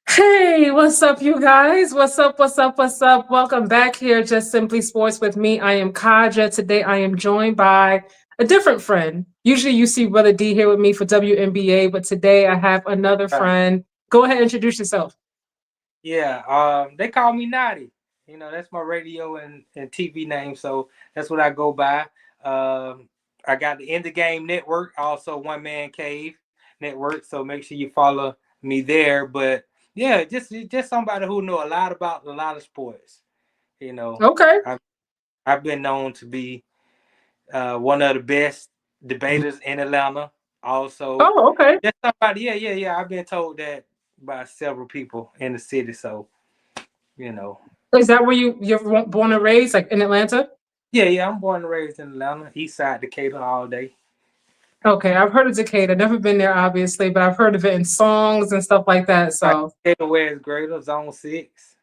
Hey, what's up, you guys? What's up? What's up? What's up? Welcome back here, Just Simply Sports with me. I am Kaja. Today I am joined by a different friend. Usually you see Brother D here with me for WNBA, but today I have another Right. friend. Go ahead and introduce yourself. Yeah. They call me Naughty. That's my radio and TV name, so that's what I go by. I got the In the Game Network, also One Man Cave Network. So make sure you follow me there. But yeah, just somebody who know a lot about a lot of sports. You know, Okay. I've I've been known to be one of the best debaters in Atlanta. Also, Oh, okay. just somebody. Yeah. I've been told that by several people in the city. So you know. Is that where you're born and raised, like in Atlanta? Yeah. I'm born and raised in Atlanta, East Side Decatur all day. Okay, I've heard of Decatur. Never been there, obviously, but I've heard of it in songs and stuff like that. Right. So, Decatur where it's greater, zone 6.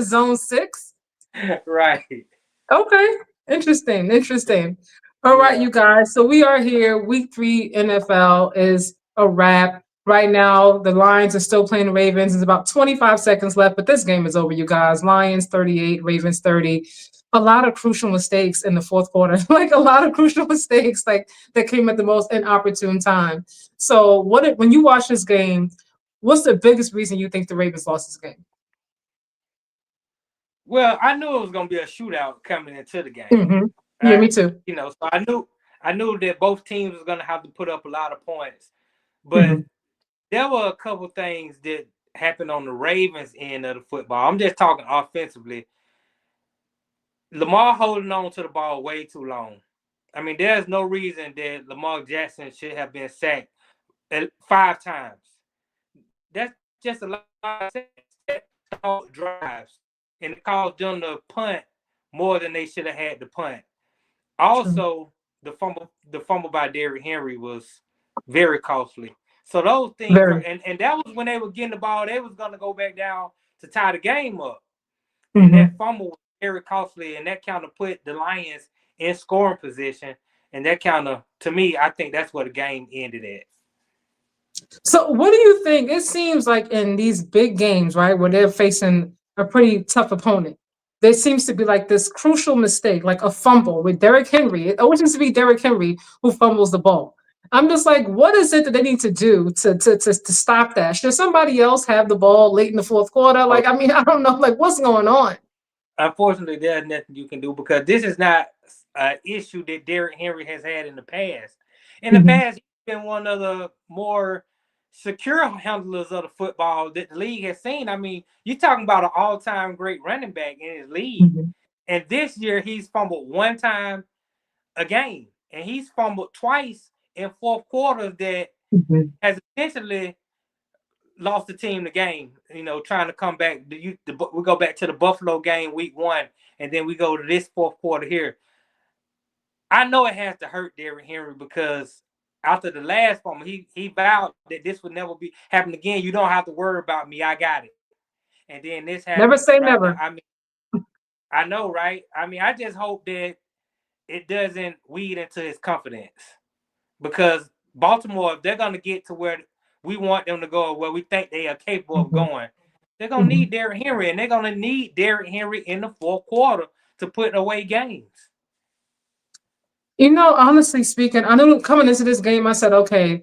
Zone 6. Right. Okay, interesting, interesting. All right, Yeah. you guys. So we are here. Week 3 NFL is a wrap. Right now, the Lions are still playing the Ravens. There's about 25 seconds left, but this game is over, you guys. Lions 38, Ravens 30. A lot of crucial mistakes in the fourth quarter, like a lot of crucial mistakes, like that came at the most inopportune time. So, when you watch this game, what's the biggest reason you think the Ravens lost this game? Well, I knew it was gonna be a shootout coming into the game. Hmm. Yeah, Uh, me too. so I knew that both teams was gonna have to put up a lot of points. But Hmm. there were a couple things that happened on the Ravens end of the football. I'm just talking offensively. Lamar holding on to the ball way too long. I mean, there's no reason that Lamar Jackson should have been sacked 5 times. That's just a lot of drives, and it caused them to punt more than they should have had to punt. True. Also, the fumble by Derrick Henry was very costly. So those things are, Very. and that was when they were getting the ball. They was gonna go back down to tie the game up, and that Hmm. fumble was very costly, and that kind of put the Lions in scoring position, and that kind of, to me, I think that's where the game ended at. So, what do you think? It seems like in these big games, right, where they're facing a pretty tough opponent, there seems to be like this crucial mistake, like a fumble with Derrick Henry. It always seems to be Derrick Henry who fumbles the ball. I'm just like, what is it that they need to do to stop that? Should somebody else have the ball late in the fourth quarter? So Like, I mean, I don't know, like, what's going on? unfortunately, there's nothing you can do because this is not an issue that Derrick Henry has had in the past. In the Hmm. past, he's been one of the more secure handlers of the football that the league has seen. I mean, you're talking about an all-time great running back in his league, Hmm. and this year he's fumbled 1 time a game, and he's fumbled twice in fourth quarters that Hmm. has essentially lost the team the game. Trying to come back. We go back to the Buffalo game week 1, and then we go to this fourth quarter here. I know it has to hurt Derrick Henry because after the last fumble, he vowed that this would never be happen again. You don't have to worry about me. I got it. And then this Never happened say right now. never. I know, right? I mean, I just hope that it doesn't weed into his confidence because Baltimore, if they're gonna get to where we want them to go, where we think they are capable of Hmm. going, they're gonna Hmm. need Derrick Henry, and they're gonna need Derrick Henry in the fourth quarter to put away games. Honestly speaking, I knew coming into this game, I said, okay,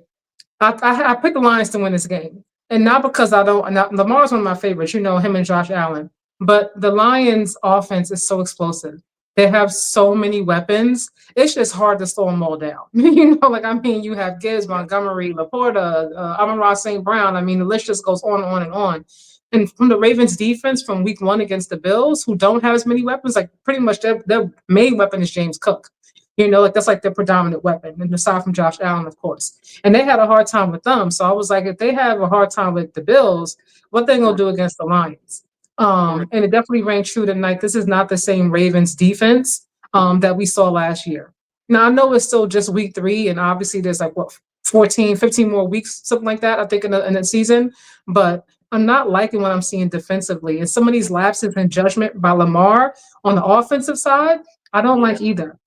I picked the Lions to win this game, and not because I don't. Not, Lamar's one of my favorites. Him and Josh Allen. But the Lions' offense is so explosive. They have so many weapons. It's just hard to slow them all down. Like I mean, you have Gibbs, Yep. Montgomery, Laporta, Amon-Ra St. Brown. I mean, the list just goes on and on and on. And from the Ravens' defense from Week 1 against the Bills, who don't have as many weapons, like pretty much their main weapon is James Cook. Like that's like their predominant weapon, and aside from Josh Allen, of course. And they had a hard time with them. So I was like, if they have a hard time with the Bills, what they gonna Correct. do against the Lions? Correct. And it definitely rang true tonight. This is not the same Ravens defense that we saw last year. Now I know it's still just week 3, and obviously there's like what 14, 15 more weeks, something like that, I think, in the season. But I'm not liking what I'm seeing defensively. And some of these lapses in judgment by Lamar on the offensive side, I don't Yeah. like either.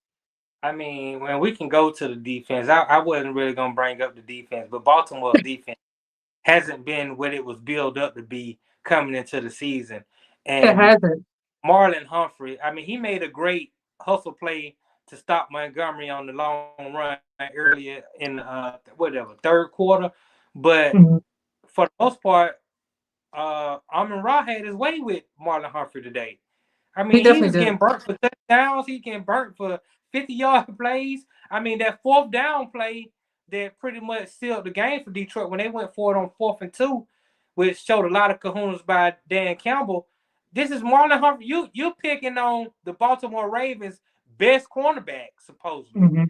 I mean, when we can go to the defense, I wasn't really gonna bring up the defense, but Baltimore's defense hasn't been what it was built up to be coming into the season. It And hasn't. Marlon Humphrey, I mean, he made a great hustle play to stop Montgomery on the long run earlier in third quarter. But Mhm. for the most part, Amon Ra had his way with Marlon Humphrey today. I He mean, he was definitely did. getting burnt for touchdowns. He getting burnt for 50-yard plays. I mean, that fourth down play that pretty much sealed the game for Detroit when they went for it on 4th and 2, which showed a lot of kahunas by Dan Campbell. This is Marlon Humphrey. You picking on the Baltimore Ravens' best cornerback, supposedly. Hmm.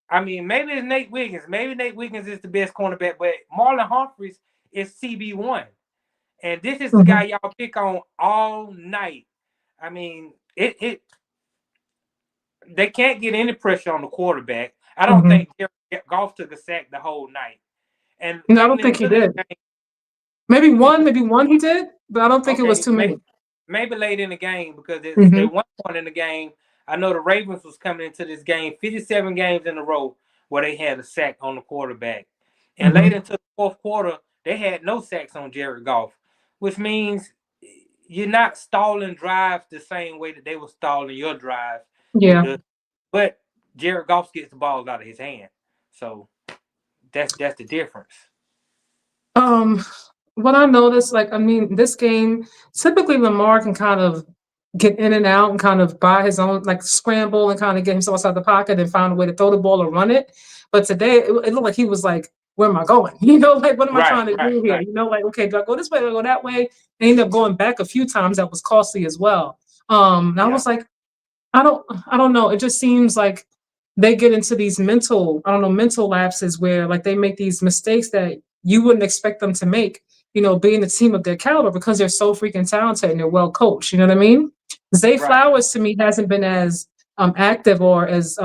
I mean, maybe it's Nate Wiggins. Maybe Nate Wiggins is the best cornerback, but Marlon Humphreys is CB1. And this is the Hmm. guy y'all pick on all night. I mean, it they can't get any pressure on the quarterback. I don't Hmm. think Jared Goff took a sack the whole night. And No, I late don't think he into this did. game, Maybe one he did, but I don't think it was okay, too many. maybe late in the game because Hmm. at one point in the game, I know the Ravens was coming into this game 57 games in a row where they had a sack on the quarterback. And late Hmm. into the fourth quarter, they had no sacks on Jared Goff, which means you're not stalling drives the same way that they were stalling your drive with Yeah. the but Jared Goff gets the balls out of his hand. So that's the difference. Um, what I noticed, like, I mean, this game, typically Lamar can kind of get in and out and kind of buy his own, like, scramble and kind of get himself outside the pocket and find a way to throw the ball or run it. But today, it looked like he was like, where am I going? Like, what am I Right, trying to right, do here? right. Like, okay, do I go this way? Do I go that way? And he ended up going back a few times. That was costly as well. And I Yeah. was like, I don't know. It just seems like they get into these mental lapses where like they make these mistakes that you wouldn't expect them to make, being a team of their caliber because they're so freaking talented and they're well coached. You know what I mean? Zay Right. Flowers to me hasn't been as active or as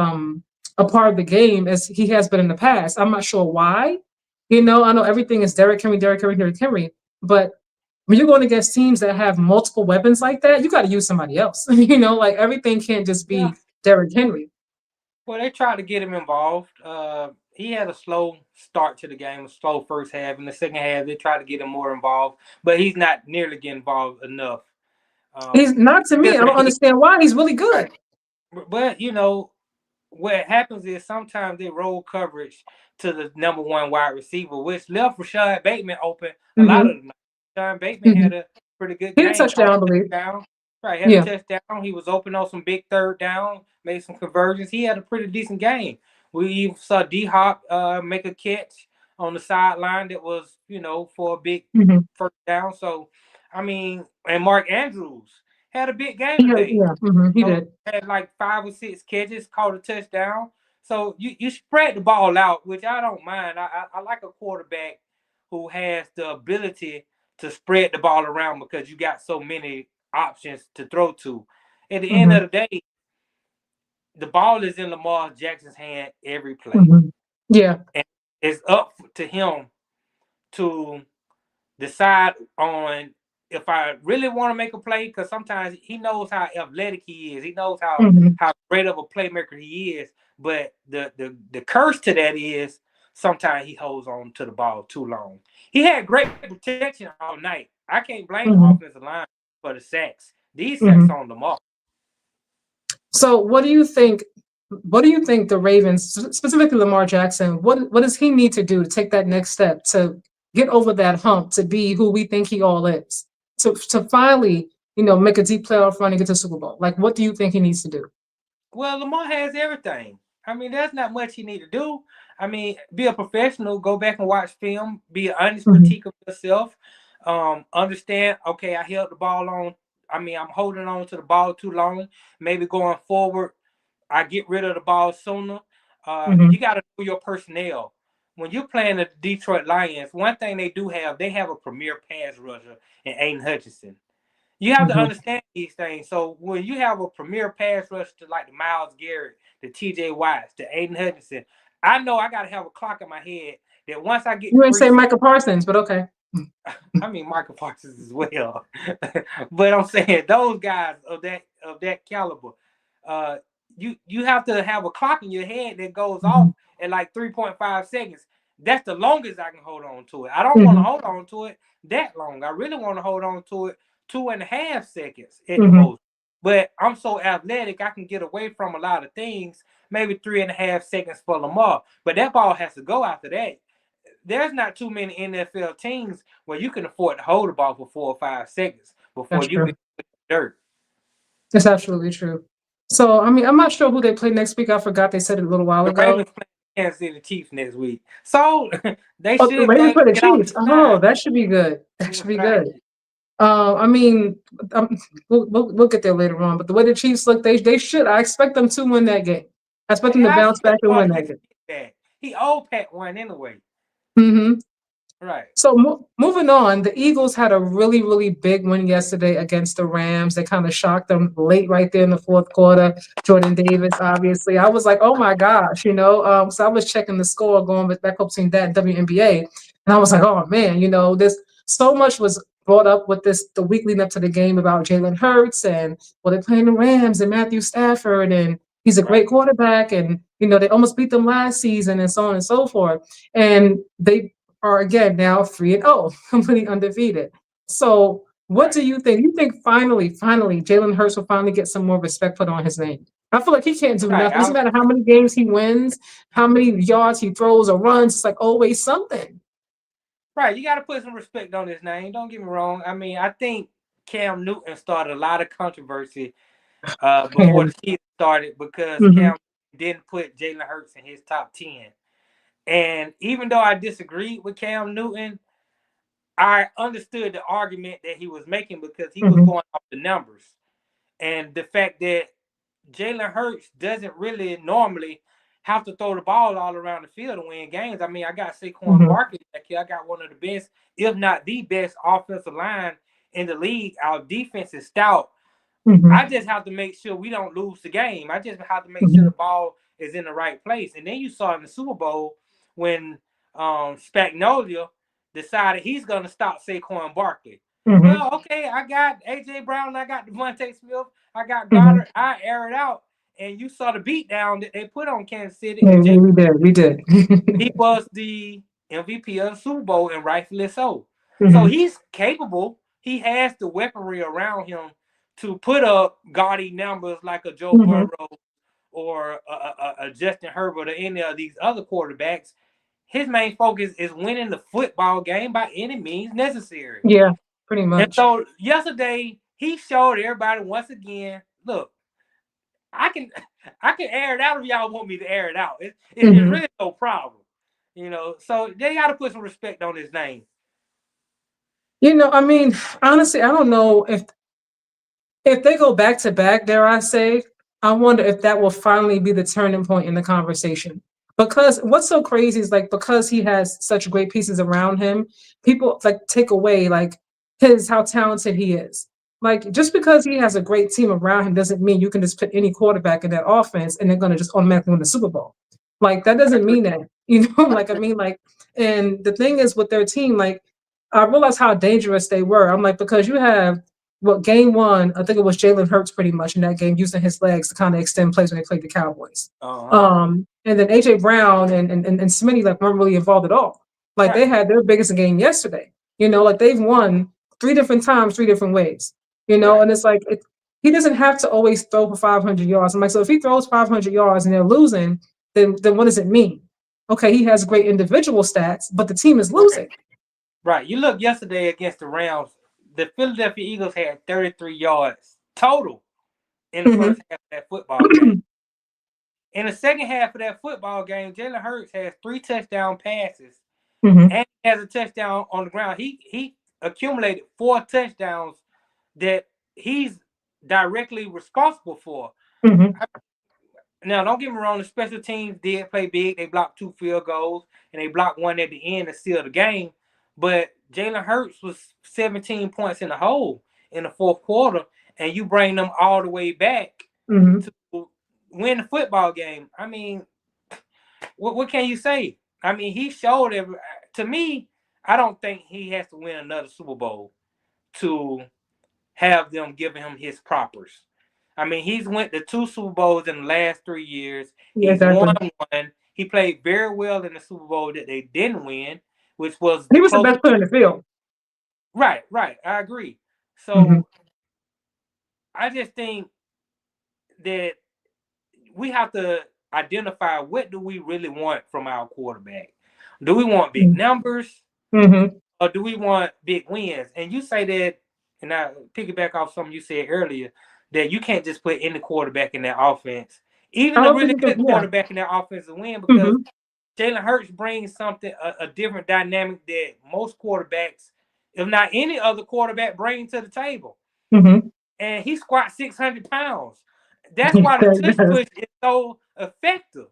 a part of the game as he has been in the past. I'm not sure why. I know everything is Derrick Henry, Derrick Henry, Derrick Henry, but when you're going against teams that have multiple weapons like that, you got to use somebody else. Like everything can't just Yeah. be Derrick Henry. Well, they tried to get him involved. He had a slow start to the game, a slow first half. In the second half, they tried to get him more involved, but he's not nearly getting involved enough. He's not to me. Just I don't understand why. He's really right. good. But what happens is sometimes they roll coverage to the number one wide receiver, which left Rashad Bateman open a lot Hmm. of the night. Rashad Bateman had Hmm. a pretty good He had a game, caught touchdown, I a believe. touchdown. Right, had a Yeah. touchdown. He was open on some big third down, made some conversions. He had a pretty decent game. We even saw D Hop make a catch on the sideline that was, for a big Hmm. first down. So, I mean, and Mark Andrews had a big game today. Yeah. He did. Had like 5 or 6 catches, caught a touchdown. So you spread the ball out, which I don't mind. I like a quarterback who has the ability to spread the ball around because you got so many options to throw to. At the end Hmm. of the day, the ball is in Lamar Jackson's hand every play. Hmm. Yeah. And it's up to him to decide on if I really want to make a play, because sometimes he knows how athletic he is. He knows Hmm. how great of a playmaker he is. But the curse to that is sometimes he holds on to the ball too long. He had great protection all night. I can't blame the Hmm. offensive line for the sacks. These sacks Hmm. on them off. So, what do you think? What do you think the Ravens, specifically Lamar Jackson, what does he need to do to take that next step to get over that hump to be who we think he all is? To finally, make a deep playoff run and get to the Super Bowl. Like, what do you think he needs to do? Well, Lamar has everything. I mean, there's not much he need to do. I mean, be a professional, go back and watch film, be an honest Hmm. critique of yourself. Understand, okay, I held the ball on. I mean, I'm holding on to the ball too long. Maybe going forward, I get rid of the ball sooner. Hmm. You got to know your personnel. When you're playing the Detroit Lions, one thing they have a premier pass rusher in Aiden Hutchinson. You have to Hmm. understand these things. So when you have a premier pass rush to like the Myles Garrett, the TJ Watts, the Aiden Hutchinson, I know I got to have a clock in my head that once I get to You ain't say 3 seconds, Michael Parsons, but okay. I mean Michael Parsons as well. But I'm saying those guys of that caliber, uh, you have to have a clock in your head that goes Hmm. off at like 3.5 seconds. that's the longest I can hold on to it. I don't want to hold on to it that long. I really want to hold on to it 2.5 seconds at the Mm-hmm. most. But I'm so athletic, I can get away from a lot of things. Maybe 3.5 seconds for Lamar, but that ball has to go after that. There's not too many NFL teams where you can afford to hold the ball for 4 or 5 seconds before That's you true. get dirt. That's absolutely true. So, I mean, I'm not sure who they play next week. I forgot they said it a little while The ago. Ravens play the Kansas City Chiefs next week, so they Oh, the should be Ravens able to play the get off Chiefs. this Oh, line. that should be good. That should be Right, good. I mean, we'll get there later on. But the way the Chiefs look, they should. I expect them to win that game. I expect them to I bounce expect back and Lamar win to that get game. back. He old Pat one anyway. Mm-hmm. Right, So moving on, the Eagles had a really, really big win yesterday against the Rams. They kind of shocked them late right there in the fourth quarter. Jordan Davis, obviously. I was like, oh my gosh, you know. So I was checking the score going back up between that and WNBA. And I was like, oh man, you know, this so much was brought up with this the week leading up to the game about Jalen Hurts and well, they're playing the Rams and Matthew Stafford and he's a right, great quarterback and you know they almost beat them last season and so on and so forth. And they are again now 3-0, completely undefeated. So, what right, do you think? You think finally, Jalen Hurts will finally get some more respect put on his name? I feel like he can't do right. nothing. It doesn't matter how many games he wins, how many yards he throws or runs. It's like always something. Right, you got to put some respect on his name. Don't get me wrong. I mean, I think Cam Newton started a lot of controversy before And the season started because hmm Cam didn't put Jalen Hurts in his top 10. And even though I disagreed with Cam Newton, I understood the argument that he was making because he was hmm going off the numbers. And the fact that Jalen Hurts doesn't really normally have to throw the ball all around the field to win games. I mean, I got Saquon hmm Barkley back here. I got one of the best, if not the best, offensive line in the league. Our defense is stout. hmm I just have to make sure we don't lose the game. I just have to make sure hmm the ball is in the right place. And then you saw in the Super Bowl when Spagnolia decided he's going to stop Saquon Barkley. hmm Well, okay, I got A.J. Brown, I got Devontae Smith, I got hmm Goddard. I air it out. And you saw the beat down that they put on Kansas City. Yeah, And we did. We did. he was the MVP of the Super Bowl, and rightfully so. So hmm he's capable. He has the weaponry around him to put up gaudy numbers like a Joe hmm Burrow or a Justin Herbert or any of these other quarterbacks. His main focus is winning the football game by any means necessary. Yeah, pretty And much. so yesterday he showed everybody once again, look, I can I can air it out if y'all want me to air it out. It's hmm really no problem. So they got to put some respect on his name. You know, I mean, honestly, I don't know if they go back to back, dare I say, I wonder if that will finally be the turning point in the conversation. Because what's so crazy is like because he has such great pieces around him, people like take away like his how talented he is. Like just because he has a great team around him doesn't mean you can just put any quarterback in that offense and they're gonna just automatically win the Super Bowl. Like that I doesn't agree. mean that. You know, I like I agree. mean, like, and the thing is with their team, like I realized how dangerous they were. I'm like, because you have well, game one, I think it was Jalen Hurts pretty much in that game, using his legs to kind of extend plays when they played the Cowboys. Uh-huh. And then AJ Brown and Smitty like weren't really involved at all. Like they Right. had their biggest game yesterday. You know, like they've won three different times, three different ways. You know, Right. and it's like he doesn't have to always throw for 500 yards. I'm like, so if he throws 500 yards and they're losing, then what does it mean? Okay, he has great individual stats, but the team is Right. losing. Right. You look yesterday against the Rams, the Philadelphia Eagles had 33 yards total in the hmm first half of that football game. In the second half of that football game, Jalen Hurts has 3 touchdown passes hmm and he has a touchdown on the ground. He accumulated 4 touchdowns that he's directly responsible for. hmm Now, don't get me wrong, the special teams did play big. They blocked 2 field goals and they blocked one at the end to seal the game. But Jalen Hurts was 17 points in the hole in the fourth quarter, and you bring them all the way back hmm to win the football game. I mean, what can you say? I mean, he showed every. To me, I don't think he has to win another Super Bowl to have them giving him his propers. I mean, he's went to 2 Super Bowls in the last 3 years. Yeah, He's won exactly. one. He played very well in the Super Bowl that they didn't win, which was He the was the best closest. player in the field. Right. I agree. Mm-hmm. So I just think that we have to identify what do we really want from our quarterback. Do we want big numbers Mm-hmm. or do we want big wins? And you say that, and I piggyback off something you said earlier, that you can't just put any quarterback in that offense. I Even a don't think really you good can. Yeah. quarterback in that offense to win because Mm-hmm. Jalen Hurts brings something, a different dynamic that most quarterbacks, if not any other quarterback, bring to the table. Mm-hmm. And he squats 600 pounds. That's why the tush push is so effective.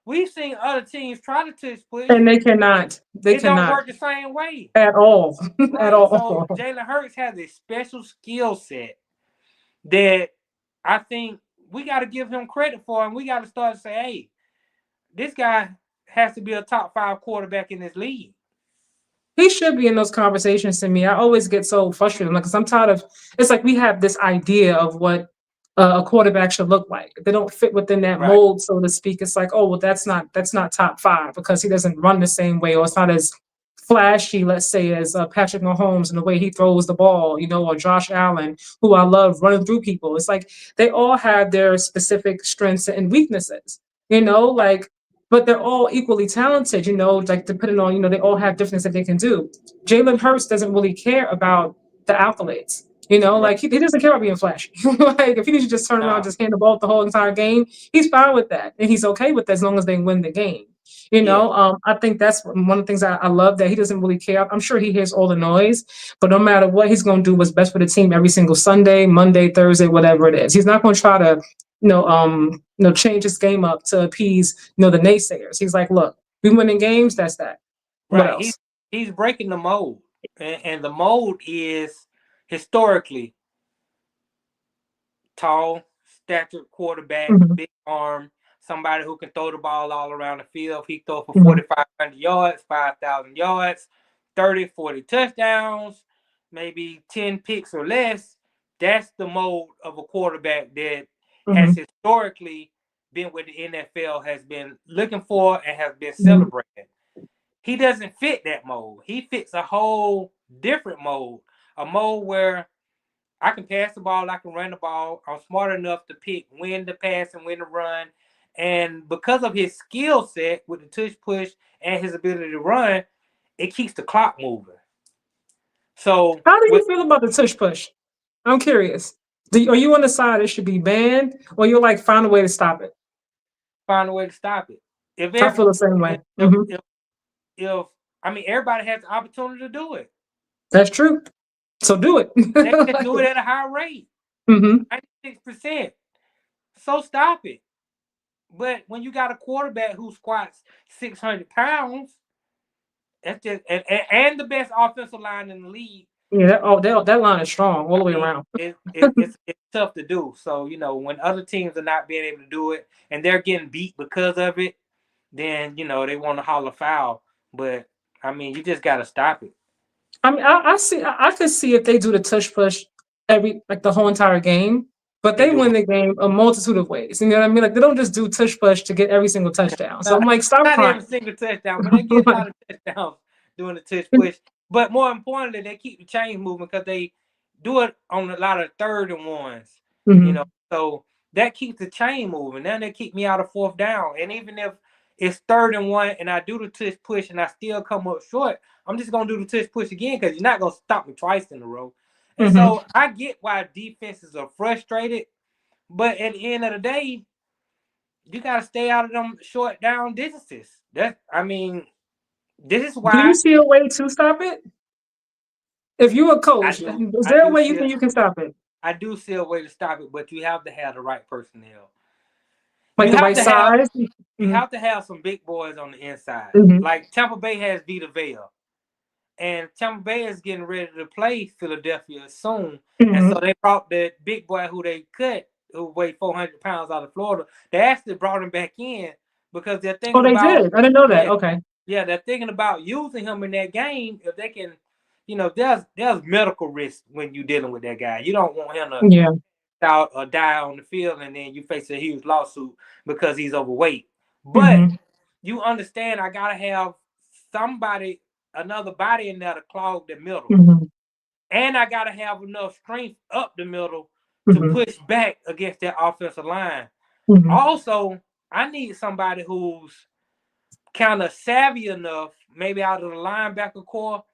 We've seen other teams try to tush push. And they cannot. They It don't cannot work the same way. at all. At Right. So all. Jalen Hurts has a special skill set that I think we got to give him credit for, and we got to start to say, hey, this guy has to be a top 5 quarterback in this league. He should be in those conversations to me. I always get so frustrated because I'm tired of. It's like we have this idea of what a quarterback should look like. If they don't fit within that Right. mold, so to speak, it's like, oh well, that's not top 5 because he doesn't run the same way, or it's not as flashy, let's say, as Patrick Mahomes and the way he throws the ball, or Josh Allen, who I love running through people. It's like they all have their specific strengths and weaknesses, like, but they're all equally talented, like depending on, they all have different things that they can do. Jalen Hurts doesn't really care about the accolades. Right. Like he doesn't care about being flashy. Like if he needs to just turn around, No. just hand the ball the whole entire game, he's fine with that, and he's okay with that as long as they win the game. Yeah. I think that's one of the things I love, that he doesn't really care. I'm sure he hears all the noise, but no matter what, he's going to do what's best for the team every single Sunday, Monday, Thursday, whatever it is. He's not going to try to, change his game up to appease, the naysayers. He's like, look, we winning games. That's that. What Right. else? He's breaking the mold. And the mold is historically tall, statured quarterback, Hmm. big arm, somebody who can throw the ball all around the field. He throw for Hmm. 4,500 yards, 5,000 yards, 30, 40 touchdowns, maybe 10 picks or less. That's the mold of a quarterback that has Hmm. historically been what the NFL has been looking for and has been Hmm. celebrating. He doesn't fit that mold. He fits a whole different mold, a mold where I can pass the ball, I can run the ball. I'm smart enough to pick when to pass and when to run. And because of his skill set with the tush push and his ability to run, it keeps the clock moving. So How do with you feel about the tush push? I'm curious. Are you on the side it should be banned, or you like find a way to stop it? find a way to stop it. If I every feel the same if way. if, Hmm. if, if I mean everybody has the opportunity to do it. That's true. So do it. They can do it at a high rate. Hmm. 96%. So stop it. But when you got a quarterback who squats 600 pounds, that's just and the best offensive line in the league. Yeah, that line is strong all I the way mean, around. it's tough to do. So when other teams are not being able to do it and they're getting beat because of it, then they want to holler foul. But I mean, you just got to stop it. I mean, I could see if they do the tush push like the whole entire game, but They they do win the game a multitude of ways. You know what I mean? Like they don't just do tush push to get every single touchdown. So I'm like, stop not every crying. single touchdown, but they get a lot of touchdowns doing the tush push. But more importantly, they keep the chains moving because they do it on a lot of 3rd and 1s. Hmm. So that keeps the chain moving. Then they keep me out of 4th down, and even if it's 3rd and 1 and I do the tush push and I still come up short, I'm just gonna do the tush push again because you're not gonna stop me twice in a row. And Hmm. so I get why defenses are frustrated, but at the end of the day, you got to stay out of them short down distances. This is Do you why see a way to stop it? If you're a I coach, do. is I there a do way you see. think you can stop it? I do see a way to stop it, but you have to have the right personnel. Like You the have right to have. size? You Hmm. have to have some big boys on the inside. Hmm. Like Tampa Bay has Vita Vea, and Tampa Bay is getting ready to play Philadelphia soon, and Hmm. so they brought the big boy who they cut, who weighed 400 pounds out of Florida. They actually brought him back in because they're Oh, thinking they about did. I didn't know that. yeah. Okay. Yeah, they're thinking about using him in that game if they can. There's medical risk when you're dealing with that guy. You don't want him to Yeah. out or die on the field, and then you face a huge lawsuit because he's overweight. But Hmm. you understand I gotta have somebody, another body in there to clog the middle. Mhm. And I gotta have enough strength up the middle to Mhm. push back against that offensive line. Mhm. Also, I need somebody who's kind of savvy enough, maybe out of the linebacker core,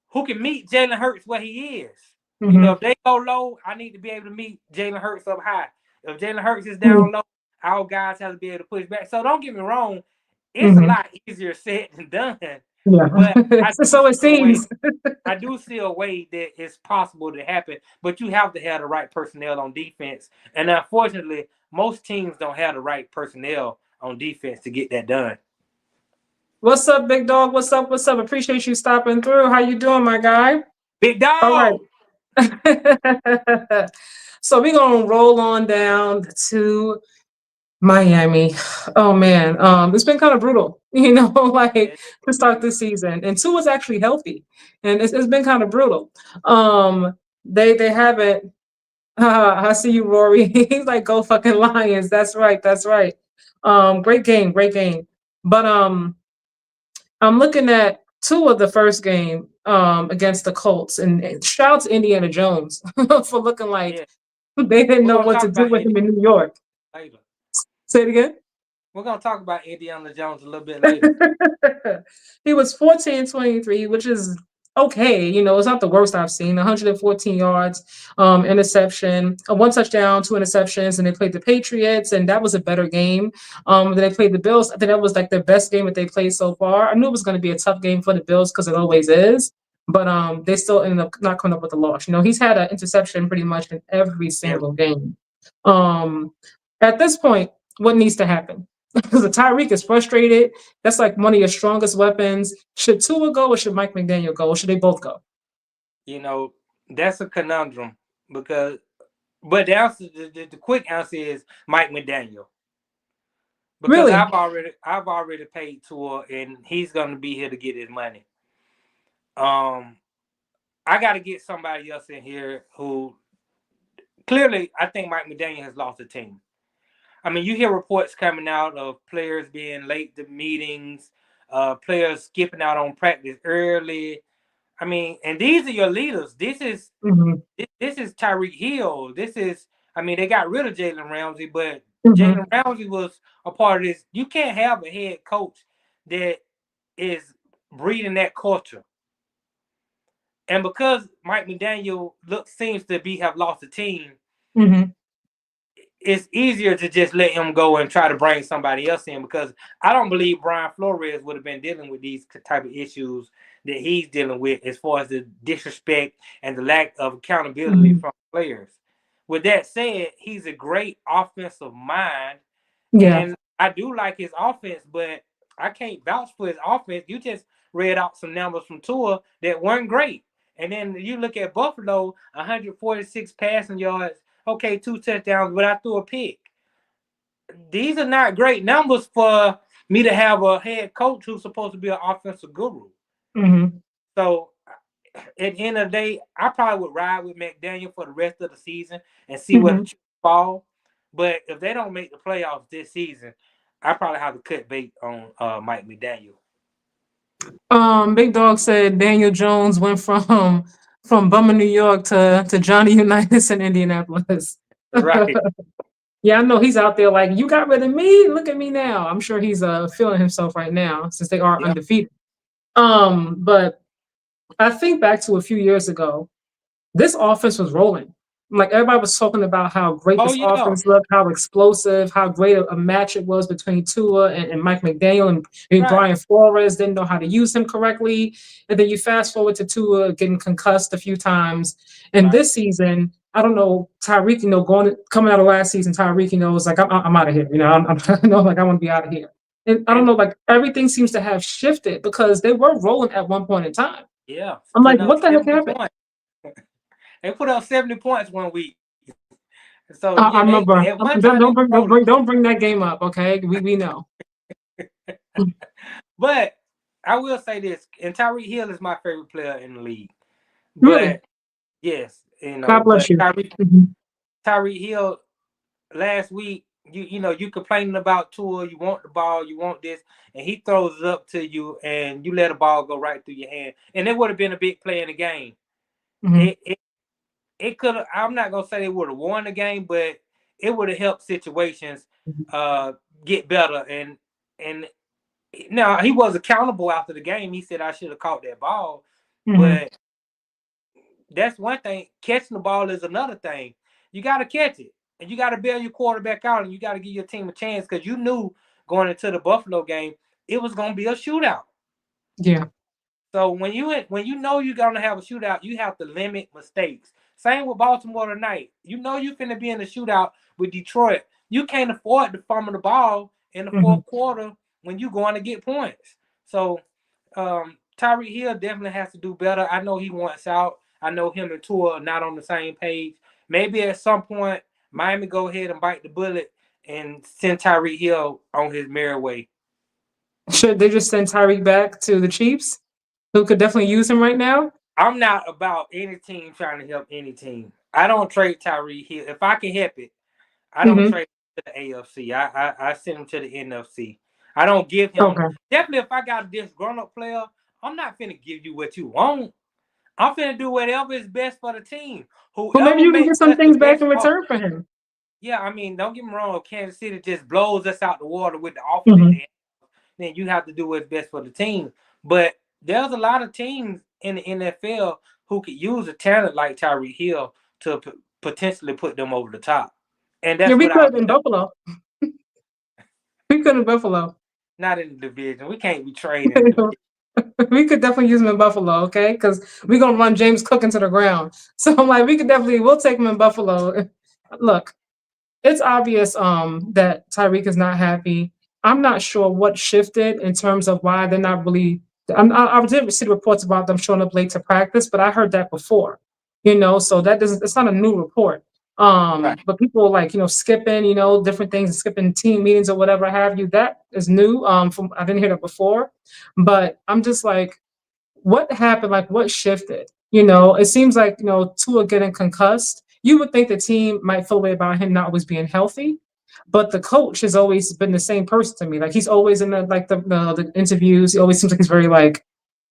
who can meet Jalen Hurts where he is. You know, Mhm. if they go low, I need to be able to meet Jalen Hurts up high. If Jalen Hurts is Mhm. down low, our guys have to be able to push back. So don't get me wrong, it's a Mhm. lot easier said than done. Yeah. But I do So it see a way. seems. I do see a way that it's possible to happen, but you have to have the right personnel on defense. And unfortunately, most teams don't have the right personnel on defense to get that done. What's up, big dog? What's up? What's up? Appreciate you stopping through. How you doing, my guy? Big All right. dog. So we're gonna roll on down to Miami. Oh man, it's been kind of brutal, like to start this season. And two was actually healthy, and it's been kind of brutal. They haven't. I see you, Rory. He's like, go fucking Lions. That's right. That's right. Great game, great game. But I'm looking at two of the first game against the Colts, and shout out to Indiana Jones for looking like Yeah, they didn't we're know gonna what to talk do about with him Indiana in New York. later. Say it again. We're gonna talk about Indiana Jones a little bit later. He was 14-23, which is okay. It's not the worst I've seen. 114 yards, interception, one touchdown, two interceptions, and they played the Patriots, and that was a better game. Then they played the Bills. I think that was like their best game that they played so far. I knew it was going to be a tough game for the Bills because it always is. But they still ended up not coming up with a loss. He's had an interception pretty much in every Yeah, single game. Um, at this point, what needs to happen? Because Tyreek is frustrated. That's like one of your strongest weapons. Should Tua go or should Mike McDaniel go? Or should they both go? you know, that's a conundrum because, but the answer, the quick answer is Mike McDaniel because Really? I've already paid Tua and he's gonna be here to get his money. Um, I got to get somebody else in here who clearly I think Mike McDaniel has lost the team. I mean, you hear reports coming out of players being late to meetings, players skipping out on practice early. I mean, and these are your leaders. Hmm. This is Tyreek Hill. This is, I mean, they got rid of Jalen Ramsey, but Hmm. Jalen Ramsey was a part of this. You can't have a head coach that is breeding that culture. And because Mike McDaniel seems to be have lost the team, Hmm. it's easier to just let him go and try to bring somebody else in because I don't believe Brian Flores would have been dealing with these type of issues that he's dealing with as far as the disrespect and the lack of accountability Hmm. from players. With that said, he's a great offensive mind, Yeah. and I do like his offense, but I can't vouch for his offense. You just read out some numbers from Tua that weren't great. And then you look at Buffalo, 146 passing yards, okay, two touchdowns, but I threw a pick. These are not great numbers for me to have a head coach who's supposed to be an offensive guru. Hmm. So at the end of the day, I probably would ride with McDaniel for the rest of the season and see where the Hmm. chips fall. But if they don't make the playoffs this season, I probably have to cut bait on Mike McDaniel. Big Dog said Daniel Jones went from Bummer, New York to Johnny Unitas in Indianapolis. Right. Yeah, I know he's out there like, you got rid of me. Look at me now. I'm sure he's feeling himself right now since they are Yeah. undefeated. But I think back to a few years ago, this offense was rolling. Like everybody was talking about how great Oh this yeah. offense looked, how explosive, how great a match it was between Tua and Mike McDaniel. And Right. Brian Flores didn't know how to use him correctly. And then you fast forward to Tua getting concussed a few times. And Right. this season, I don't know, Tyreek, coming out of last season, Tyreek, was like, I'm out of here. Like I want to be out of here. And I don't And know, like everything seems to have shifted because they were rolling at one point in time. yeah, I'm like, putting up what the heck 70 happened? points. They put up 70 points one week. So I yeah, they remember. at one Don't, time they don't were bring don't rolling. bring don't bring that game up, okay? We know. But I will say this, and Tyreek Hill is my favorite player in the league. Really, But yes, God bless but you. Tyreek Mhm. Tyreek Hill last week you complaining about Tua, you want the ball, you want this, and he throws it up to you, and you let a ball go right through your hand, and it would have been a big play in the game. Hmm. It could have. I'm not gonna say it would have won the game, but it would have helped situations uh get better. And now he was accountable after the game. He said I should have caught that ball, Hmm. but that's one thing. Catching the ball is another thing. You got to catch it, and you got to bail your quarterback out, and you got to give your team a chance because you knew going into the Buffalo game it was going to be a shootout. Yeah. So when you know you're gonna have a shootout, you have to limit mistakes. Same with Baltimore tonight. You know you're gonna be in a shootout with Detroit. You can't afford to fumble the ball in the Hmm. fourth quarter when you're going to get points. So Tyreek Hill definitely has to do better. I know he wants out. I know him and Tua are not on the same page. Maybe at some point Miami go ahead and bite the bullet and send Tyreek Hill on his merry way. Should they just send Tyreek back to the Chiefs, who could definitely use him right now? I'm not about any team trying to help any team. I don't trade Tyree Hill. If I can help it, I don't Hmm. trade him to the AFC. I send him to the NFC. I don't give him Okay. definitely if I got this grown up player, I'm not finna give you what you want. I'm finna do whatever is best for the team. Well, maybe Whoever you can makes get some us the things back best in part. return for him. Yeah, I mean, don't get me wrong. If Kansas City just blows us out the water with the offer that Hmm. they have, then you have to do what's best for the team. But there's a lot of teams in the NFL who could use a talent like Tyreek Hill to potentially put them over the top. And Yeah, that's we what I'll could be in Buffalo. We could in Buffalo. not in the division. We can't be trading the division. We could definitely use him in Buffalo, okay? Because we're gonna run James Cook into the ground. So I'm like, we could definitely we'll take him in Buffalo. Look, it's obvious that Tyreek is not happy. I'm not sure what shifted in terms of why they're not really. I did see reports about them showing up late to practice, but I heard that before, so that doesn't. It's not a new report. Right. But people like skipping, different things, skipping team meetings or whatever have you. That is new. From I didn't hear that before, but I'm just like, what happened? Like, what shifted? It seems like, Tua getting concussed. You would think the team might feel away about him not always being healthy, but the coach has always been the same person to me. Like, he's always in the interviews. He always seems like he's very like,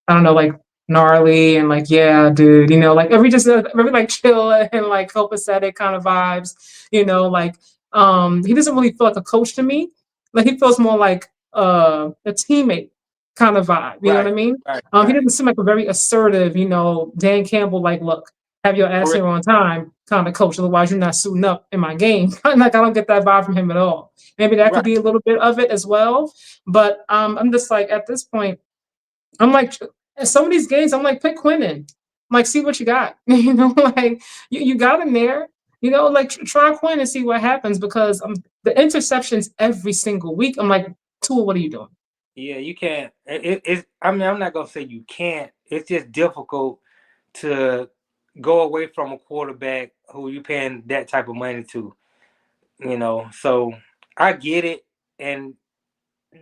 I don't know, like gnarly and like, yeah, dude, like every just very like chill and like copacetic kind of vibes, like he doesn't really feel like a coach to me. Like he feels more like a teammate kind of vibe. You know what I Right. mean? Right. He Right. doesn't seem like a very assertive, Dan Campbell, like, look, have your ass Correct. here on time kind of coach. Otherwise, you're not suiting up in my game. Like, I don't get that vibe from him at all. Maybe that could Right. be a little bit of it as well. But I'm just like, at this point, I'm like, in some of these games, I'm like, pick Quinnen. I'm like, see what you got. Like you got him there. Like try Quinn and see what happens because the interceptions every single week. I'm like, Tua, what are you doing? Yeah, you can't. It's. I mean, I'm not gonna say you can't. It's just difficult to go away from a quarterback who you paying that type of money to. So I get it. And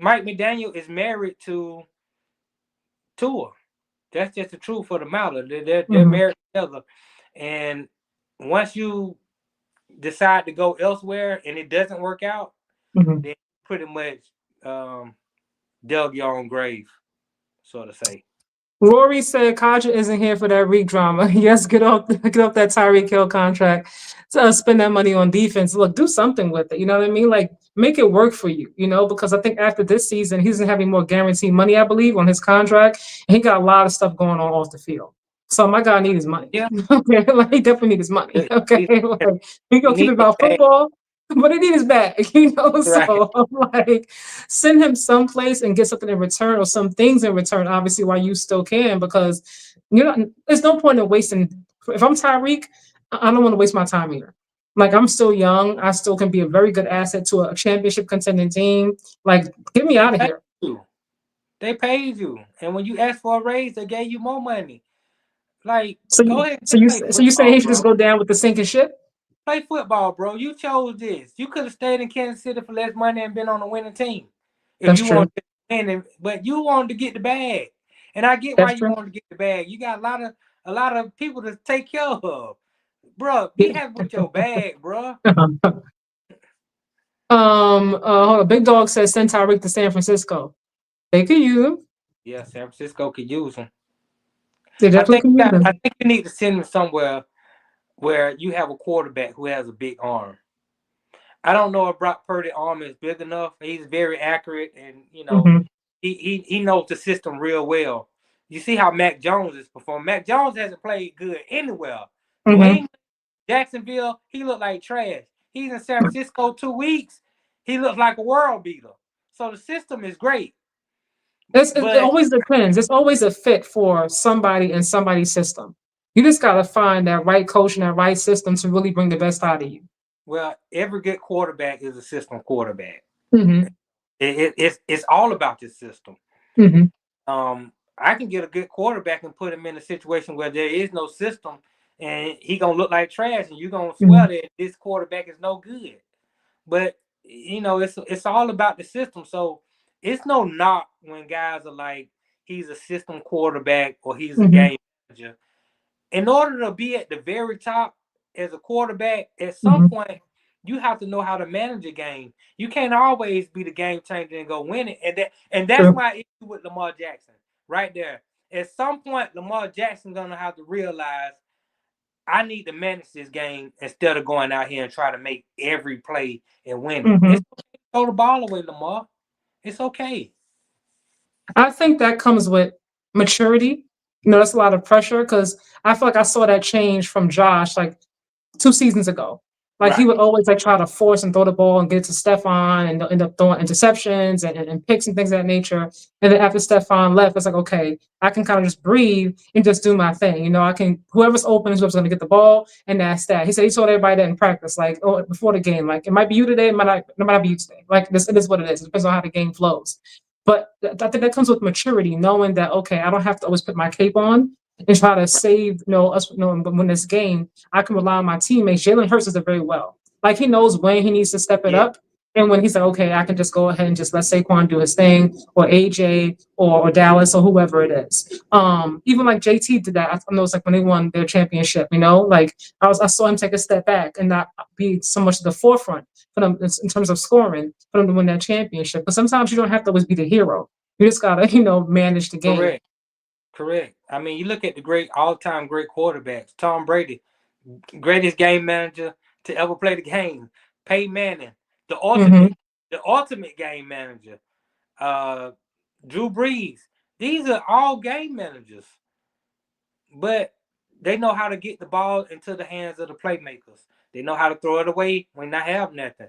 Mike McDaniel is married to Tua. That's just the truth for the matter. They're Hmm. married together, and once you decide to go elsewhere and it doesn't work out, Hmm. then pretty much um, dug your own grave, so to say. Rory said Kaja isn't here for that Reek drama. Yes, get off that Tyreek Hill contract. Spend that money on defense. Look, do something with it. You know what I mean? Like, make it work for you. Because I think after this season, he doesn't have any more guaranteed money, I believe, on his contract. And he got a lot of stuff going on off the field. So my guy need his money. Yeah, Okay, like he definitely need his money. Okay, he, like we he gonna keep it needs it about bad, football, but he need his bag. right? So I'm like, send him someplace and get something in return or some things in return, obviously, while you still can, because there's no point in wasting. If I'm Tyreek, I don't want to waste my time either. Like, I'm still young. I still can be a very good asset to a championship contending team. Like, get me They out of paid here. you. They paid you, and when you asked for a raise, they gave you more money. Like, So go you ahead and so just you play so you say football, he should just bro. go down with the sinking ship? Play football, bro. You chose this. You could have stayed in Kansas City for less money and been on a winning team if That's you true. wanted to win. But you wanted to get the bag, and I get why That's you true. wanted to get the bag. You got a lot of people to take care of, bro. Be Yeah. happy with your bag, bro. Hold on. Big Dog says send Tyreek to San Francisco. They could use him. Yeah, San Francisco could use him. They definitely could use I him. think you need to send him somewhere where you have a quarterback who has a big arm. I don't know if Brock Purdy's arm is big enough. He's very accurate, and Mm-hmm. he knows the system real well. You see how Mac Jones is performing. Mac Jones hasn't played good anywhere. New Mm-hmm. England, Jacksonville, he looked like trash. He's in San Francisco 2 weeks. He looks like a world beater. So the system is great. It But always depends. It's always a fit for somebody in somebody's system. You just gotta find that right coach and that right system to really bring the best out of you. well, every good quarterback is a system quarterback. Mm-hmm. It's all about this system. Mm-hmm. I can get a good quarterback and put him in a situation where there is no system, and he gonna look like trash, and you gonna Mm-hmm. swear that this quarterback is no good. But it's all about the system. So it's no knock when guys are like he's a system quarterback or he's a Mm-hmm. game manager. In order to be at the very top as a quarterback, at some Mm-hmm. point you have to know how to manage a game. You can't always be the game changer and go win it. And that's True. my issue with Lamar Jackson right there. At some point, Lamar Jackson gonna have to realize I need to manage this game instead of going out here and try to make every play and win it. Mm-hmm. It's okay to throw the ball away, Lamar. It's okay. I think that comes with maturity. That's a lot of pressure because I feel like I saw that change from Josh. Like 2 seasons ago. Like he Right. would always like try to force and throw the ball and get it to Stefan and end up throwing interceptions and picks and things of that nature. And then after Stefan left, it's like, okay, I can kind of just breathe and just do my thing. I can, whoever's open is whoever's going to get the ball. And that's that. He said he told everybody that in practice, like, oh, before the game, like, it might be you today, it might not be you today. Like, this, it is what it is. It depends on how the game flows. But I think that comes with maturity, knowing that, okay, I don't have to always put my cape on and try to save, us, win this game. I can rely on my teammates. Jalen Hurts does it very well. Like he knows when he needs to step it Yeah. up. And when he's like, okay, I can just go ahead and just let Saquon do his thing, or AJ, or Dallas, or whoever it is. Even like JT did that. I know it's like when they won their championship. Like I saw him take a step back and not be so much at the forefront for them in terms of scoring for them to win that championship. But sometimes you don't have to always be the hero. You just gotta, manage the game. Correct. Correct. I mean, you look at the great all-time great quarterbacks. Tom Brady, greatest game manager to ever play the game. Peyton Manning, the Mm-hmm. ultimate, the ultimate game manager. Uh, Drew Brees. These are all game managers, but they know how to get the ball into the hands of the playmakers. They know how to throw it away when they have nothing.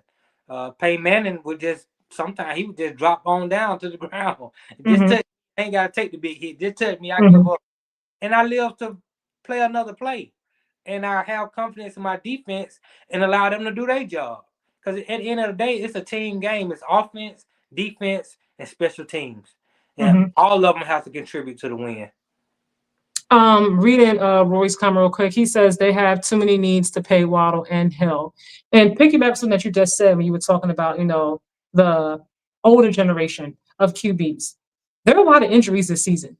Peyton Manning would just sometimes he would just drop on down to the ground. Just Mm-hmm. touch, ain't gotta take the big hit. Just touch me, I give Mm-hmm. up. And I live to play another play. And I have confidence in my defense and allow them to do their job. Because at the end of the day, it's a team game. It's offense, defense, and special teams. And Mm-hmm. all of them have to contribute to the win. Reading Rory's comment real quick, he says they have too many needs to pay Waddle and Hill. And piggyback something that you just said when you were talking about, the older generation of QBs. There are a lot of injuries this season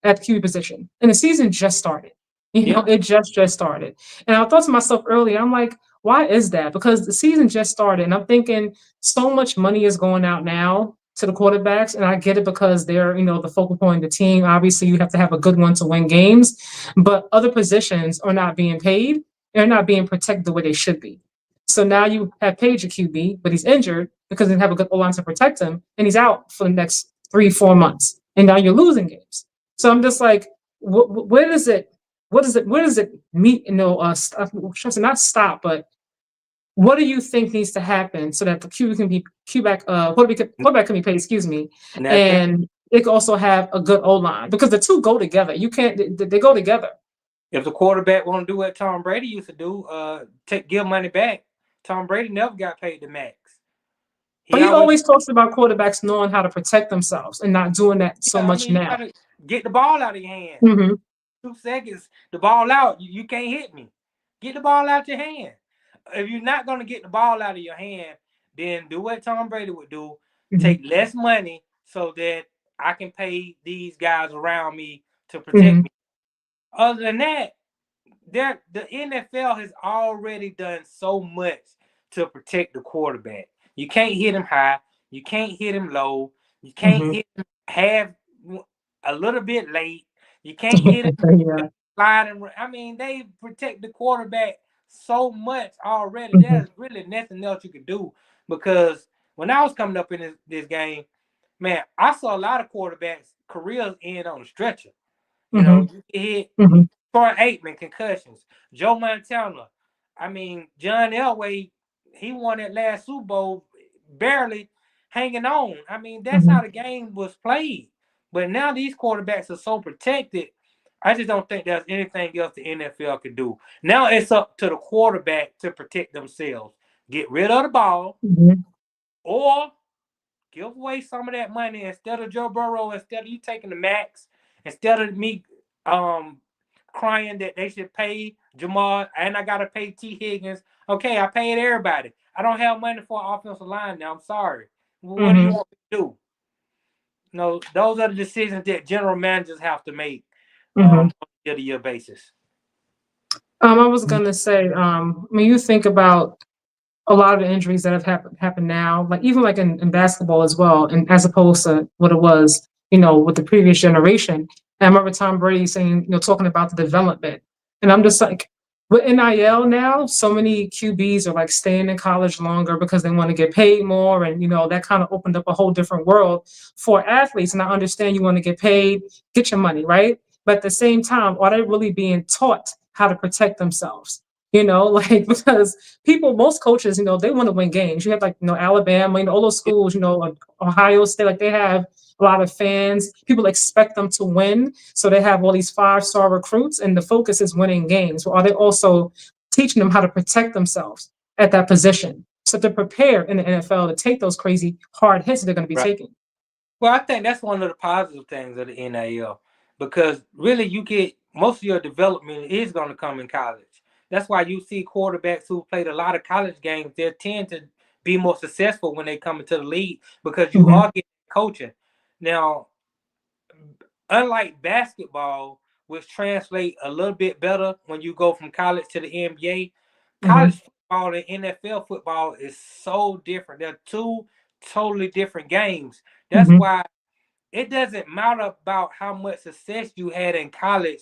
at the QB position, and the season just started. Yeah. It just started. And I thought to myself earlier, I'm like, why is that? Because the season just started, and I'm thinking so much money is going out now to the quarterbacks, and I get it because they're, the focal point of the team. Obviously, you have to have a good one to win games, but other positions are not being paid. They're not being protected the way they should be. So now you have paid your QB, but he's injured because they have a good O line to protect him, and he's out for the next 3-4 months, and now you're losing games. So I'm just like, where does it? Where does it meet? Not stop, but what do you think needs to happen so that the QB can be quarterback can be paid? Excuse me, Nothing. and it can also have a good O line because the two go together. You can't; they go together. If the quarterback want to do what Tom Brady used to do, give money back. Tom Brady never got paid the max. He But he always, always talks about quarterbacks knowing how to protect themselves and not doing that so yeah, I much mean, you now. gotta get the ball out of your hand. Hmm. 2 seconds, the ball out. You can't hit me. Get the ball out your hand. If you're not gonna get the ball out of your hand, then do what Tom Brady would do. Hmm. Take less money so that I can pay these guys around me to protect Hmm. me. Other than that, the NFL has already done so much to protect the quarterback. You can't hit him high. You can't hit him low. You can't Hmm. hit him half a little bit late. You can't hit him Yeah. sliding. I mean, they protect the quarterback so much already. Hmm. There's really nothing else you can do because when I was coming up in this game, man, I saw a lot of quarterbacks careers end on a stretcher. You know, Hmm. you get hit Hmm. Troy Aikman, concussions. Joe Montana. I mean, John Elway, he won that last Super Bowl barely hanging on. I mean, that's how Hmm. the game was played. But now these quarterbacks are so protected. I just don't think there's anything else the NFL could do. Now it's up to the quarterback to protect themselves. Get rid of the ball Hmm. or give away some of that money instead of Joe Burrow, instead of you taking the max, instead of me um crying that they should pay Jamal and I gotta pay T. Higgins. Okay, I paid everybody. I don't have money for an offensive line now. I'm sorry. Well, what do you Hmm. want me to do? No, those are the decisions that general managers have to make Hmm. on a year-to-year basis. I was gonna say, when you think about a lot of the injuries that have happened now, like even like in basketball as well, and as opposed to what it was, with the previous generation. And I remember Tom Brady saying, talking about the development, and I'm just like, with NIL now, so many QBs are like staying in college longer because they want to get paid more, and that kind of opened up a whole different world for athletes. And I understand you want to get paid, get your money, right? But at the same time, are they really being taught how to protect themselves? Like because most coaches, they want to win games. You have like, Alabama, all those schools, like Ohio State, like they have a lot of fans. People expect them to win. So they have all these 5-star recruits and the focus is winning games. Or are they also teaching them how to protect themselves at that position? So they're prepared in the NFL to take those crazy hard hits that they're going to be Right. taking. Well, I think that's one of the positive things of the NIL because really you get most of your development is going to come in college. That's why you see quarterbacks who played a lot of college games, they tend to be more successful when they come into the league because you Hmm. are getting coaching. Now, unlike basketball, which translate a little bit better when you go from college to the NBA, college Hmm. football and NFL football is so different. They're two totally different games. That's Hmm. why it doesn't matter about how much success you had in college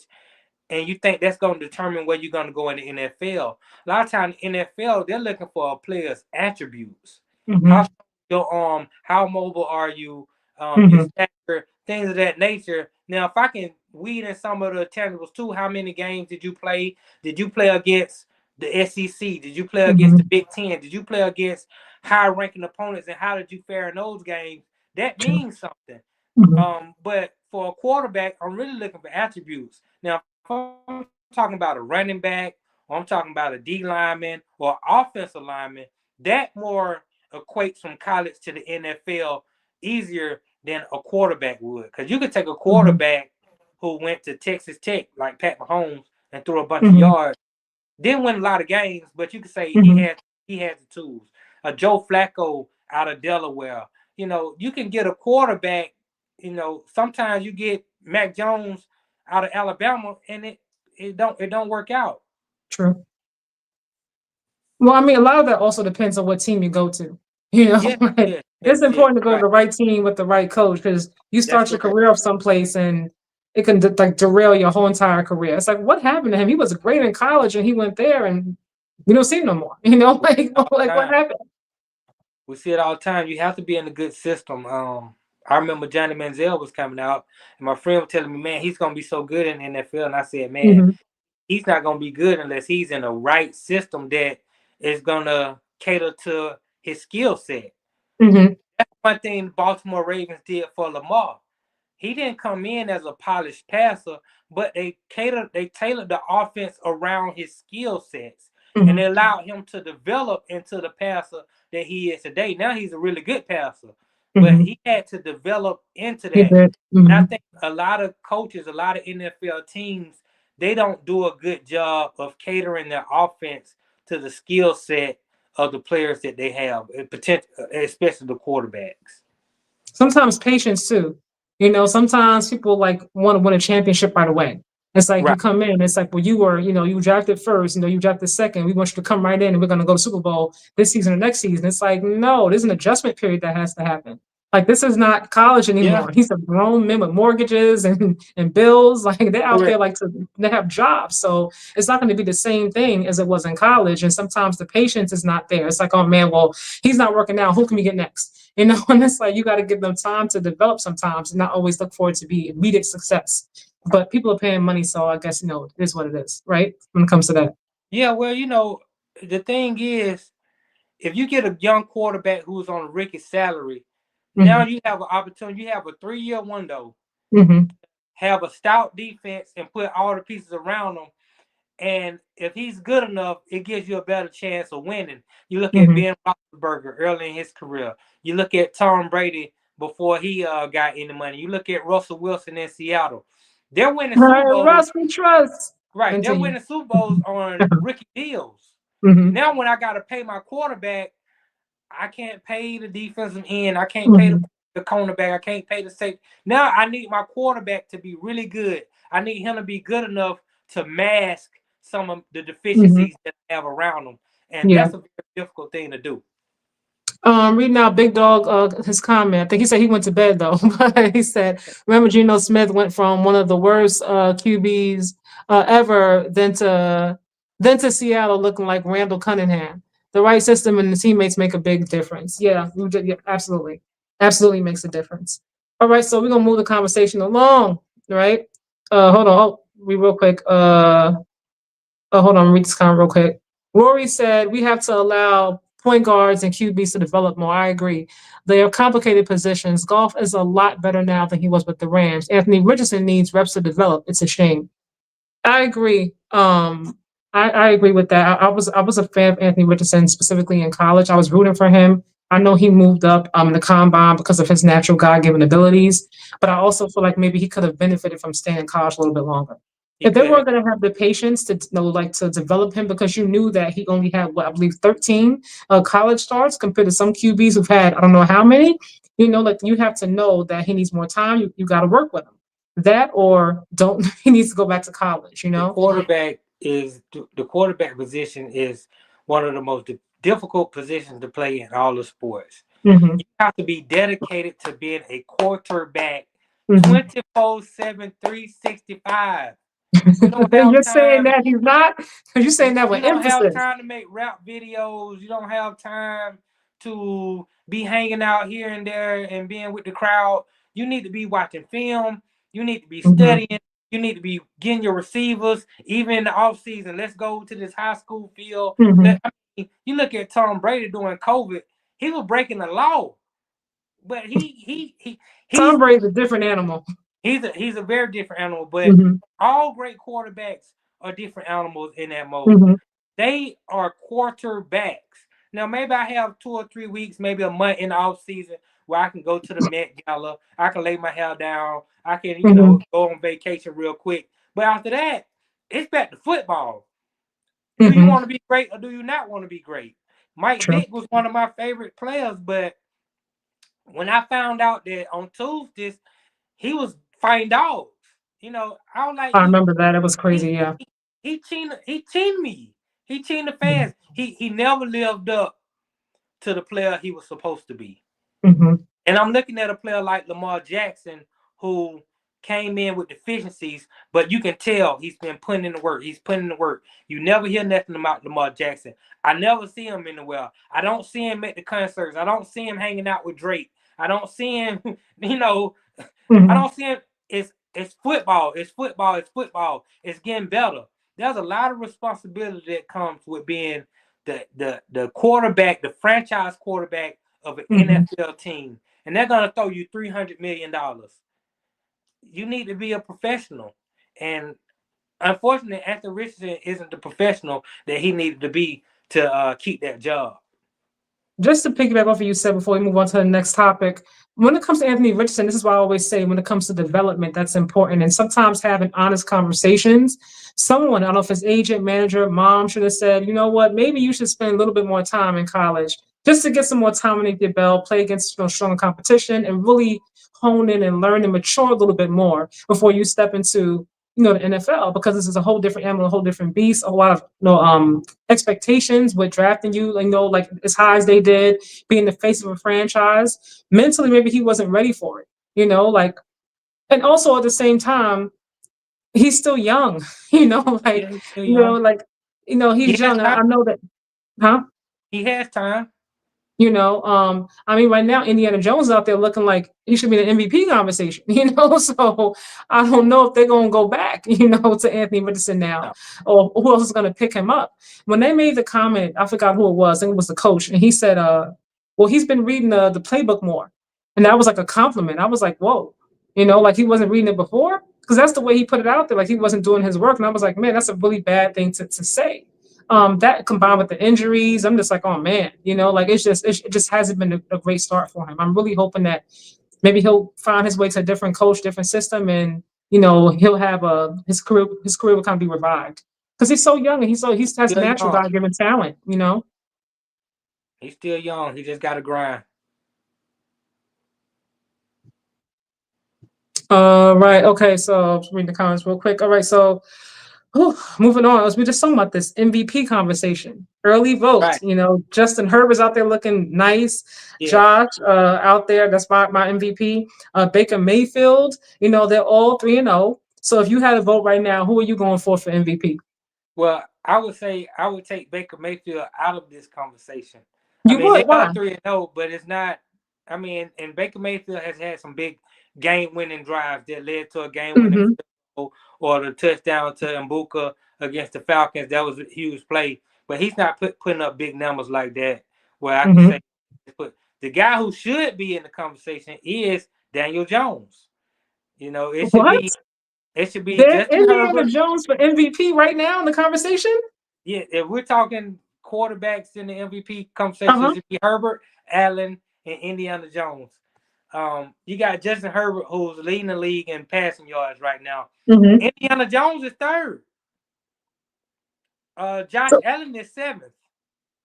and you think that's going to determine where you're going to go in the NFL. A lot of times, NFL they're looking for a player's attributes. How Hmm. strong your arm? How mobile are you? Your Hmm. stature, things of that nature. Now, if I can weed in some of the tangibles too, how many games did you play? Did you play against the SEC? Did you play against the Hmm. Big Ten? Did you play against high-ranking opponents? And how did you fare in those games? That True. means something. Hmm. But for a quarterback, I'm really looking for attributes. Now, if I'm talking about a running back, or I'm talking about a D lineman or offensive lineman, that more equates from college to the NFL easier than a quarterback would. Because you could take a quarterback Hmm. who went to Texas Tech, like Pat Mahomes, and threw a bunch of Hmm. yards, didn't win a lot of games, but you could say Hmm. he had the tools. A Joe Flacco out of Delaware. You can get a quarterback. Sometimes you get Mac Jones out of Alabama, and it don't work out. True. Well, I mean, a lot of that also depends on what team you go to. Yes, Like yes, it's yes, yes. important to go to Right. the right team with the right coach because you That's start your correct. career off someplace and it can like derail your whole entire career. It's like, what happened to him? He was great in college and he went there and we don't see him no more. We see Like it all the like what time. happened? We see it all the time. You have to be in a good system. I remember Johnny Manziel was coming out, and my friend was telling me, "Man, he's gonna be so good in the NFL." And I said, "Man, Hmm. he's not gonna be good unless he's in the right system that is gonna cater to his skill set." Hmm. That's one thing the Baltimore Ravens did for Lamar. He didn't come in as a polished passer, but they tailored the offense around his skill sets and Hmm. they allowed him to develop into the passer that he is today. Now he's a really good passer, but Hmm. he had to develop into He that. did. And I Hmm. think a lot of coaches, a lot of NFL teams, they don't do a good job of catering their offense to the skill set of the players that they have, potential, especially the quarterbacks. Sometimes patience too. Sometimes people like want to win a championship right away. It's like Right. you come in, it's like, well, you were, you drafted first, you drafted second. We want you to come right in and we're going to go to Super Bowl this season or next season. It's like, no, there's an adjustment period that has to happen. Like, this is not college Yeah. anymore. He's a grown man with mortgages and bills. Like, they're out there, Correct. like, they have jobs. So it's not going to be the same thing as it was in college. And sometimes the patience is not there. It's like, oh man, well, he's not working out. Who can we get next? And it's like, you got to give them time to develop sometimes and not always look for it to be immediate success. But people are paying money, so I guess, it is what it is, right? When it comes to that. Yeah. Well, the thing is, if you get a young quarterback who's on a rookie salary, now Hmm. you have an opportunity. You have a 3-year window, Hmm. have a stout defense, and put all the pieces around him. And if he's good enough, it gives you a better chance of winning. You look at Hmm. Ben Roethlisberger early in his career. You look at Tom Brady before he got any money. You look at Russell Wilson in Seattle. They're winning Super Bowls. Russ, we trust. Right. They're Continue. winning Super Bowls on rookie deals. Hmm. Now, when I got to pay my quarterback, I can't pay the defensive end. I can't pay Hmm. the cornerback. I can't pay the safety. Now I need my quarterback to be really good. I need him to be good enough to mask some of the Hmm. deficiencies that I have around him. And Yeah. that's a very difficult thing to do. Reading out Big Dog, his comment. I think he said he went to bed though, but he said, "Remember, Geno Smith went from one of the worst QBs ever, then to Seattle, looking like Randall Cunningham. The right system and the teammates make a big difference. Yeah, yeah, absolutely, absolutely makes a difference. All right, so we're gonna move the conversation along. Right? Hold on, real quick. Hold on, read this comment real quick. Rory said we have to allow point guards and QBs to develop more. I agree. They are complicated positions. Golf is a lot better now than he was with the Rams. Anthony Richardson needs reps to develop. It's a shame. I agree. I agree with that. I was a fan of Anthony Richardson, specifically in college. I was rooting for him. I know he moved up in the combine because of his natural God given abilities, but I also feel like maybe he could have benefited from staying in college a little bit longer. He If they could have. weren't going to have the patience to like to develop him, because you knew that he only had what I believe 13 college starts compared to some QBs who've had I don't know how many. Like you have to know that he needs more time. You got to work with him. That or don't he needs to go back to college. The quarterback position is one of the most difficult positions to play in all the sports. Hmm. You have to be dedicated to being a quarterback Hmm. 24/7, 365. You don't have You're saying time. that he's not, because you're saying that You with don't have emphasis. time to make rap videos. You don't have time to be hanging out here and there and being with the crowd. You need to be watching film. You need to be Hmm. studying. You need to be getting your receivers. Even in the off season, let's go to this high school field. Hmm. You look at Tom Brady during COVID. He was breaking the law, but Tom he's Brady's a different animal. he's a very different animal. But Hmm. all great quarterbacks are different animals in that mode. Hmm. They are quarterbacks. Now, maybe I have 2 or 3 weeks, maybe a month in the off season where I can go to the Met Gala. I can lay my hair down. I can, Hmm. go on vacation real quick. But after that, it's back to football. Do you Hmm. want to be great or do you not want to be great? Mike True. Vick was one of my favorite players, but when I found out that on Tuesdays he was fighting dogs, I was like, I remember that. It was he crazy. Yeah. he cheated me. He cheated the fans. He never lived up to the player he was supposed to be. Hmm. And I'm looking at a player like Lamar Jackson who came in with deficiencies, but you can tell he's been putting in the work. He's putting in the work. You never hear nothing about Lamar Jackson. I never see him anywhere. I don't see him at the concerts. I don't see him hanging out with Drake. I don't see him, I Hmm. don't see him. It's football. It's football. It's football. It's getting better. There's a lot of responsibility that comes with being the quarterback, the franchise quarterback of an Hmm. NFL team, and they're gonna throw you $300 million. You need to be a professional, and unfortunately, Anthony Richardson isn't the professional that he needed to be to keep that job. Just to piggyback off what you said before we move on to the next topic, when it comes to Anthony Richardson, this is why I always say when it comes to development, that's important. And sometimes having honest conversations, someone, I don't know if his agent, manager, mom should have said, you know what, maybe you should spend a little bit more time in college just to get some more time underneath your belt, play against stronger competition, and really hone in and learn and mature a little bit more before you step into the NFL, because this is a whole different animal, a whole different beast, a lot of expectations with drafting you, like as high as they did, being the face of a franchise. Mentally, maybe he wasn't ready for it, like, and also at the same time, he's still young, Yeah, he's still young. like, He he's has young. time. I know that, huh? He has time. I mean, right now Indiana Jones is out there looking like he should be in the MVP conversation, So I don't know if they're gonna go back, to Anthony Richardson now, No. or who else is gonna pick him up. When they made the comment, I forgot who it was. I think it was the coach, and he said, well, he's been reading the playbook more, and that was like a compliment. I was like, whoa, like he wasn't reading it before, because that's the way he put it out there, like he wasn't doing his work, and I was like, man, that's a really bad thing to say. That combined with the injuries, I'm just like, oh man, like it just hasn't been a great start for him. I'm really hoping that maybe he'll find his way to a different coach, different system, and he'll have his career will kind of be revived, because he's so young and he has Still natural young. God given talent. He's still young. He just got to grind. Right. Okay. So just read the comments real quick. All right. So moving on, as we just talking about this MVP conversation, early vote. Right. Justin Herbert's out there looking nice. Yes. Josh, out there, that's my MVP. Baker Mayfield, they're all 3-0. So if you had a vote right now, who are you going for MVP? Well, I would say I would take Baker Mayfield out of this conversation. I You mean, they would? are Why? 3-0, but it's not. I mean, and Baker Mayfield has had some big game-winning drives that led to a game-winning Mm-hmm. field goal or the touchdown to Mbuka against the Falcons. That was a huge play, but he's not putting up big numbers like that. Where I can Mm-hmm. say, but the guy who should be in the conversation is Daniel Jones. It should What? be They're Justin Indiana Herbert. Jones for MVP right now in the conversation? Yeah, if we're talking quarterbacks in the MVP conversation, it Uh-huh. should be Herbert, Allen, and Indiana Jones. You got Justin Herbert, who's leading the league in passing yards right now. Mm-hmm. Indiana Jones is third. Josh So, Allen is seventh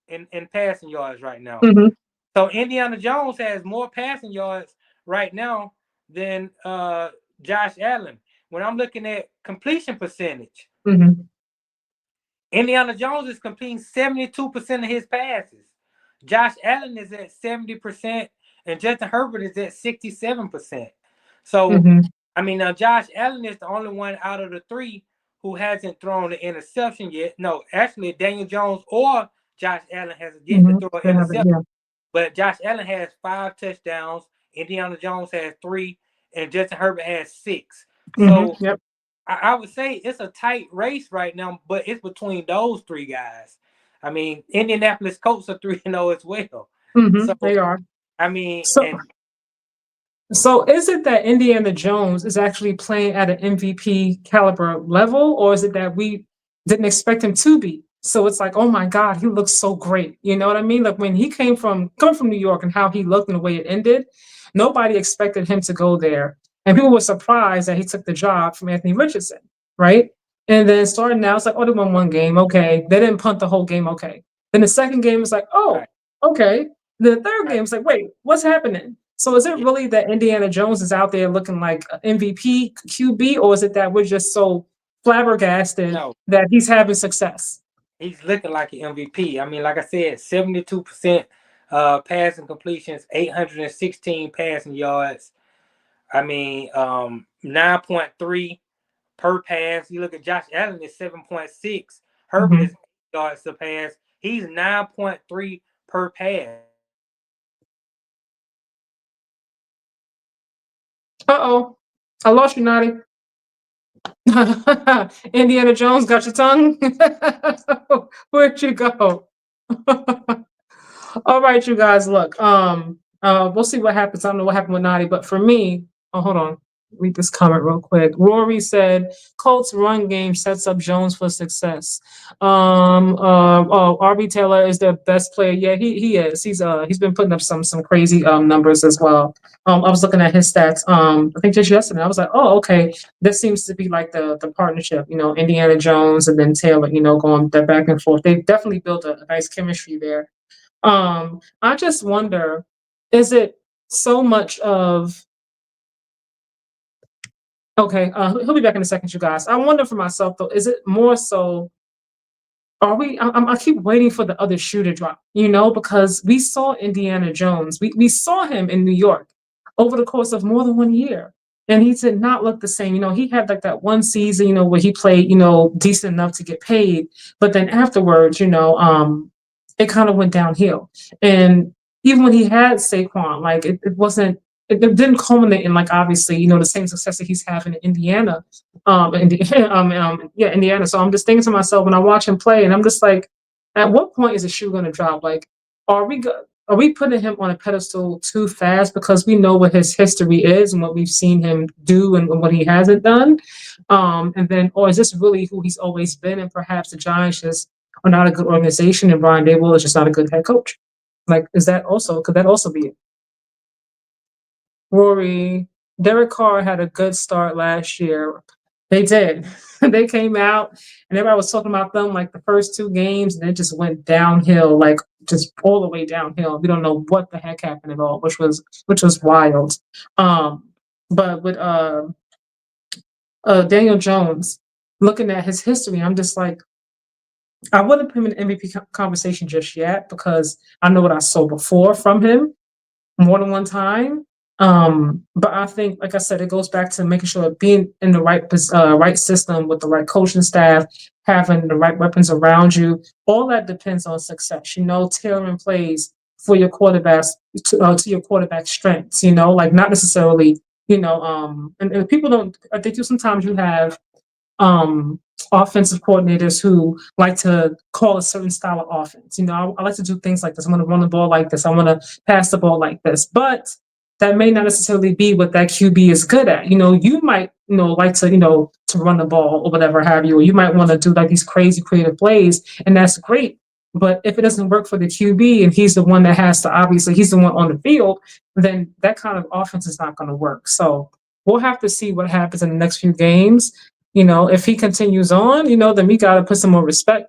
in passing yards right now. mm-hmm. So Indiana Jones has more passing yards right now than Josh Allen. When I'm looking at completion percentage, Mm-hmm. Indiana Jones is completing 72% of his passes. Josh Allen is at 70%, and Justin Herbert is at 67%. So, Mm-hmm. I mean, now Josh Allen is the only one out of the three who hasn't thrown an interception yet. No, actually, Daniel Jones or Josh Allen has yet to Mm-hmm. throw an They have it, interception. yeah. But Josh Allen has 5 touchdowns. Indiana Jones has 3, and Justin Herbert has 6. Mm-hmm. So Yep. I would say it's a tight race right now, but it's between those three guys. I mean, Indianapolis Colts are 3-0 as well. Mm-hmm. So They are. I mean, So and So is it that Indiana Jones is actually playing at an MVP caliber level, or is it that we didn't expect him to be? So it's like, oh my God, he looks so great. You know what I mean? Like when he coming from New York and how he looked and the way it ended, nobody expected him to go there. And people were surprised that he took the job from Anthony Richardson, right? And then starting now, it's like, oh, they won one game. Okay. They didn't punt the whole game. Okay. Then the second game is like, oh, right, okay. The third right, game is like, wait, what's happening? So is it yeah, really that Indiana Jones is out there looking like an MVP QB, or is it that we're just so flabbergasted no, that he's having success? he's looking like an MVP. I mean, like I said, 72% passing completions, 816 passing yards. I mean, 9.3 per pass. You look at Josh Allen is 7.6. Herbert is Mhm. 8 yards to pass. He's 9.3 per pass. Uh-oh. I lost you, Naughty. Indiana Jones got your tongue? Where'd you go? All right, you guys, look, we'll see what happens. I don't know what happened with Nadi, but for me, oh, hold on. Read this comment real quick. Rory said, Colts run game sets up Jones for success. RB Taylor is their best player. Yeah, he is. He's been putting up some crazy numbers as well. I was looking at his stats. I think just yesterday. I was like, oh, okay. This seems to be like the partnership. Indiana Jones and then Taylor. Going that back and forth. They definitely built a nice chemistry there. I just wonder, is it so much of Okay, he'll be back in a second, you guys. I wonder for myself though, is it more so? Are we? I keep waiting for the other shoe to drop, because we saw Indiana Jones. We saw him in New York over the course of more than 1 year, and he did not look the same. He had like that one season, where he played, decent enough to get paid, but then afterwards, it kind of went downhill. And even when he had Saquon, like it wasn't. It didn't culminate in like obviously, the same success that he's having in Indiana yeah, Indiana. So I'm just thinking to myself when I watch him play, and I'm just like, at what point is the shoe going to drop? Like, are we putting him on a pedestal too fast because we know what his history is and what we've seen him do and what he hasn't done? And then, or is this really who he's always been? And perhaps the Giants just are not a good organization, and Brian Dable is just not a good head coach. Like, could that also be it? Rory, Derek Carr had a good start last year. They did. They came out and everybody was talking about them like the first two games, and it just went downhill, like just all the way downhill. We don't know what the heck happened at all, which was wild. Um, but with Daniel Jones, looking at his history, I'm just like, I wouldn't put him in the MVP conversation just yet because I know what I saw before from him more than one time. But I think, like I said, it goes back to making sure being in the right system with the right coaching staff, having the right weapons around you. All that depends on success. Tailoring plays for your quarterbacks to your quarterback strengths. Like not necessarily. And people don't. I think sometimes you have offensive coordinators who like to call a certain style of offense. I like to do things like this. I want to run the ball like this. I want to pass the ball like this. But that may not necessarily be what that QB is good at. You might, like to, to run the ball or whatever have you, or you might want to do like these crazy creative plays, and that's great. But if it doesn't work for the QB and he's the one that has to, obviously, he's the one on the field, then that kind of offense is not going to work. So we'll have to see what happens in the next few games. If he continues on, then we got to put some more respect.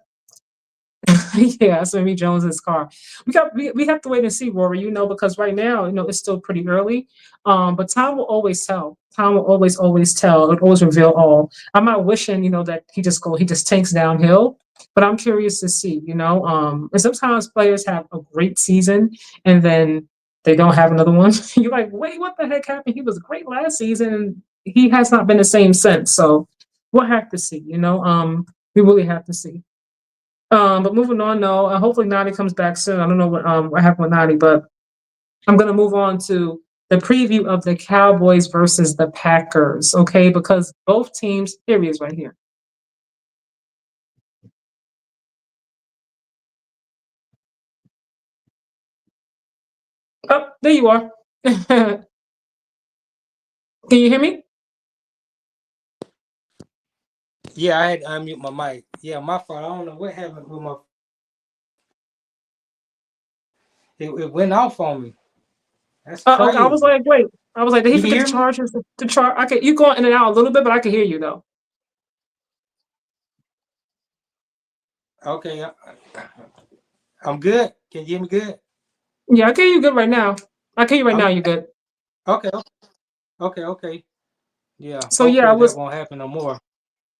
Yeah, Sammy Jones's car. We have to wait and see, Rory. Because right now, it's still pretty early. But time will always tell. Time will always tell. It always reveal all. I'm not wishing, that he just tanks downhill. But I'm curious to see, and sometimes players have a great season and then they don't have another one. You're like, wait, what the heck happened? He was great last season and he has not been the same since. So we'll have to see, we really have to see. But moving on, though, hopefully Nani comes back soon. I don't know what happened with Nani, but I'm gonna move on to the preview of the Cowboys versus the Packers. Okay, because both teams, here he is right here. Oh, there you are. Can you hear me? Yeah, I had to unmute my mic. Yeah, my fault. I don't know what happened with my. It went off on me. That's Okay, I was crazy. like, wait. I was like, did he You can forget to hear me? charge his to charge? You going in and out a little bit, but I can hear you though. Okay, I'm good. Can you hear me good? Yeah, I can hear you good right now. I can hear you right now. I'm You're good. okay. Okay. Yeah. So yeah, I Hopefully that was. won't happen no more.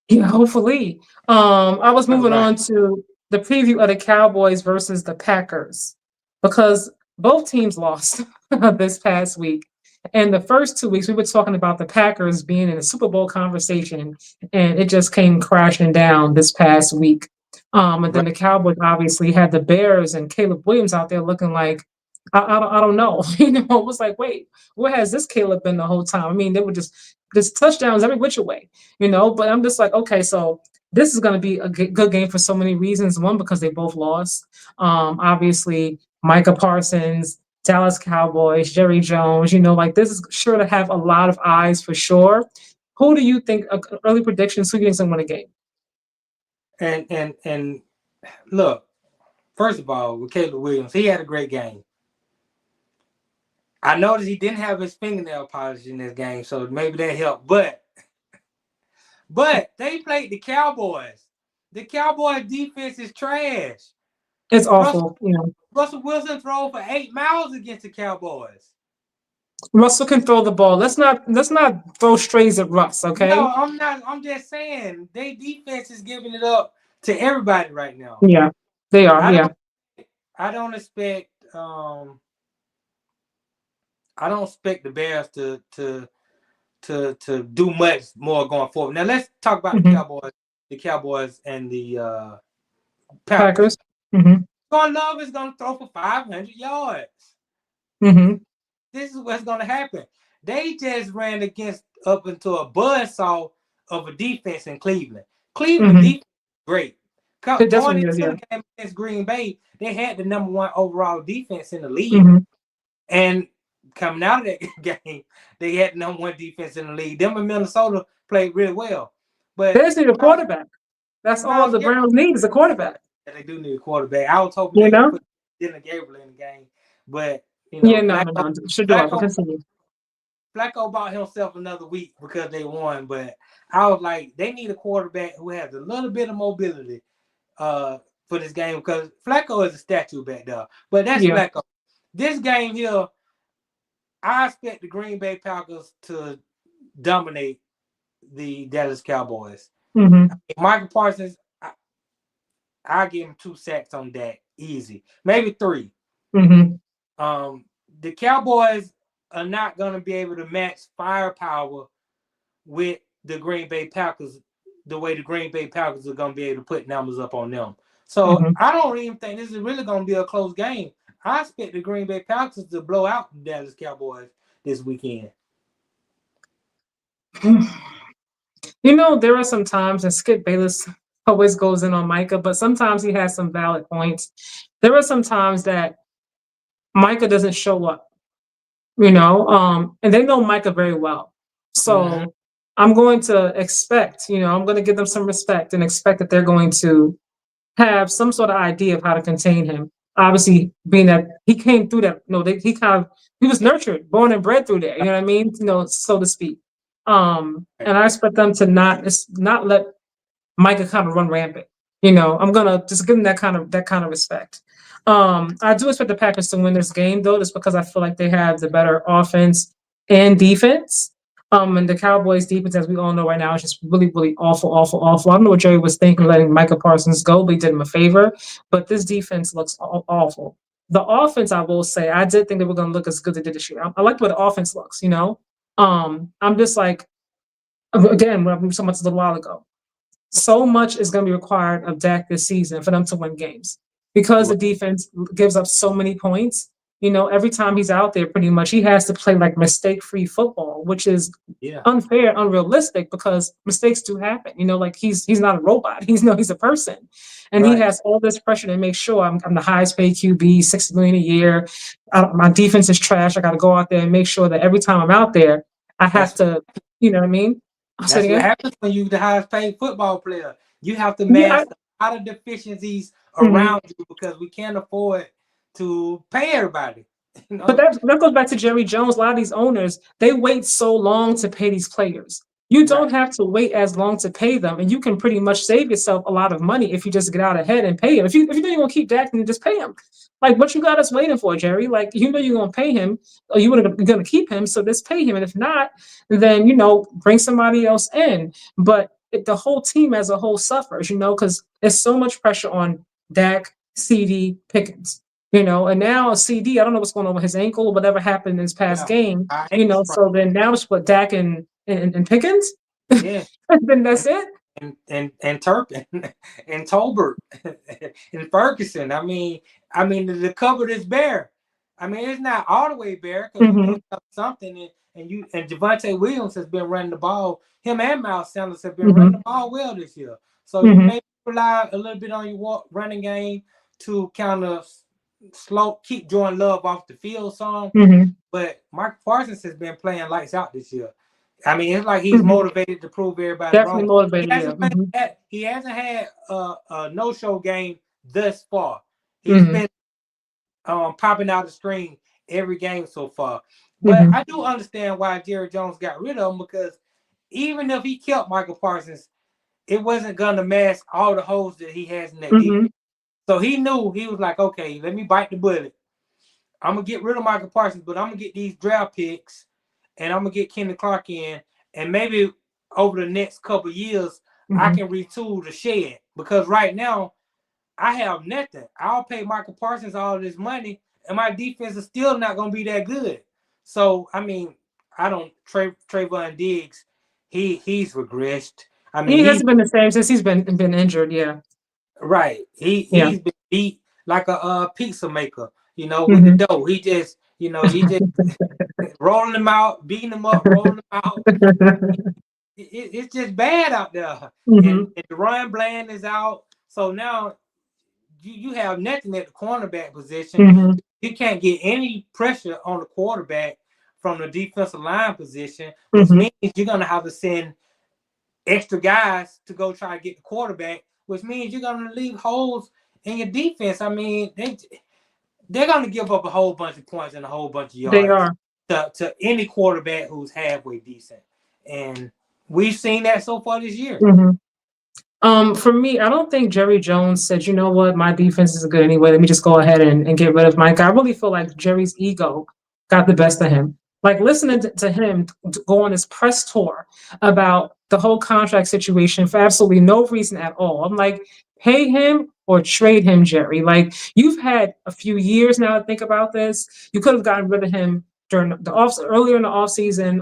Yeah, hopefully. I was All moving right. on to the preview of the Cowboys versus the Packers because both teams lost this past week. And the first 2 weeks, we were talking about the Packers being in a Super Bowl conversation, and it just came crashing down this past week. And then Right. the Cowboys obviously had the Bears and Caleb Williams out there looking like, I don't know. It was like, wait, where has this Caleb been the whole time? I mean, they were just touchdowns every which way. But I'm just like, okay, so this is going to be a good game for so many reasons. One, because they both lost. Obviously, Micah Parsons, Dallas Cowboys, Jerry Jones, like this is sure to have a lot of eyes for sure. Who do you think, early predictions, who do you think's going to win a game? And look, first of all, with Caleb Williams, he had a great game. I noticed he didn't have his fingernail polish in this game, so maybe that helped. But they played the Cowboys. The Cowboys defense is trash. It's Russell awful. Russell Wilson threw for 8 miles against the Cowboys. Russell can throw the ball. Let's not throw strays at Russ, okay? No, I'm not. I'm just saying they defense is giving it up to everybody right now. Yeah, they are. I Yeah. don't. I don't expect. I don't expect the Bears to do much more going forward. Now let's talk about the Hmm. Cowboys. The Cowboys and the Packers. Packers. Hmm. John Love is going to throw for 500 yards. Hmm. This is what's going to happen. They just ran against up into a buzzsaw of a defense in Cleveland. Cleveland Hmm. defense great. It Going definitely is. into Yeah. the game against Green Bay, they had the number one overall defense in the league. Hmm. And coming out of that game, they had the number one defense in the league. Them and Minnesota played really well. They But just need a quarterback. That's all Miles the Garrett, Browns need is a quarterback. they do need a quarterback. I was hoping You they know? put Dylan Gabriel in the game, but Yeah. No. No. No. Should do it. But Flacco, continue. Flacco bought himself another week because they won. But I was like, they need a quarterback who has a little bit of mobility for this game because Flacco is a statue back there. But that's Yeah. Flacco. This game here, I expect the Green Bay Packers to dominate the Dallas Cowboys. Hmm. Michael Parsons, I give him 2 sacks on that easy, maybe 3. Hmm. The Cowboys are not going to be able to match firepower with the Green Bay Packers the way the Green Bay Packers are going to be able to put numbers up on them. So Hmm. I don't even think this is really going to be a close game. I expect the Green Bay Packers to blow out the Dallas Cowboys this weekend. You know, there are some times, and Skip Bayless always goes in on Micah, but sometimes he has some valid points. There are some times that Micah doesn't show up, and they know Micah very well. Mm-hmm. So I'm going to expect, I'm going to give them some respect and expect that they're going to have some sort of idea of how to contain him. Obviously, being that he came through that, he was nurtured, born and bred through there. You know what I mean? So to speak. And I expect them to not let Micah kind of run rampant. I'm gonna just give him that kind of respect. I do expect the Packers to win this game though, just because I feel like they have the better offense and defense. And the Cowboys defense, as we all know right now, is just really, really awful, awful, awful. I don't know what Jerry was thinking letting Micah Parsons go, but he did him a favor. But this defense looks awful. The offense, I will say, I did think they were going to look as good as they did this year. I like the way the offense looks. I'm just like, again, what I was talking about a little while ago, so much is going to be required of Dak this season for them to win games because the defense gives up so many points. Every time he's out there, pretty much he has to play like mistake-free football, which is Yeah. unfair, unrealistic because mistakes do happen. Like he's not a robot. He's a person, and he Right. has all this pressure to make sure I'm the highest paid QB, $60 million a year. My defense is trash. I got to go out there and make sure that every time I'm out there, I have That's to. You know what I mean? Say it That's what again. happens when you're the highest paid football player. You have to Yeah. mask a lot of deficiencies Mhm. around you because we can't afford to pay everybody. You But know? that goes back to Jerry Jones. A lot of these owners, they wait so long to pay these players. You Right. don't have to wait as long to pay them, and you can pretty much save yourself a lot of money if you just get out ahead and pay him. If you know you're gonna keep Dak, then just pay him. Like what you got us waiting for, Jerry? Like you know you're gonna pay him, or you're gonna keep him, so just pay him. And if not, then bring somebody else in. But the whole team as a whole suffers, because there's so much pressure on Dak, CD, Pickens. And now CD, I don't know what's going on with his ankle or whatever happened in his past Yeah. game. I ain't surprised. So then now it's what Dak and Pickens. Yeah. Then that's it. And Turpin and Tolbert and Ferguson. I mean the cupboard is bare. I mean it's not all the way bare because we Hmm. picked up something and Javante Williams has been running the ball. Him and Miles Sanders have been running Hmm. the ball well this year. So you Hmm. may rely a little bit on your running game to kind of keep Jordan Love off the field some. Hmm. But Mark Parsons has been playing lights out this year. I mean, it's like he's Hmm. motivated to prove everybody Definitely wrong. motivated. Yeah. He hasn't had a no-show game thus far. He's Hmm. been popping out the screen every game so far. But Hmm. I do understand why Jerry Jones got rid of him because even if he kept Michael Parsons, it wasn't gonna mask all the holes that he has in that Hmm. defense. So he knew he was like, okay, let me bite the bullet. I'm gonna get rid of Michael Parsons, but I'm gonna get these draft picks, and I'm gonna get Kenny Clark in, and maybe over the next couple of years, I Mhm. can retool the shed because right now I have nothing. I'll pay Michael Parsons all this money, and my defense is still not gonna be that good. So I mean, I don't Trayvon Diggs. He's regressed. I mean, He hasn't been the same since he's been injured. Yeah. right. Yeah. He's been beat like a pizza maker. You know, with the Hmm. dough. He just rolling them out, beating them up, rolling them out. It's just bad out there. Hmm. And Deron Bland is out. So now you have nothing at the cornerback position. Hmm. You can't get any pressure on the quarterback from the defensive line position, which Hmm. means you're going to have to send extra guys to go try to get the quarterback, which means you're going to leave holes in your defense. I mean, they're going to give up a whole bunch of points and a whole bunch of They yards are. to any quarterback who's halfway decent. And we've seen that so far this year. Hmm. For me, I don't think Jerry Jones said, you know what, my defense is good anyway. Let me just go ahead and get rid of Mike. I really feel like Jerry's ego got the best of him. Like listening to him go on his press tour about the whole contract situation for absolutely no reason at all. I'm like, pay him or trade him, Jerry. Like you've had a few years now to think about this. You could have gotten rid of him during the off earlier in the off season.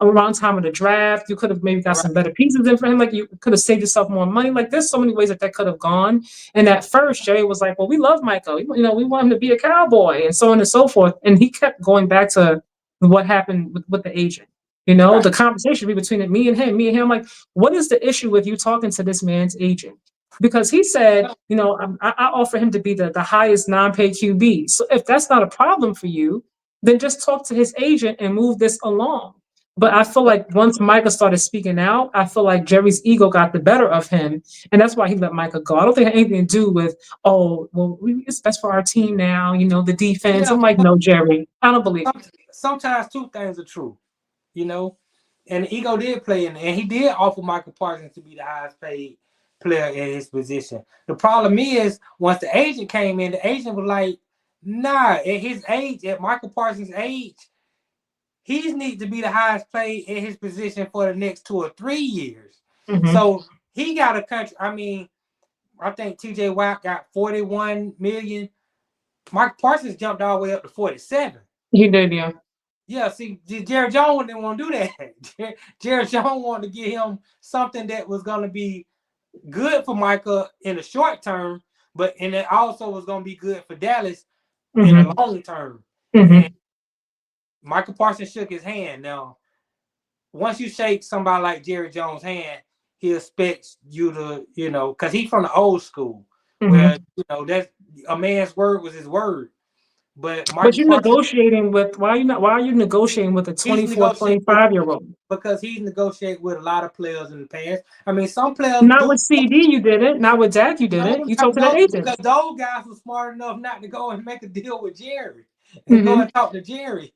Around time of the draft. You could have maybe got some Right. better pieces in for him. Like you could have saved yourself more money. Like there's so many ways that could have gone. And at first, Jerry was like, "Well, we love Michael. We want him to be a cowboy, and so on and so forth." And he kept going back to what happened with the agent. Right. The conversation be between me and him. Me and him, like, what is the issue with you talking to this man's agent? Because he said, I offer him to be the highest non-paid QB. So if that's not a problem for you, then just talk to his agent and move this along. But I feel like once Micah started speaking out, I feel like Jerry's ego got the better of him, and that's why he let Micah go. I don't think it had anything to do with, oh, well, it's best for our team now, the defense. Yeah. I'm like, no, Jerry, I don't believe it. Sometimes two things are true, you know. And the ego did play in, and he did offer Michael Parsons to be the highest paid player in his position. The problem is, once the agent came in, the agent was like, "Nah, at his age, at Michael Parsons' age, he needs to be the highest paid in his position for the next 2 or 3 years." Hmm. So he got a country. I mean, I think T.J. Watt got 41 million. Michael Parsons jumped all the way up to 47. He did, yeah. Yeah, see, Jerry Jones didn't want to do that. Jerry Jones wanted to give him something that was going to be good for Micah in the short term, and it also was going to be good for Dallas in the Hmm. long term. And Hmm. Michael Parsons shook his hand. Now, once you shake somebody like Jerry Jones' hand, he expects you to, because he's from the old school, where Hmm. that's a man's word was his word. But But Michael you're Parsons, negotiating with why are you negotiating with a he's 24, negotiating with 25-year-old? because he's negotiated with a lot of players in the past. I mean, some players Not do. with CD, you didn't. Not with Dak, you No, didn't. You talked to the because agents. those guys were smart enough not to go and make a deal with Jerry and go Hmm. and talk to Jerry.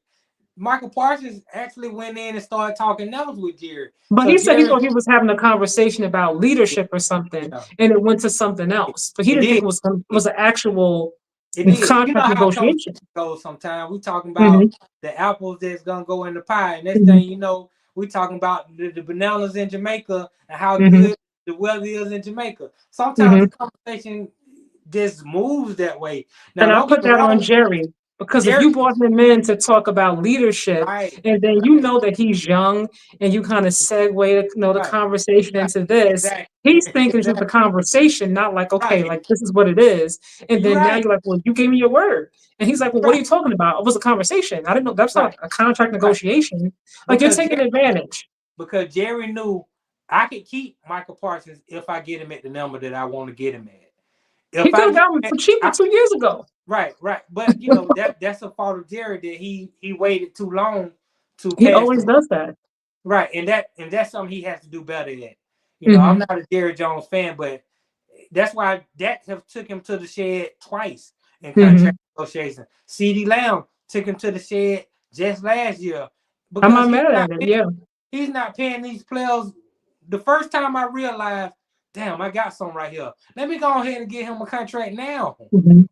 Michael Parsons actually went in and started talking numbers with Jerry. But So he said he Jerry, thought he was having a conversation about leadership or something, yeah, and it went to something else. But he it didn't think did. it was an actual It did. You know contract how conversation negotiation. goes sometimes. We talking about Hmm. the apples that's gonna go in the pie. And next Hmm. thing you know, we talking about the bananas in Jamaica and how Hmm. good the weather is in Jamaica. Sometimes Hmm. the conversation just moves that way. Now And I don't get put me that on wrong, Jerry because if Jerry, you brought him in to talk about leadership, right, and then right, that he's young, and you kind of segue the right, conversation right, into this, exactly, he's thinking just the exactly, conversation, not like, okay, right. like this is what it is. And You're then now right, you're like, well, you gave me your word. And he's like, well, what are right, you talking about? It was a conversation. I didn't know that's right, not a contract right. negotiation. Like you're Because taking Jerry, advantage. because Jerry knew I could keep Michael Parsons if I get him at the number that I want to get him at. He If could I have get gotten him him for at, cheaper 2 years ago. right, right. But that's a fault of Jerry that he waited too long to He pass always the does that. right, and that's something he has to do better at. I'm Hmm. not a Jerry Jones fan, but that's why that have took him to the shed twice in contract Hmm. negotiation. CD Lamb took him to the shed just last year I'm because not mad at it. Yeah. he's not paying these players. The first time I realized, damn, I got some right here. Let me go ahead and get him a contract now. Mhm.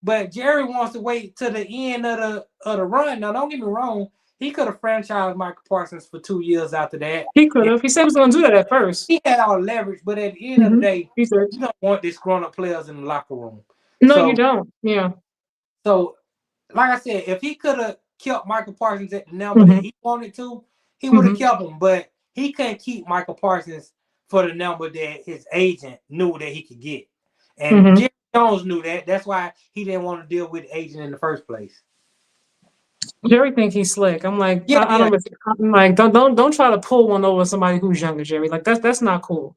But Jerry wants to wait to the end of the run. Now, don't get me wrong. He could have franchised Michael Parsons for 2 years after that. He could have. He said he was going to do that at first. He had all the leverage, but at the end of the day, He said, you don't want these grown-up players in the locker room. "No, you don't." Yeah. So, like I said, if he could have kept Michael Parsons at the number Mm-hmm. that he wanted to, he would have Mm-hmm. kept him. But he couldn't keep Michael Parsons for the number that his agent knew that he could get. And Mm-hmm. Jerry Jones knew that. That's why he didn't want to deal with the agent in the first place. Jerry think he's slick. I'm like, Yeah, I don't. I'm like, don't try to pull one over somebody who's younger, Jerry. Like that's not cool.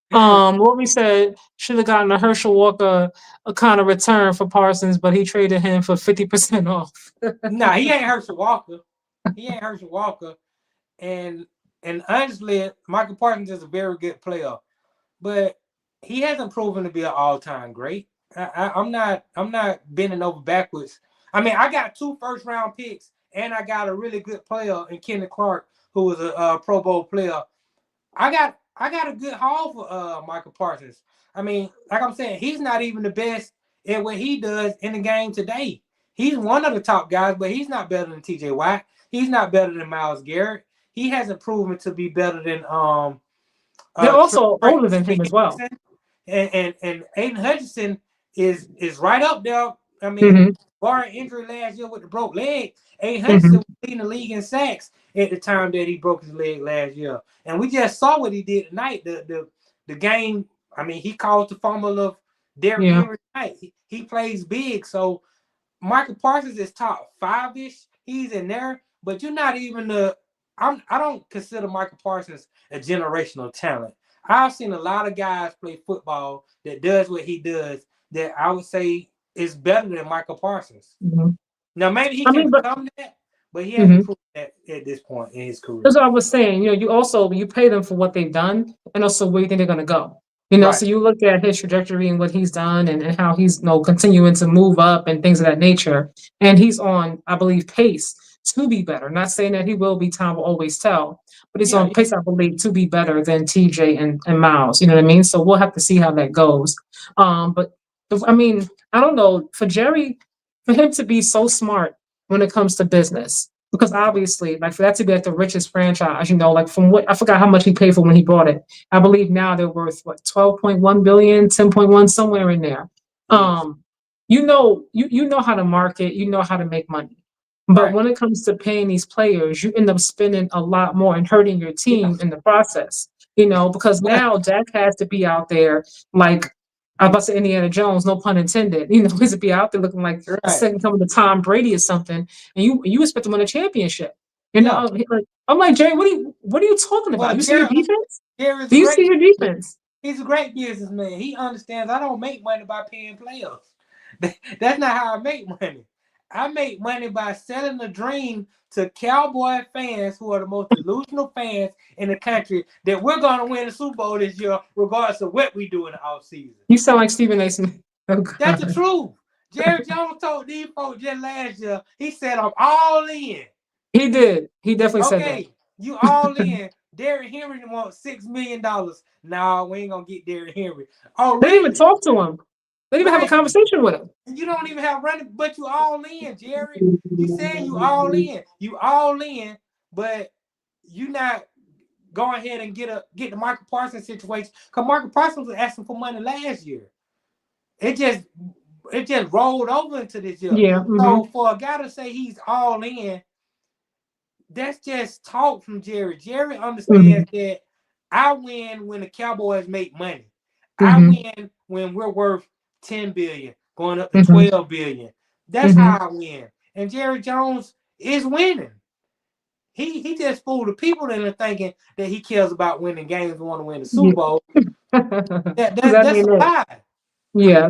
What we said should have gotten a Herschel Walker a kind of return for Parsons, but he traded him for 50% off. Nah, he ain't Herschel Walker. He ain't Herschel Walker. And honestly, Michael Parsons is a very good player, but he hasn't proven to be an all-time great. I'm not bending over backwards. I mean, I got 2 first-round picks, and I got a really good player in Kenny Clark, who was a Pro Bowl player. I got a good haul for Michael Parsons. I mean, like I'm saying, he's not even the best at what he does in the game today. He's one of the top guys, but he's not better than T.J. Watt. He's not better than Myles Garrett. He hasn't proven to be better than They're also older than him as well. And Aiden Hutchinson is right up there. I mean, barring injury last year with the broke leg, Aiden Hutchinson was leading the league in sacks at the time that he broke his leg last year. And we just saw what he did tonight. The game, I mean, he caused the fumble of Derrick Henry tonight. He plays big. So Michael Parsons is top 5-ish. He's in there, but you're not even I don't consider Michael Parsons a generational talent. I've seen a lot of guys play football that does what he does that I would say is better than Michael Parsons. Now, maybe he can become that, but he hasn't proved that at this point in his career. That's what I was saying. You pay them for what they've done and also where you think they're going to go. So you look at his trajectory and what he's done and how he's continuing to move up and things of that nature. And he's on, I believe, pace to be better. Not saying that he will be, time will always tell, but he's on pace, I believe, to be better than TJ and Miles. You know what I mean? So we'll have to see how that goes. But I mean, I don't know, for Jerry, for him to be so smart when it comes to business, because obviously, like for that to be like the richest franchise, like from what I forgot how much he paid for when he bought it. I believe now they're worth what 12.1 billion, 10.1, somewhere in there. You know how to market, you know how to make money. But when it comes to paying these players, you end up spending a lot more and hurting your team in the process. Because now Dak has to be out there like I was about to say Indiana Jones, no pun intended. He's to be out there looking like a second coming to Tom Brady or something, and you expect to win a championship. I'm like, Jerry, what are you talking about? You see your defense? Do you see your defense? He's a great businessman. He understands I don't make money by paying players. That's not how I make money. I make money by selling the dream to Cowboy fans who are the most delusional fans in the country that we're going to win the Super Bowl this year, regardless of what we do in the offseason. You sound like Stephen A. Smith. Oh, that's the truth. Jerry Jones told these folks just last year, he said, I'm all in. He did. He definitely said that. Okay, you all in. Derrick Henry wants $6 million. No, we ain't going to get Derrick Henry. Oh, they didn't even talk to him. They didn't even have a conversation with him. You don't even have running, but you all in, Jerry. You saying you all in. You all in, but you not go ahead and get the Michael Parsons situation. Because Michael Parsons was asking for money last year. It just rolled over into this year. Yeah. So for a guy to say he's all in, that's just talk from Jerry. Jerry understands that I win when the Cowboys make money. I win when we're worth 10 billion, going up to 12 billion. That's how I win. And Jerry Jones is winning. He just fooled the people that are thinking that he cares about winning games and want to win the Super Bowl. That's a lie. Yeah.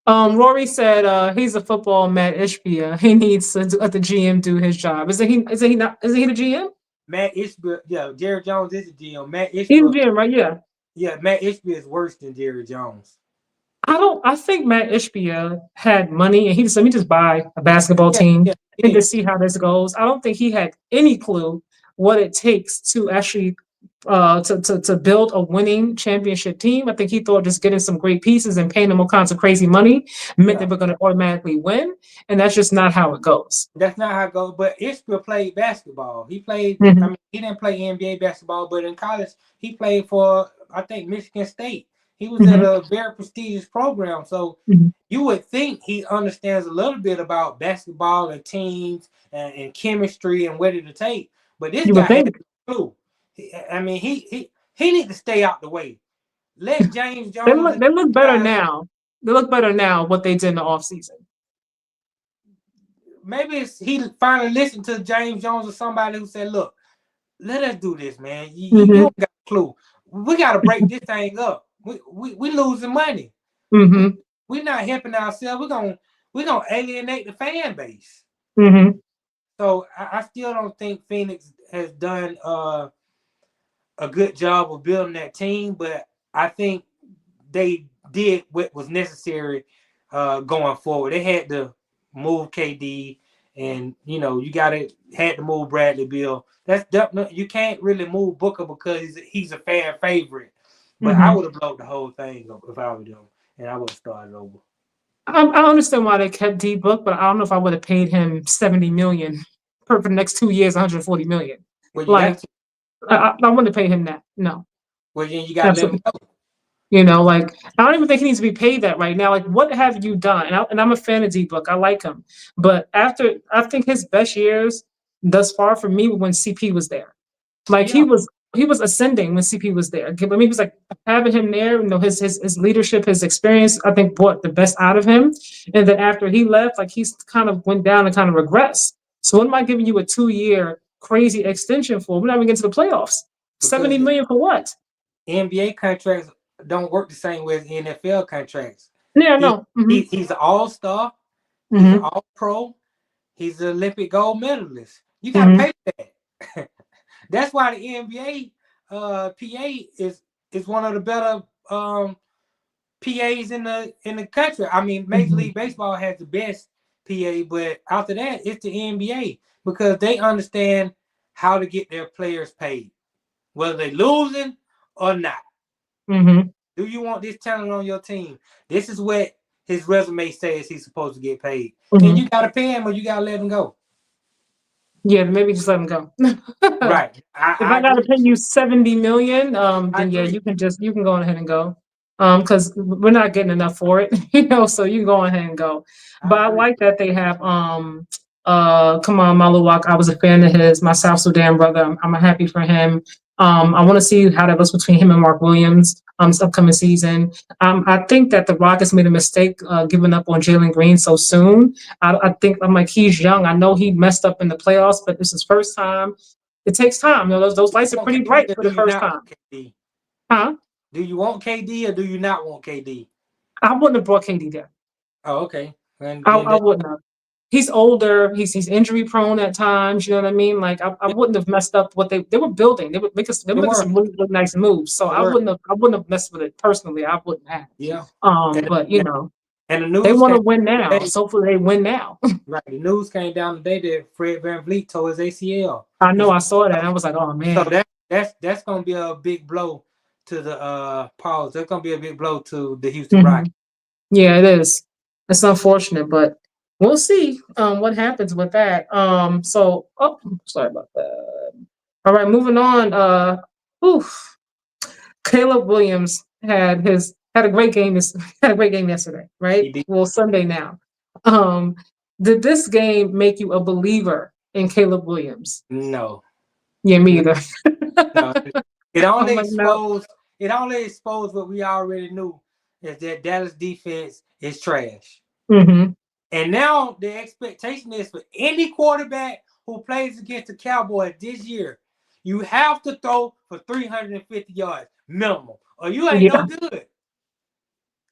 Rory said he's a football Matt Ishbia. He needs to let the GM do his job. Isn't he the GM? Matt Ishbia, yeah, Jerry Jones is the GM. Matt Ishbia, he's the GM, right? Yeah. Yeah, Matt Ishbia is worse than Jerry Jones. I think Matt Ishbia had money and he just let me just buy a basketball team and to see how this goes. I don't think he had any clue what it takes to actually to build a winning championship team. I think he thought just getting some great pieces and paying them all kinds of crazy money meant they Yeah. were going to automatically win, and that's just not how it goes. That's not how it goes. But Ishbia played basketball. He played. I Mm-hmm. mean, he didn't play NBA basketball, but in college he played for I think Michigan State. He was at Mm-hmm. a very prestigious program, so Mm-hmm. you would think he understands a little bit about basketball and teams and chemistry and where to take. But this You would guy has think no clue. I mean, he need to stay out the way. Let James they Jones look and they look better guys. now. They look better now what they did in the offseason. Maybe he finally listened to James Jones or somebody who said, "Look, let us do this, man. You Mm-hmm. don't got a clue. We got to break this thing up. We losing money. We Mm-hmm. we not helping ourselves. We're gonna alienate the fan base." Mm-hmm. So I still don't think Phoenix has done a good job of building that team, but I think they did what was necessary going forward. They had to move KD, and you had to move Bradley Beal. That's definitely you can't really move Booker because he's a fan favorite. But I Mm-hmm. would have blown the whole thing up if I were them, and I would have started over. I understand why they kept D Book, but I don't know if I would have paid him 70 million for the next 2 years, 140 million. Well, you got Like to. I wouldn't pay him that. No, Well, then you got to let him absolutely. go. Like I don't even think he needs to be paid that right now. Like, what have you done? And I'm a fan of D Book. I like him, but I think his best years thus far for me were when CP was there. Like Yeah, he was ascending when CP was there. I mean, he was like having him there. His leadership, his experience, I think brought the best out of him. And then after he left, like he's kind of went down and kind of regressed. So what am I giving you a 2 year crazy extension for? We're not even getting to the playoffs. because 70 million for what? NBA contracts don't work the same way as NFL contracts. Yeah, He, no. Mm-hmm. he's an all-star. He's an Mm-hmm. all-pro. He's an Olympic gold medalist. You got to Mm-hmm. pay that. That's why the NBA PA is one of the better PAs in the country. I mean, Major Mm-hmm. League Baseball has the best PA, but after that, it's the NBA because they understand how to get their players paid, whether they losing or not. Mm-hmm. Do you want this talent on your team? This is what his resume says he's supposed to get paid. And Mm-hmm. you gotta pay him or you gotta let him go. Yeah, maybe just let him go. Right. If I I gotta agree. pay you 70 million, I then yeah, agree. you can go ahead and go. Because we're not getting enough for it, so you can go ahead and go. I But I agree. like that they have come on, Maluwak. I was a fan of his, my South Sudan brother. I'm happy for him. I want to see how that looks between him and Mark Williams this upcoming season. I think that the Rockets made a mistake giving up on Jalen Green so soon. I think I'm like he's young. I know he messed up in the playoffs, but this is his first time. It takes time. Those lights are Want pretty KD bright or for do the you first not time. want KD? Huh? Do you want KD or do you not want KD? I wouldn't have brought KD there. Oh, okay. And then I wouldn't have. He's older. He's injury prone at times. You know what I mean? Like I wouldn't have messed up what they were building. They were they making were. some really nice moves. So They were. I wouldn't have messed with it personally. I wouldn't have. Yeah. And, But and, and the they news want came to win now. today. So hopefully they win now. Right. The news came down today that Fred VanVleet tore his ACL. I know His, I saw that. And I was like, oh so man. that's gonna be a big blow to the Pauls. That's gonna be a big blow to the Houston Hmm. Rockets. Yeah, it is. It's unfortunate, but we'll see what happens with that. Sorry about that. All right, moving on. Oof. Caleb Williams had a great game had a great game yesterday, right? He did. Well, Sunday now. Um, did this game make you a believer in Caleb Williams? No. Yeah, me No. either. No. It I'm only like, no. exposed it only exposed what we already knew is that Dallas defense is trash. Hmm. And now the expectation is for any quarterback who plays against the Cowboys this year, you have to throw for 350 yards minimum, or you ain't no Yeah. good.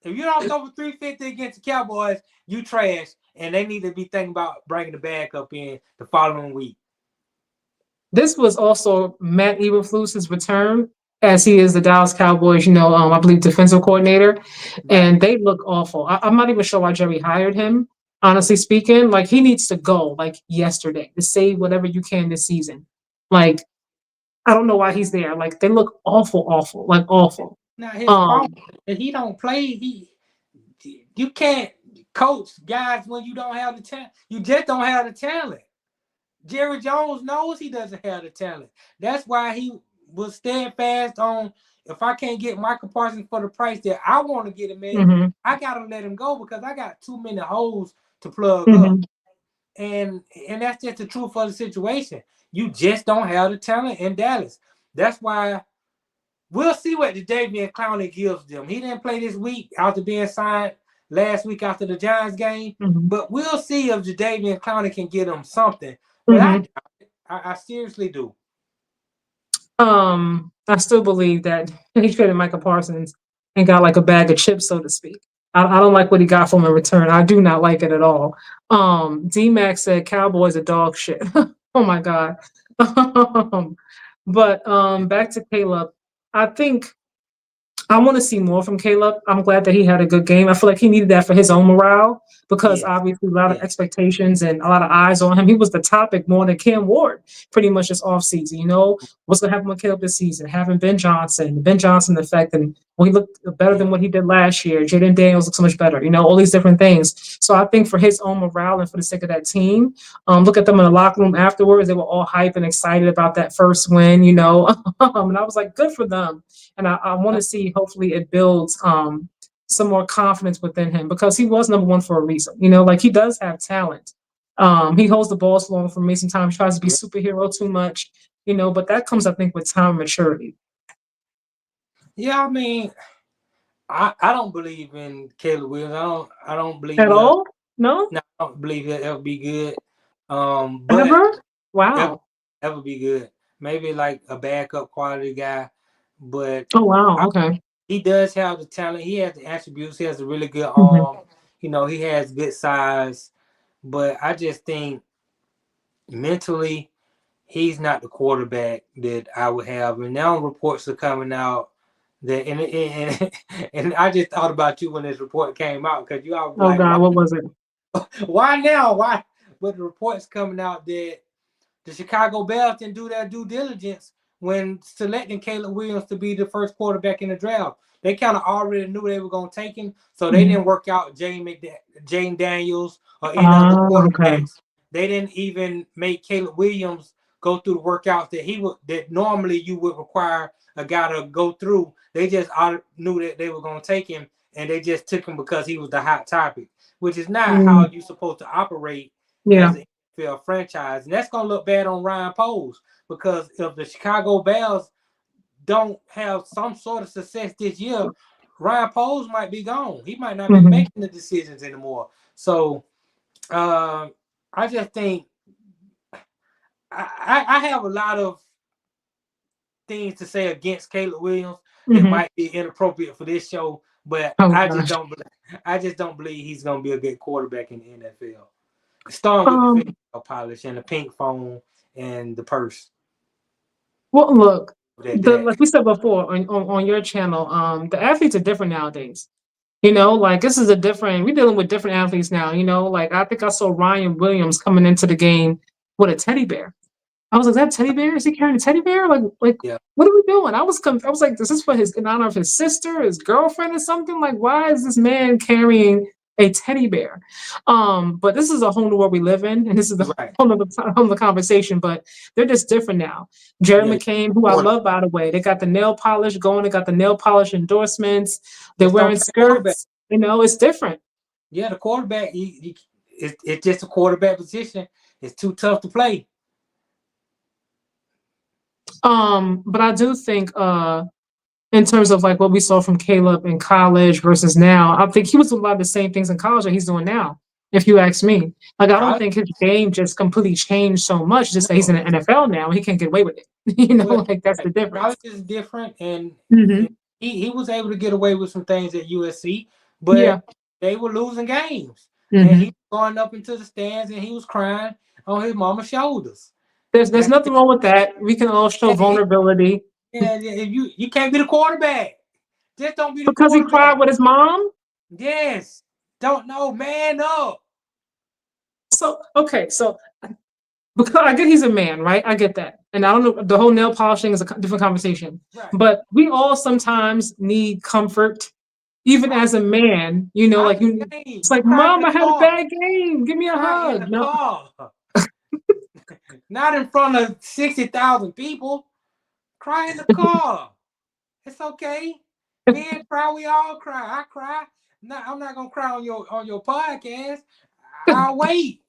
If you don't throw for 350 against the Cowboys, you trash, and they need to be thinking about bringing the bag up in the following week. This was also Matt Eberflus's return, as he is the Dallas Cowboys, I believe defensive coordinator, Right. and they look awful. I'm not even sure why Jerry hired him. Honestly speaking, like he needs to go like yesterday to save whatever you can this season. Like I don't know why he's there. Like they look awful, like awful. Not his fault. Um, If he don't play, you can't coach guys when you don't have the talent. You just don't have the talent. Jerry Jones knows he doesn't have the talent. That's why he was steadfast on, if I can't get Michael Parsons for the price that I want to get him at, mhm, I gotta let him go because I got too many holes to plug up. mhm, And that's just the truth of the situation. You just don't have the talent in Dallas. That's why we'll see what the Jadavion Clowney gives them. He didn't play this week after being signed last week after the Giants game, mhm, but we'll see if Jadavion Clowney can get him something. But mhm. I seriously do. I still believe that he traded Michael Parsons and got like a bag of chips, so to speak. I don't like what he got from in return. I do not like it at all. D Max said Cowboys are dog shit. Oh my god. But back to Caleb. I think I want to see more from Caleb. I'm glad that he had a good game. I feel like he needed that for his own morale because Yes, obviously a lot of yes, expectations and a lot of eyes on him. He was the topic more than Cam Ward pretty much this offseason. You know, what's going to happen with Caleb this season? Having Ben Johnson effect, and well, he looked better than yeah. what he did last year. Jaden Daniels looks so much better. You know, all these different things. So I think for his own morale and for the sake of that team, look at them in the locker room afterwards. They were all hyped and excited about that first win, you know. And I was like, good for them. And I want to see, hopefully, it builds some more confidence within him because he was number one for a reason. You know, like he does have talent. He holds the ball so long for me. Sometimes tries to be superhero too much, you know, but that comes, I think, with time and maturity. Yeah, I mean, I don't believe in Caleb Williams. I don't believe At all? No? no, I don't believe he'll ever be good. But Ever? ever Wow. ever be good. Maybe like a backup quality guy, but Oh, wow. I, Okay. he does have the talent. He has the attributes. He has a really good Hmm. arm. He has good size. But I just think mentally, he's not the quarterback that I would have. And now reports are coming out that, and I just thought about you when this report came out because you always Oh, like, God. What was it? why now? Why? But the reports coming out that the Chicago Bears didn't do their due diligence when selecting Caleb Williams to be the first quarterback in the draft. They kind of already knew they were going to take him, so they Mhm. didn't work out Jane Daniels or any other Okay. quarterbacks. They didn't even make Caleb Williams go through the workouts that normally you would require a guy to go through. They just knew that they were going to take him, and they just took him because he was the hot topic, which is not how Mm, you're supposed to operate as yeah. an NFL franchise. And that's going to look bad on Ryan Poles because if the Chicago Bears don't have some sort of success this year, Ryan Poles might be gone. He might not be Hmm. making the decisions anymore. So I just think I have a lot of things to say against Caleb Williams that Hmm. might be inappropriate for this show, but Oh, I just gosh. don't. I just don't believe he's going to be a good quarterback in the NFL. Starting with the Um, fingernail polish and the pink phone and the purse. well, look, That like we said before on your channel, the athletes are different nowadays. You know, like this is a different, we're dealing with different athletes now, you know, like I think I saw Ryan Williams coming into the game with a teddy bear. I was like, is that teddy bear? Is he carrying a teddy bear? Like, yeah. what are we doing? I was like, is this for his in honor of his sister, his girlfriend, or something? Like, why is this man carrying a teddy bear? But this is a whole new world we live in, and this is the Right. whole other conversation. But they're just different now. Jared Yeah. McCain, who I love, by the way, they got the nail polish going. They got the nail polish endorsements. They're Just don't wearing play quarterback. skirts. You know, it's different. Yeah, the quarterback. It's just a quarterback position. It's too tough to play. But I do think in terms of like what we saw from Caleb in college versus now, I think he was doing a lot of the same things in college that he's doing now. If you ask me, like I don't College, think his game just completely changed so much. Just that he's in no. the NFL now and he can't get away with it. You Well, know, like that's the college difference. is different, and Hmm. he was able to get away with some things at USC, Yeah. but they were losing games, and he Hmm. was going up into the stands and he was crying on his mama's shoulders. There's And nothing wrong with that. We can all show yeah, vulnerability you can't be the quarterback. Just don't be the because he cried quarterback. with his mom. Yes. Don't know, man up. So okay, so because I get he's a man, right? I get that. And I don't know, the whole nail polishing is a different conversation. Right. But we all sometimes need comfort, even Right. as a man, you know, like After you, the game, it's you like, cry in Mom, the I had a car. bad game. Give me a Cry in hug. the No. car. Not in front of 60,000 people. Cry in the car. It's okay. Men cry, we all cry. I cry. No, I'm not gonna cry on your podcast. I'll wait.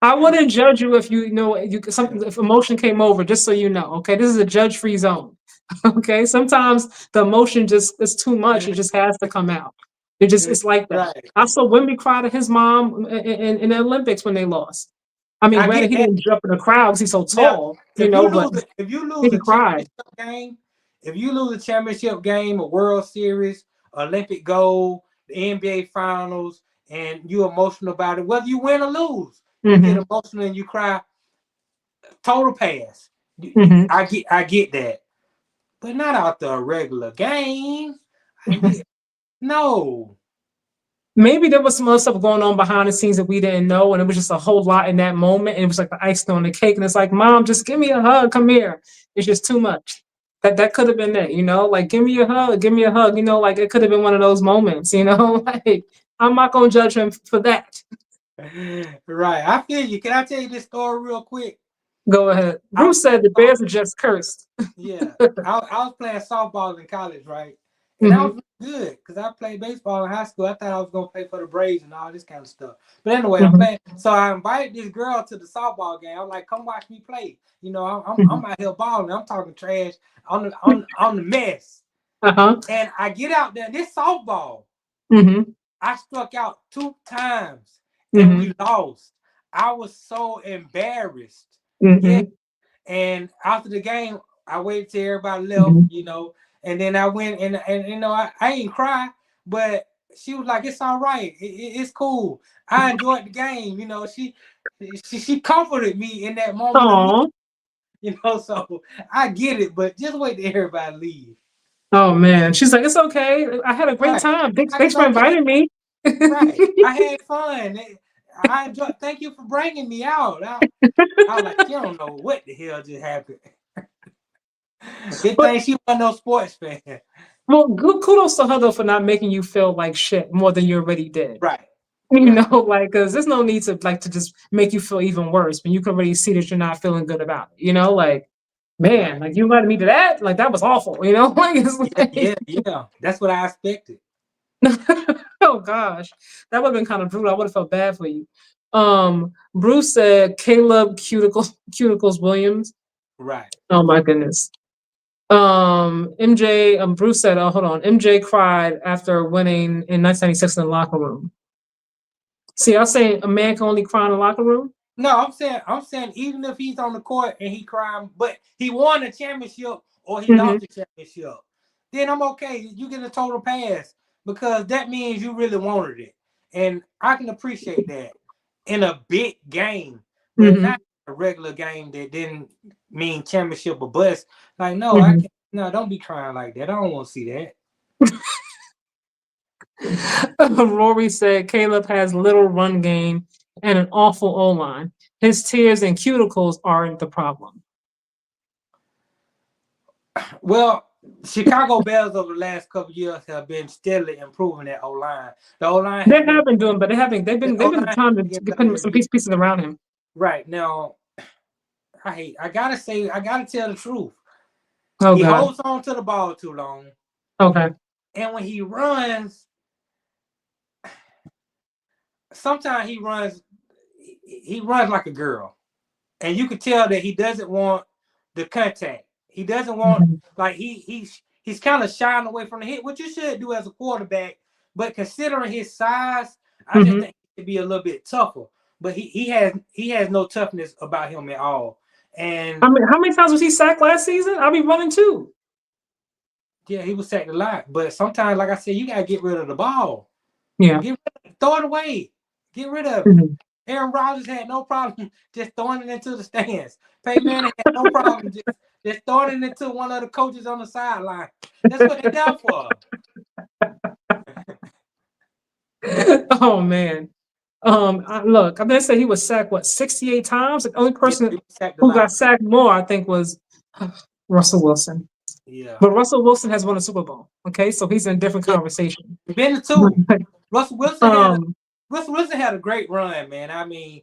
I wouldn't judge you if you know you something if emotion came over, just so you know. Okay. This is a judge-free zone. Okay. Sometimes the emotion just is too much. It just has to come out. It's like that. Right. I saw Wemby cry to his mom in the Olympics when they lost. I mean, I granted, get he that. didn't jump in the crowd because he's so Now, tall, you know, but if you lose he a cried. championship game, if you lose a championship game, a World Series, Olympic gold, the NBA Finals, and you emotional about it, whether you win or lose, you get Hmm. emotional and you cry. Total pass. Hmm. I get that, but not out the regular game. No. Maybe there was some other stuff going on behind the scenes that we didn't know, and it was just a whole lot in that moment. And it was like the icing on the cake, and it's like, Mom, just give me a hug. Come here. It's just too much. That could have been it, you know. Like, give me a hug. Give me a hug. You know, like it could have been one of those moments, you know. Like, I'm not gonna judge him for that. Right. I feel you. Can I tell you this story real quick? Go ahead. I was Bruce playing said the soft, Bears are just cursed. yeah. I was playing softball in college, right? And I Hmm. was good because I played baseball in high school. I thought I was gonna play for the Braves and all this kind of stuff. But anyway, I'm Hmm. playing. So I invited this girl to the softball game. I'm like, come watch me play. You know, I'm out here balling. I'm talking trash on the mess. Uh-huh. And I get out there. This softball, Hmm. I struck out 2 times and Hmm. we lost. I was so embarrassed. Yeah. Hmm. And after the game, I waited till everybody left, Hmm. you know, and then I went and you know, I ain't cry, but she was like, it's all right. It's cool. I enjoyed the game. You know, she comforted me in that moment of need, Oh, you know, so I get it, but just wait till everybody leave. oh man. She's like, it's okay. I had a great Right. time. Like Thanks it's for okay. inviting me. Right. I had fun. I enjoyed. Thank you for bringing me out. I was like, you don't know what the hell just happened. Good But thing she wasn't no sports fan. well, kudos to her though for not making you feel like shit more than you already did. Right. You Right. know, like, because there's no need to like to just make you feel even worse when you can already see that you're not feeling good about it. You know, like, man, Right. like you invited me to that, like that was awful. You know, like it's Yeah. like, Yeah. Yeah. That's what I expected. oh gosh, that would have been kind of brutal. I would have felt bad for you. Bruce said Caleb Cuticles Williams. Right. Oh my goodness. MJ, Bruce said, oh, hold on. MJ cried after winning in 1996 in the locker room. See, I was saying a man can only cry in the locker room. No, I'm saying even if he's on the court and he crying, but he won a championship or he Hmm. lost the championship, then I'm okay. You get a total pass because that means you really wanted it, and I can appreciate that in a big game, but Hmm. not a regular game that didn't mean championship or bust. Like, no, I Hmm. can't. No, don't be crying like that. I don't want to see that. Rory said Caleb has little run game and an awful O line. His tears and cuticles aren't the problem. Well, Chicago Bears over the last couple of years have been steadily improving that O line. The O line They has been have been doing, but the they've O been line trying to getting get better some every year. pieces around him. Right now, I gotta say, I gotta tell the truth. Oh He God. holds on to the ball too long, Okay. and when he runs, sometimes he runs like a girl, and you can tell that he doesn't want the contact. He doesn't want Mhm. like he's kind of shying away from the hit, which you should do as a quarterback. But considering his size, I just Mhm. think he could be a little bit tougher. But he has no toughness about him at all. And How many times was he sacked last season? I'll be running too. yeah, he was sacked a lot. But sometimes, like I said, you gotta get rid of the ball. Yeah. Throw it away. Get rid of it. Mhm. Aaron Rodgers had no problem just throwing it into the stands. Peyton Manning had no problem just throwing it into one of the coaches on the sideline. That's what they're there for. Oh man. Look, I'm gonna say he was sacked what 68 times. The only Yeah, he person was sacked a who got lot. sacked more, I think, was Russell Wilson. Yeah. But Russell Wilson has won a Super Bowl. Okay, so he's in a different Yeah. conversation. Been too. Russell Wilson had a um, Russell Wilson had a great run, man. I mean,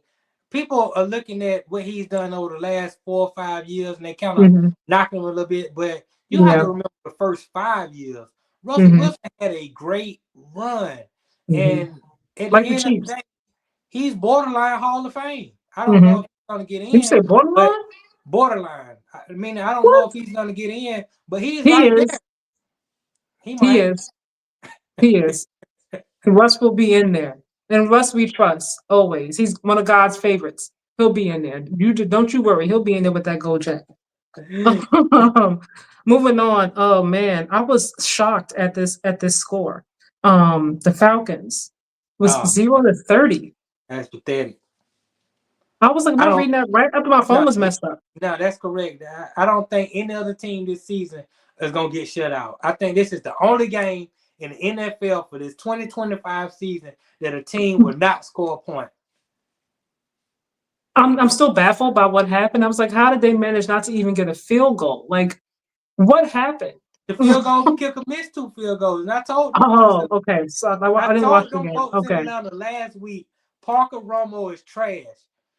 people are looking at what he's done over the last 4 or 5 years, and they kind of mhm, knock him a little bit. But you have yeah, to remember the first 5 years. Russell hmm Wilson had a great run, hmm and at the like the end of the Chiefs. day, he's borderline Hall of Fame. I don't know Hmm if he's going to get You say in, but borderline? borderline. I mean, I don't know What? if he's going to get in, but he's He right there. is. He He might. is. He is. Russ will be in there. And Russ we trust always. He's one of God's favorites. He'll be in there. Don't you worry. He'll be in there with that gold jacket. Moving on. Oh man, I was shocked at this score. The Falcons was Oh, 0-30. that's pathetic. I was like, am I I don't. reading that right after my phone No, was messed up? no, that's correct. I don't think any other team this season is gonna get shut out. I think this is the only game in the NFL for this 2025 season that a team will not score a point. I'm still baffled by what happened. I was like, how did they manage not to even get a field goal? Like, what happened? The field goal, the kicker missed 2 field goals, and I told them folks. Oh, okay. So I I didn't watch told the them game. folks in Okay. Atlanta last week, Parker Romo is trash.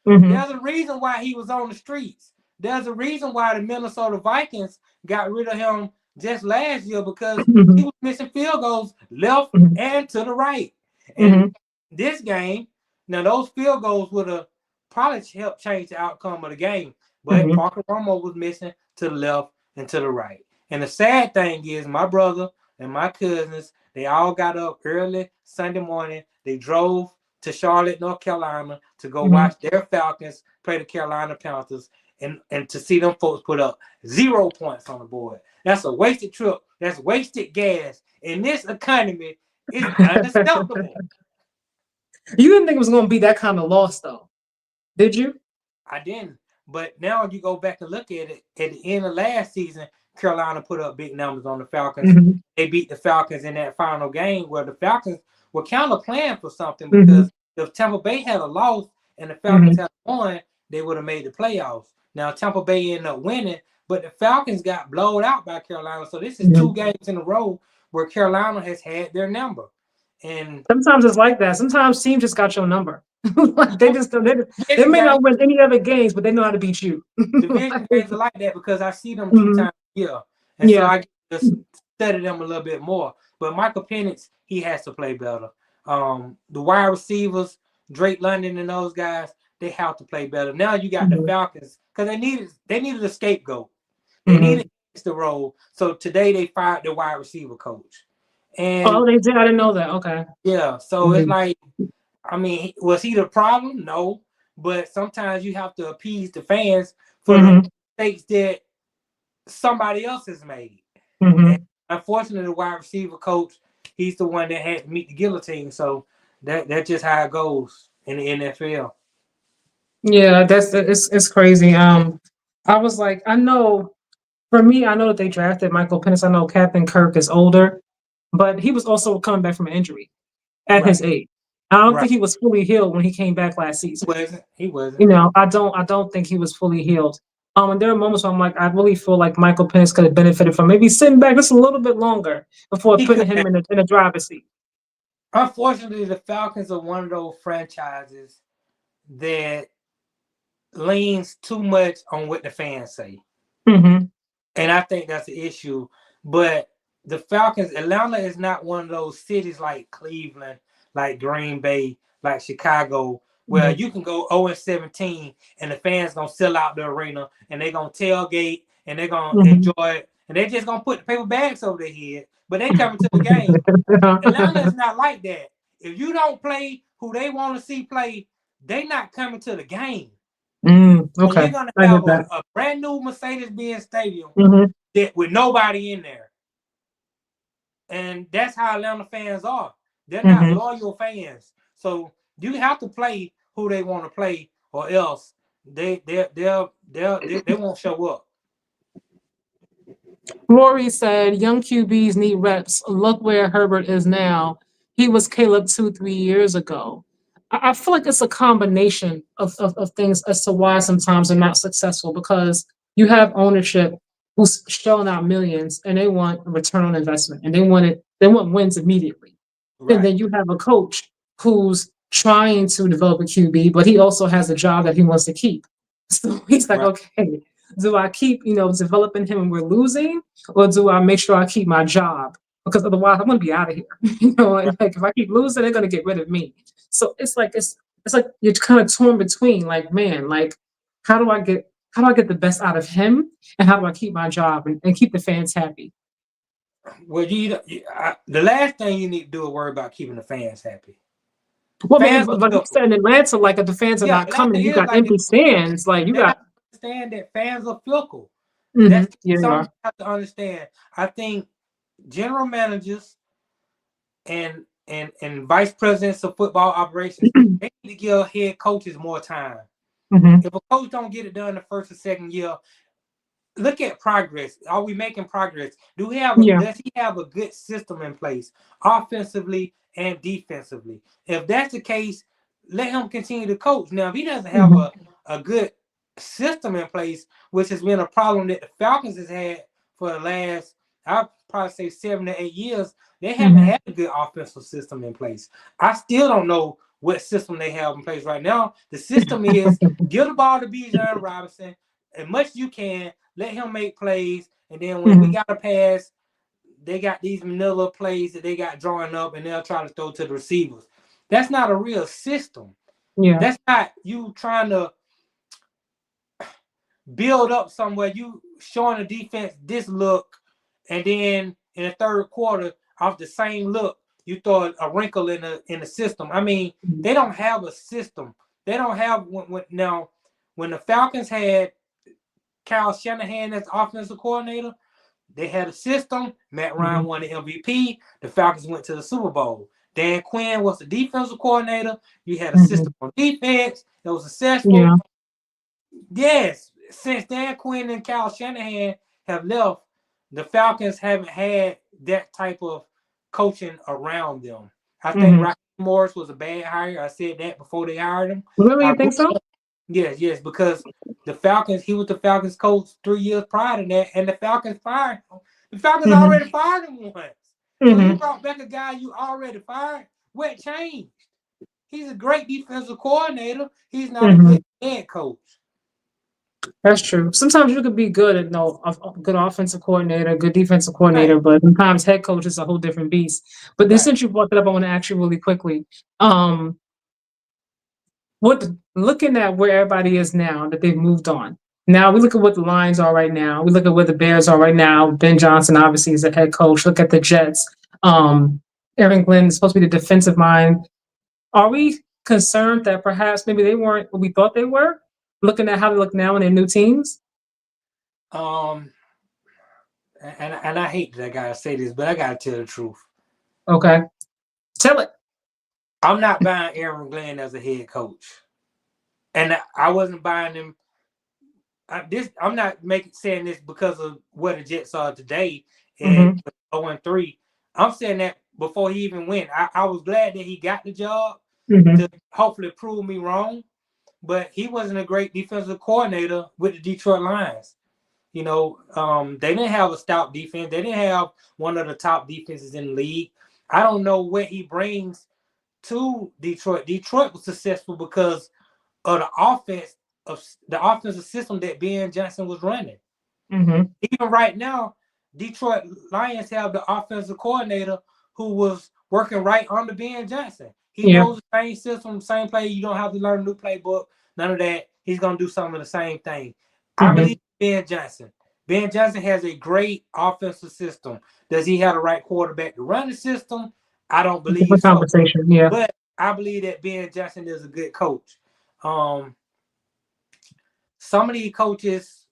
Hmm There's a reason why he was on the streets. There's a reason why the Minnesota Vikings got rid of him just last year because he hmm was missing field goals left hmm and to the right. And hmm this game, now those field goals would have probably helped change the outcome of the game. But hmm Parker Romo was missing to the left and to the right. And the sad thing is, my brother and my cousins, they all got up early Sunday morning. They drove to Charlotte, North Carolina to go hmm watch their Falcons play the Carolina Panthers and to see them folks put up 0 points on the board. That's a wasted trip. That's wasted gas. In this economy, it's unacceptable. You didn't think it was going to be that kind of loss, though, did you? I didn't. But now you go back and look at it. At the end of last season, Carolina put up big numbers on the Falcons. Hmm They beat the Falcons in that final game where the Falcons were kind of playing for something hmm because if Tampa Bay had a loss and the Falcons hmm had won, they would have made the playoffs. Now Tampa Bay ended up winning, but the Falcons got blown out by Carolina. So this is hmm 2 games in a row where Carolina has had their number. And Sometimes it's like that. Sometimes teams just got your number. Like they just they division may games, not win any other games, but they know how to beat you. division games are like that because I see them two Mhm. times a year. And so Yeah. I just study them a little bit more. But Michael Penix, he has to play better. The wide receivers, Drake London and those guys, they have to play better. Now you got the hmm Falcons because they needed a scapegoat. They hmm needed the role. So today they fired the wide receiver coach. And Oh, they did. I didn't know that. Okay. yeah, so it's hmm like, I mean, was he the problem? No. But sometimes you have to appease the fans for the hmm mistakes that somebody else has made. And hmm unfortunately, the wide receiver coach, he's the one that had to meet the guillotine. So that's just how it goes in the NFL. Yeah, it's crazy. I was like, I know for me, I know that they drafted Michael Penix. I know Captain Kirk is older, but he was also coming back from an injury at his Right. age. I don't Right. think he was fully healed when he came back last season. He wasn't. He wasn't. You know, I don't think he was fully healed. And there are moments where I'm like, I really feel like Michael Penix could have benefited from maybe sitting back just a little bit longer before He could putting him have. in a driver's seat. Unfortunately, the Falcons are one of those franchises that leans too much on what the fans say. Hmm And I think that's the issue. But the Falcons, Atlanta is not one of those cities like Cleveland, like Green Bay, like Chicago, where hmm you can go 0-17 and the fans gonna sell out the arena and they're gonna tailgate and they're gonna hmm enjoy it and they're just gonna put the paper bags over their head, but they coming to the game. Atlanta is not like that. If you don't play who they want to see play, they not coming to the game. And you're Okay, gonna I have get that. a brand new Mercedes-Benz Stadium Hmm that with nobody in there. And that's how Atlanta fans are. They're not hmm loyal fans. So you have to play who they want to play, or else they won't show up. Rory said, "Young QBs need reps. Look where Herbert is now. He was Caleb 2, 3 years ago." I feel like it's a combination of things as to why sometimes they're not successful because you have ownership who's shelling out millions and they want a return on investment and they want wins immediately. And Right. then you have a coach who's trying to develop a QB, but he also has a job that he wants to keep. So he's like, Right. okay, do I keep, developing him and we're losing, or do I make sure I keep my job? Because otherwise I'm gonna be out of here. Right. And like if I keep losing, they're gonna get rid of me. So it's like you're kind of torn between like, man, like how do I get the best out of him and how do I keep my job and keep the fans happy? Well, the last thing you need to do is worry about keeping the fans happy. Well, I mean, Fans but are like you fickle. said in Atlanta, like if the fans are Yeah, not Atlanta coming, you is got like empty that. stands, like you They got got to understand that fans are fickle. hmm That's yeah, you something are. you have to understand. I think general managers and vice presidents of football operations, they need to give head coaches more time. hmm If a coach don't get it done the first or second year, look at progress. Are we making progress? Yeah. Does he have a good system in place, offensively and defensively? If that's the case, let him continue to coach. Now, if he doesn't have hmm a good system in place, which has been a problem that the Falcons has had for the last, I'd probably say 7 to 8 years, they haven't hmm had a good offensive system in place. I still don't know what system they have in place right now. The system is give the ball to Bijan Robinson as much as you can, let him make plays, and then when we hmm got a pass, they got these manila plays that they got drawing up, and they'll try to throw to the receivers. That's not a real system. Yeah. That's not you trying to build up somewhere. You showing the defense this look, and then in the third quarter, off the same look, you throw a wrinkle in the system. I mean, Mhm. they don't have a system. They don't have now. When the Falcons had Kyle Shanahan as offensive coordinator, they had a system. Matt Ryan Mhm. won the MVP. The Falcons went to the Super Bowl. Dan Quinn was the defensive coordinator. You had a Mhm. system on defense that was successful. Yeah. Yes, since Dan Quinn and Kyle Shanahan have left, the Falcons haven't had that type of coaching around them. I think Mhm. Raheem Morris was a bad hire. I said that before they hired him. Really, I you think really so? yes, because the Falcons, he was the Falcons coach 3 years prior to that, and the Falcons fired him. The Falcons Mhm. already fired him once. So you Mhm. brought back a guy you already fired. What changed? He's a great defensive coordinator. He's not a Mhm. good head coach. That's true. Sometimes you could be good at a good offensive coordinator, good defensive Right. coordinator, but sometimes head coach is a whole different beast. But then Right. since you brought that up, I want to ask you really quickly. Um, what looking at where everybody is now that they've moved on. Now we look at what the Lions are right now. We look at where the Bears are right now. Ben Johnson obviously is the head coach. Look at the Jets. Um, Aaron Glenn is supposed to be the defensive mind. Are we concerned that perhaps maybe they weren't what we thought they were? Looking at how they look now in their new teams. Um, and I hate that I gotta say this, but I gotta tell the truth. Okay, tell it. I'm not buying Aaron Glenn as a head coach, and I wasn't buying him. I'm not saying this because of where the Jets are today at hmm 0-3. I'm saying that before he even went. I was glad that he got the job hmm to hopefully prove me wrong, but he wasn't a great defensive coordinator with the Detroit Lions. They didn't have a stout defense. They didn't have one of the top defenses in the league. I don't know what he brings to Detroit. Detroit was successful because of the offensive system that Ben Johnson was running. hmm Even right now, Detroit Lions have the offensive coordinator who was working right under Ben Johnson. He Yeah. knows the same system, same play. You don't have to learn a new playbook. None of that. He's gonna do some of the same thing. I hmm believe Ben Johnson. Ben Johnson has a great offensive system. Does he have the right quarterback to run the system? I don't believe Different so. conversation. Yeah. But I believe that Ben Johnson is a good coach. Um, some of these coaches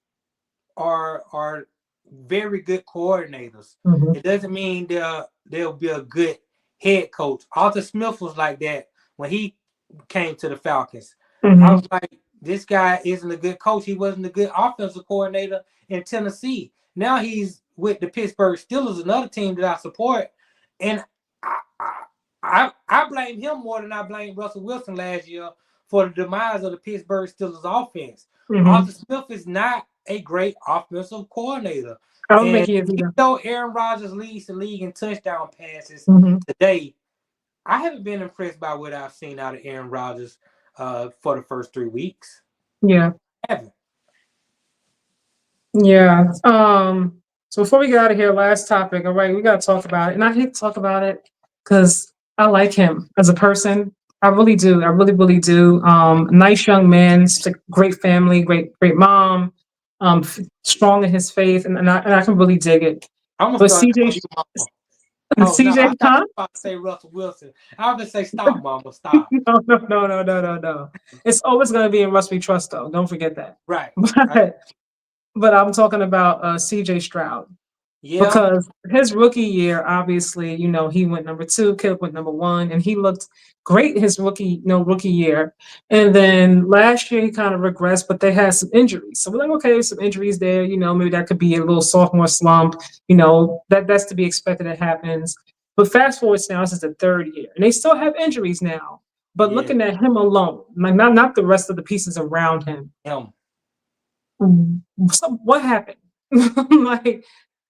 are very good coordinators. hmm It doesn't mean they'll be a good head coach. Arthur Smith was like that when he came to the Falcons. I hmm was like, this guy isn't a good coach. He wasn't a good offensive coordinator in Tennessee. Now he's with the Pittsburgh Steelers, another team that I support, and I blame him more than I blame Russell Wilson last year for the demise of the Pittsburgh Steelers offense. Mm-hmm. Arthur Smith is not a great offensive coordinator. I don't think And he is even either. though Aaron Rodgers leads the league in touchdown passes Mm-hmm. today, I haven't been impressed by what I've seen out of Aaron Rodgers for the first 3 weeks. Yeah. I haven't. Yeah. So before we get out of here, last topic. All right, we gotta talk about it. And I hate to talk about it because I like him as a person. I really do. I really, really do. Nice young man, just a great family, great mom, strong in his faith, and I can really dig it. I'm gonna But start CJ, calling you mama. Oh no, I CJ, thought huh? you were about to say Russell Wilson. I was gonna say stop, mama, stop. No, no, no, no, no, no, no. It's always gonna be in Russ We Trust, though. Don't forget that. Right. I, But but I'm talking about CJ Stroud. yeah, Because his rookie year, obviously, he went number two, Kill went number one, and he looked great his rookie year. And then last year he kind of regressed, but they had some injuries. So we're like, okay, some injuries there, maybe that could be a little sophomore slump, that's to be expected, it happens. But fast forward now, this is the third year, and they still have injuries now. But yeah, looking at him alone, like not the rest of the pieces around him, him. so what happened? Like,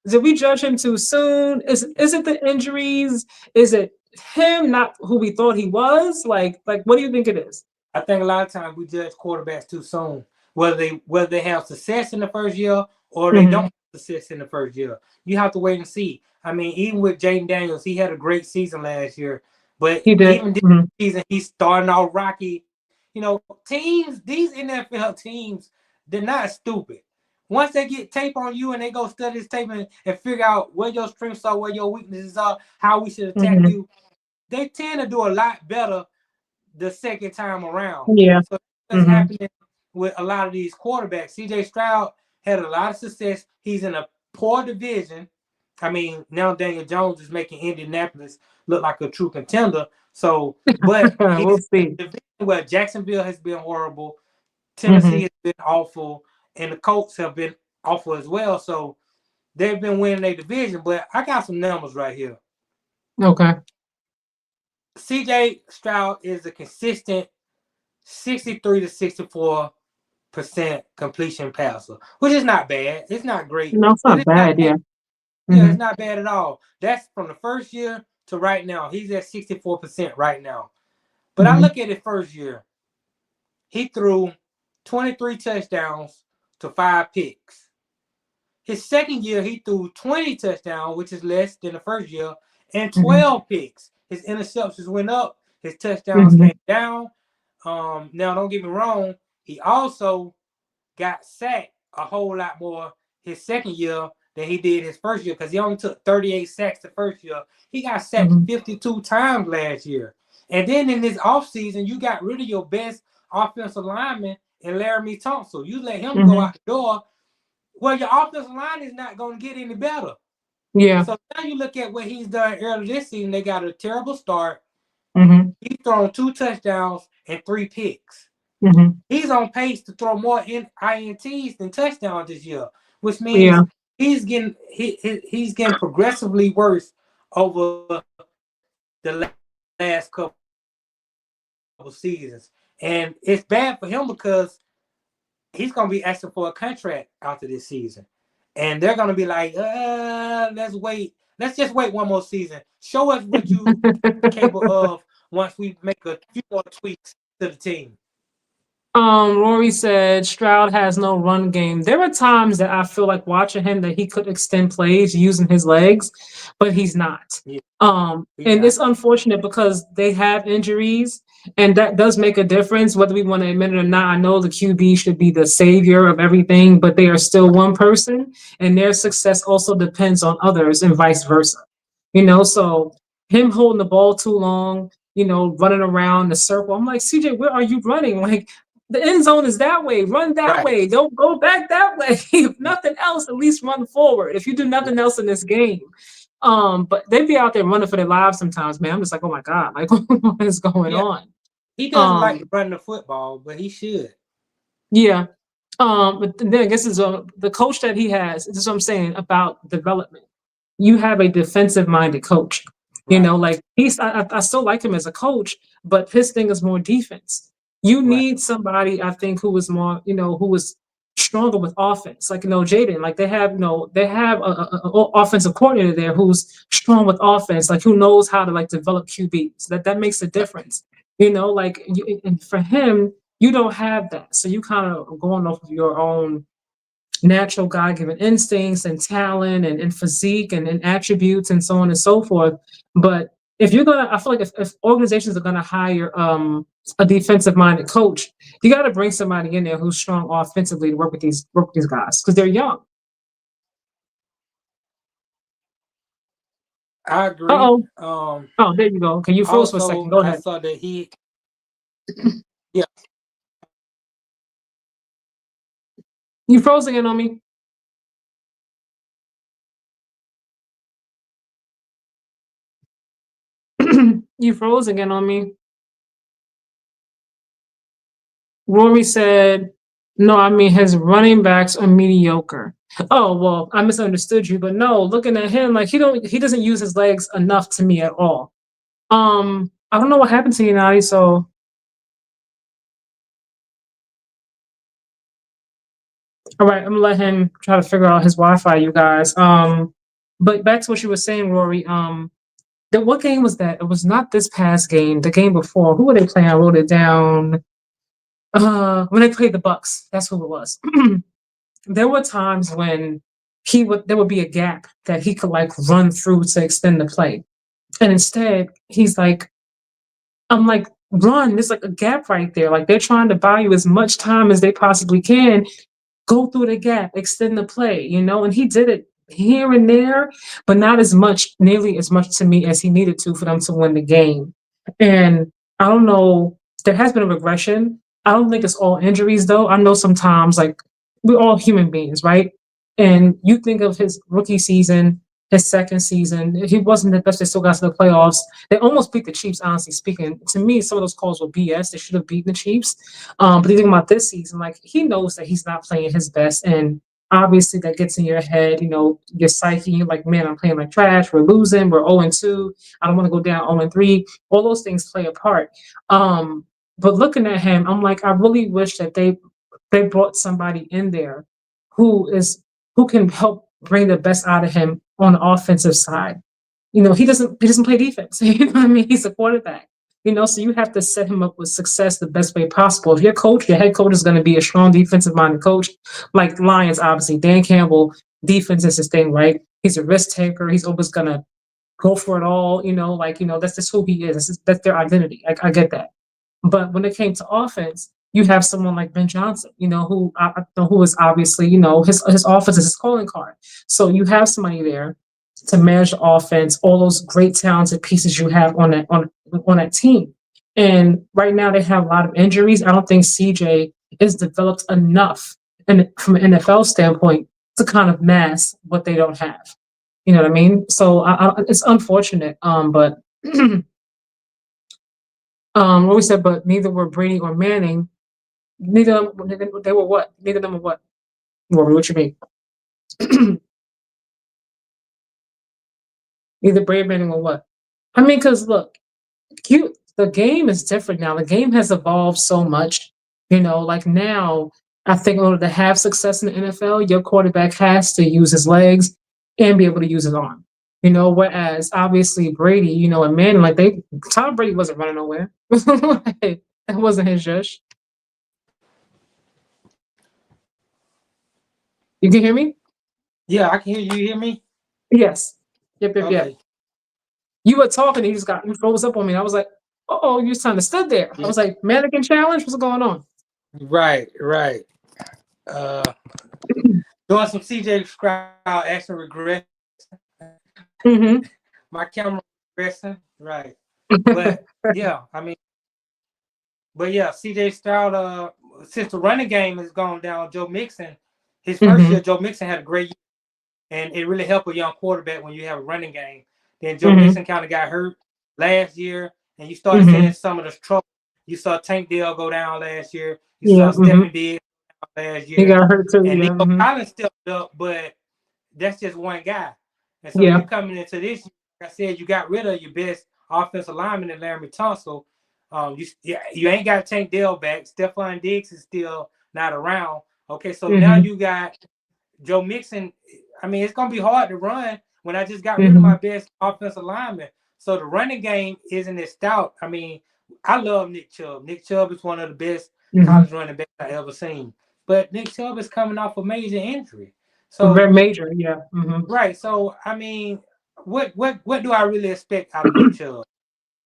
did we judge him too soon? Is it the injuries? Is it him not who we thought he was? Like what do you think it is? I think a lot of times we judge quarterbacks too soon, whether they have success in the first year or they don't Mm-hmm. have success in the first year. You have to wait and see. I mean, even with Jaden Daniels, he had a great season last year, but He did. even this Mm-hmm. season, he's starting off rocky. Teams, these NFL teams, they're not stupid. Once they get tape on you and they go study this tape and figure out where your strengths are, where your weaknesses are, how we should attack Mm-hmm. you, they tend to do a lot better the second time around. Yeah. So that's Mm-hmm. happening with a lot of these quarterbacks. CJ Stroud had a lot of success. He's in a poor division. I mean, now Daniel Jones is making Indianapolis look like a true contender. So, but We'll he's in see. a division where Jacksonville has been horrible, Mm-hmm. Tennessee has been awful, and the Colts have been awful as well. So they've been winning their division. But I got some numbers right here. Okay. CJ Stroud is a consistent 63 to 64% completion passer, which is not bad. It's not great, No, it's but not it's not bad. bad. Yeah. Yeah, Mm-hmm. it's not bad at all. That's from the first year to right now. He's at 64% right now. But I Mm-hmm. look at it first year. He threw 23 touchdowns to 5 picks. His second year, he threw 20 touchdowns, which is less than the first year, and Mm-hmm. 12 picks. His interceptions went up, his touchdowns Mm-hmm. came down. Now, don't get me wrong, he also got sacked a whole lot more his second year than he did his first year because he only took 38 sacks the first year. He got sacked Mm-hmm. 52 times last year. And then in this offseason, you got rid of your best offensive lineman in Laramie Thompson. You let him go Mm-hmm. out the door. Well, your offensive line is not going to get any better. Yeah. So now you look at what he's done earlier this season. They got a terrible start. Mm-hmm. He's thrown 2 touchdowns and 3 picks. Mm-hmm. He's on pace to throw more INTs than touchdowns this year, which means Yeah. he's getting progressively worse over the last couple seasons. And it's bad for him because he's going to be asking for a contract after this season. And they're going to be like, let's wait. Let's just wait one more season. Show us what you capable of once we make a few more tweaks to the team. Rory said Stroud has no run game. There are times that I feel like watching him that he could extend plays using his legs, but he's not. Yeah, he's And not. it's unfortunate because they have injuries, and that does make a difference, whether we want to admit it or not. I know the QB should be the savior of everything, but they are still one person, and their success also depends on others, and vice versa. So him holding the ball too long, running around the circle. I'm like, CJ, where are you running? Like, the end zone is that way. Run that Right. way. Don't go back that way. If nothing else, at least run forward. If you do nothing else in this game. But they be out there running for their lives sometimes, man. I'm just like, oh my God, like what is going Yeah, on? he doesn't like to Um, run the football, but he should. yeah. But then I guess it's the coach that he has, this is what I'm saying about development. You have a defensive minded coach. Right. Like I still like him as a coach, but his thing is more defense. You Right. need somebody, I think, who was more, who was stronger with offense. Like, Jaden, like they have a offensive coordinator there who's strong with offense, like who knows how to like develop QBs. That makes a difference. And for him, you don't have that. So you kind of going off of your own natural God-given instincts and talent and physique and attributes and so on and so forth. But if you're gonna, I feel like if organizations are gonna hire a defensive-minded coach, you got to bring somebody in there who's strong offensively to work with these guys because they're young. I Uh agree. oh. Oh, there you go. Okay, you froze for a second. Also, Go I ahead. saw that he, yeah, You froze again on me. You froze again on me. Rory said, no, I mean his running backs are mediocre. Oh, well, I misunderstood you, but no, looking at him, like he doesn't use his legs enough to me at all. I don't know what happened to United, so all right, I'm gonna let him try to figure out his Wi-Fi, you guys. But back to what you were saying, Rory. What game was that? It was not this past game, the game before. Who were they playing? I wrote it down. When they played the Bucks, that's who it was. There were times when there would be a gap that he could like run through to extend the play. And instead, I'm like, run. There's like a gap right there. Like they're trying to buy you as much time as they possibly can, go through the gap, extend the play, and he did it here and there, but not nearly as much to me as he needed to for them to win the game. And I don't know, there has been a regression. I don't think it's all injuries though. I know sometimes like we're all human beings, right? And you think of his rookie season, his second season, he wasn't the best. They still got to the playoffs. They almost beat the Chiefs, honestly speaking. To me, some of those calls were BS. They should have beaten the Chiefs. But the thing about this season, like he knows that he's not playing his best, and obviously that gets in your head. Your psyche. You're like, man, I'm playing like trash. We're losing. We're 0-2. I don't want to go down 0-3. All those things play a part. But looking at him, I'm like, I really wish that they brought somebody in there who is who can help bring the best out of him on the offensive side. He doesn't play defense. You know what I mean? He's a quarterback. So you have to set him up with success the best way possible. If your head coach is going to be a strong defensive minded coach, like Lions, obviously, Dan Campbell, defense is his thing, right? He's a risk taker. He's always going to go for it all. That's just who he is. That's their identity. I get that. But when it came to offense, you have someone like Ben Johnson, who is obviously, his offense is his calling card. So you have somebody there to manage the offense, all those great talented pieces you have on that team. And right now they have a lot of injuries. I don't think CJ is developed enough, and from an NFL standpoint, to kind of mask what they don't have. You know what I mean? So it's unfortunate. But what we said, but neither were Brady or Manning. They were what? Neither of them were what? What you mean? Neither Brady or Manning were what? I mean, because look, the game is different now. The game has evolved so much. Like now, I think in order to have success in the NFL, your quarterback has to use his legs and be able to use his arm. Whereas obviously Brady, and Manning, like Tom Brady wasn't running nowhere. Like, that wasn't his just. You can hear me? yeah, I can hear you. Hear me? Yes. Yep, yep, yep. Okay. You were talking and you froze up on me. I was like, oh, you just kind of stood there. I Yeah. was like, mannequin challenge? What's going on? Right, right. Uh, doing some CJ Stroud action regret. Mm-hmm. My camera regressing. Right. But yeah, I mean, but yeah, CJ Stroud, since the running game has gone down, Joe Mixon, his first Mm-hmm. year, Joe Mixon had a great year. And it really helped a young quarterback when you have a running game. Then Joe Mm-hmm. Mixon kind of got hurt last year, and you started Mm-hmm. seeing some of the trouble. You saw Tank Dell go down last year. You Yeah. saw Mm-hmm. Stephen Diggs last He year, got hurt too. and Yeah. Nico Mm-hmm. Collins stepped up, but that's just one guy. And so Yeah. you coming into this, I said, you got rid of your best offensive lineman in Larry Tunsil. You ain't got Tank Dell back. Stephon Diggs is still not around. Okay, so now you got Joe Mixon. I mean, it's gonna be hard to run when I just got rid of my best offensive lineman. So the running game isn't as stout. I mean, I love Nick Chubb. Nick Chubb is one of the best college running backs I ever seen. But Nick Chubb is coming off a major injury. So Very major, yeah. right. So I mean, what do I really expect out of Nick Chubb?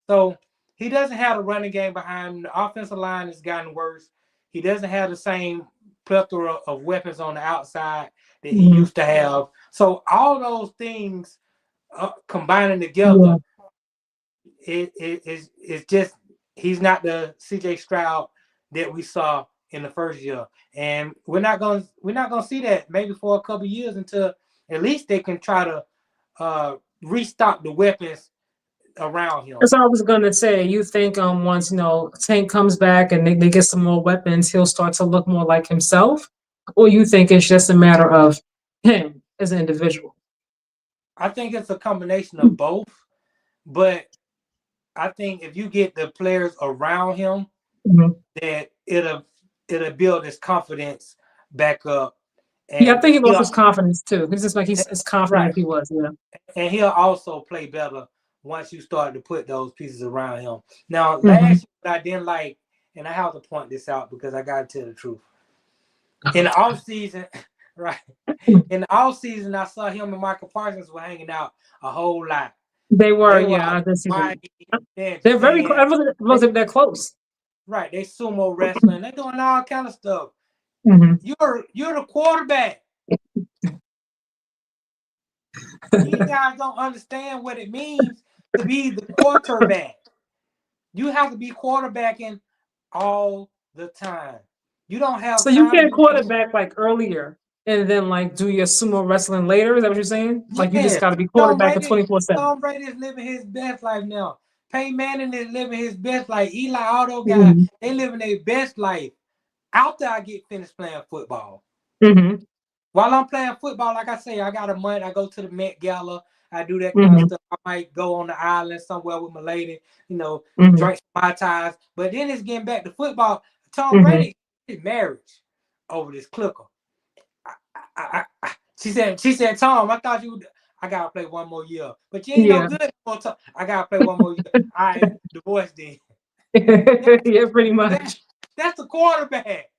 So he doesn't have a running game behind him. The offensive line has gotten worse. He doesn't have the same plethora of weapons on the outside that he used to have. So all those things combining together, it's just he's not the CJ Stroud that we saw in the first year, and we're not gonna see that maybe for a couple years until at least they can try to restock the weapons around him. That's what I was gonna say. You think once Tank comes back and they get some more weapons, he'll start to look more like himself, or you think it's just a matter of him as an individual? I think it's a combination of both, but I think if you get the players around him, that it'll build his confidence back up. Yeah, I think he lost his confidence too. He's just like he's as confident as he was. Yeah, and he'll also play better once you start to put those pieces around him. Now, last year I didn't like, and I have to point this out because I gotta tell the truth. In the off season, right? In the off season, I saw him and Michael Parsons were hanging out a whole lot. They were yeah. I did see that. They're very close. I wasn't that close. Right, they sumo wrestling. They're doing all kind of stuff. You're the quarterback. You guys don't understand what it means to be the quarterback. You have to be quarterbacking all the time. You don't have. So you can't quarterback like earlier and then like do your sumo wrestling later. Is that what you're saying? Like you just got to be quarterback for 24/7. Tom Brady is living his best life now. Peyton Manning is living his best life. Eli Otto guy, they living their best life after I get finished playing football. While I'm playing football, like I say, I got a month. I go to the Met Gala. I do that kind of stuff. I might go on the island somewhere with my lady, drink some Mai Tais. But then it's getting back to football. Tom Brady is marriage over this clicker. She said, Tom, I thought I gotta play one more year, but you ain't no good for Tom. I gotta play one more year. I divorced then. Yeah, pretty much. That's the quarterback.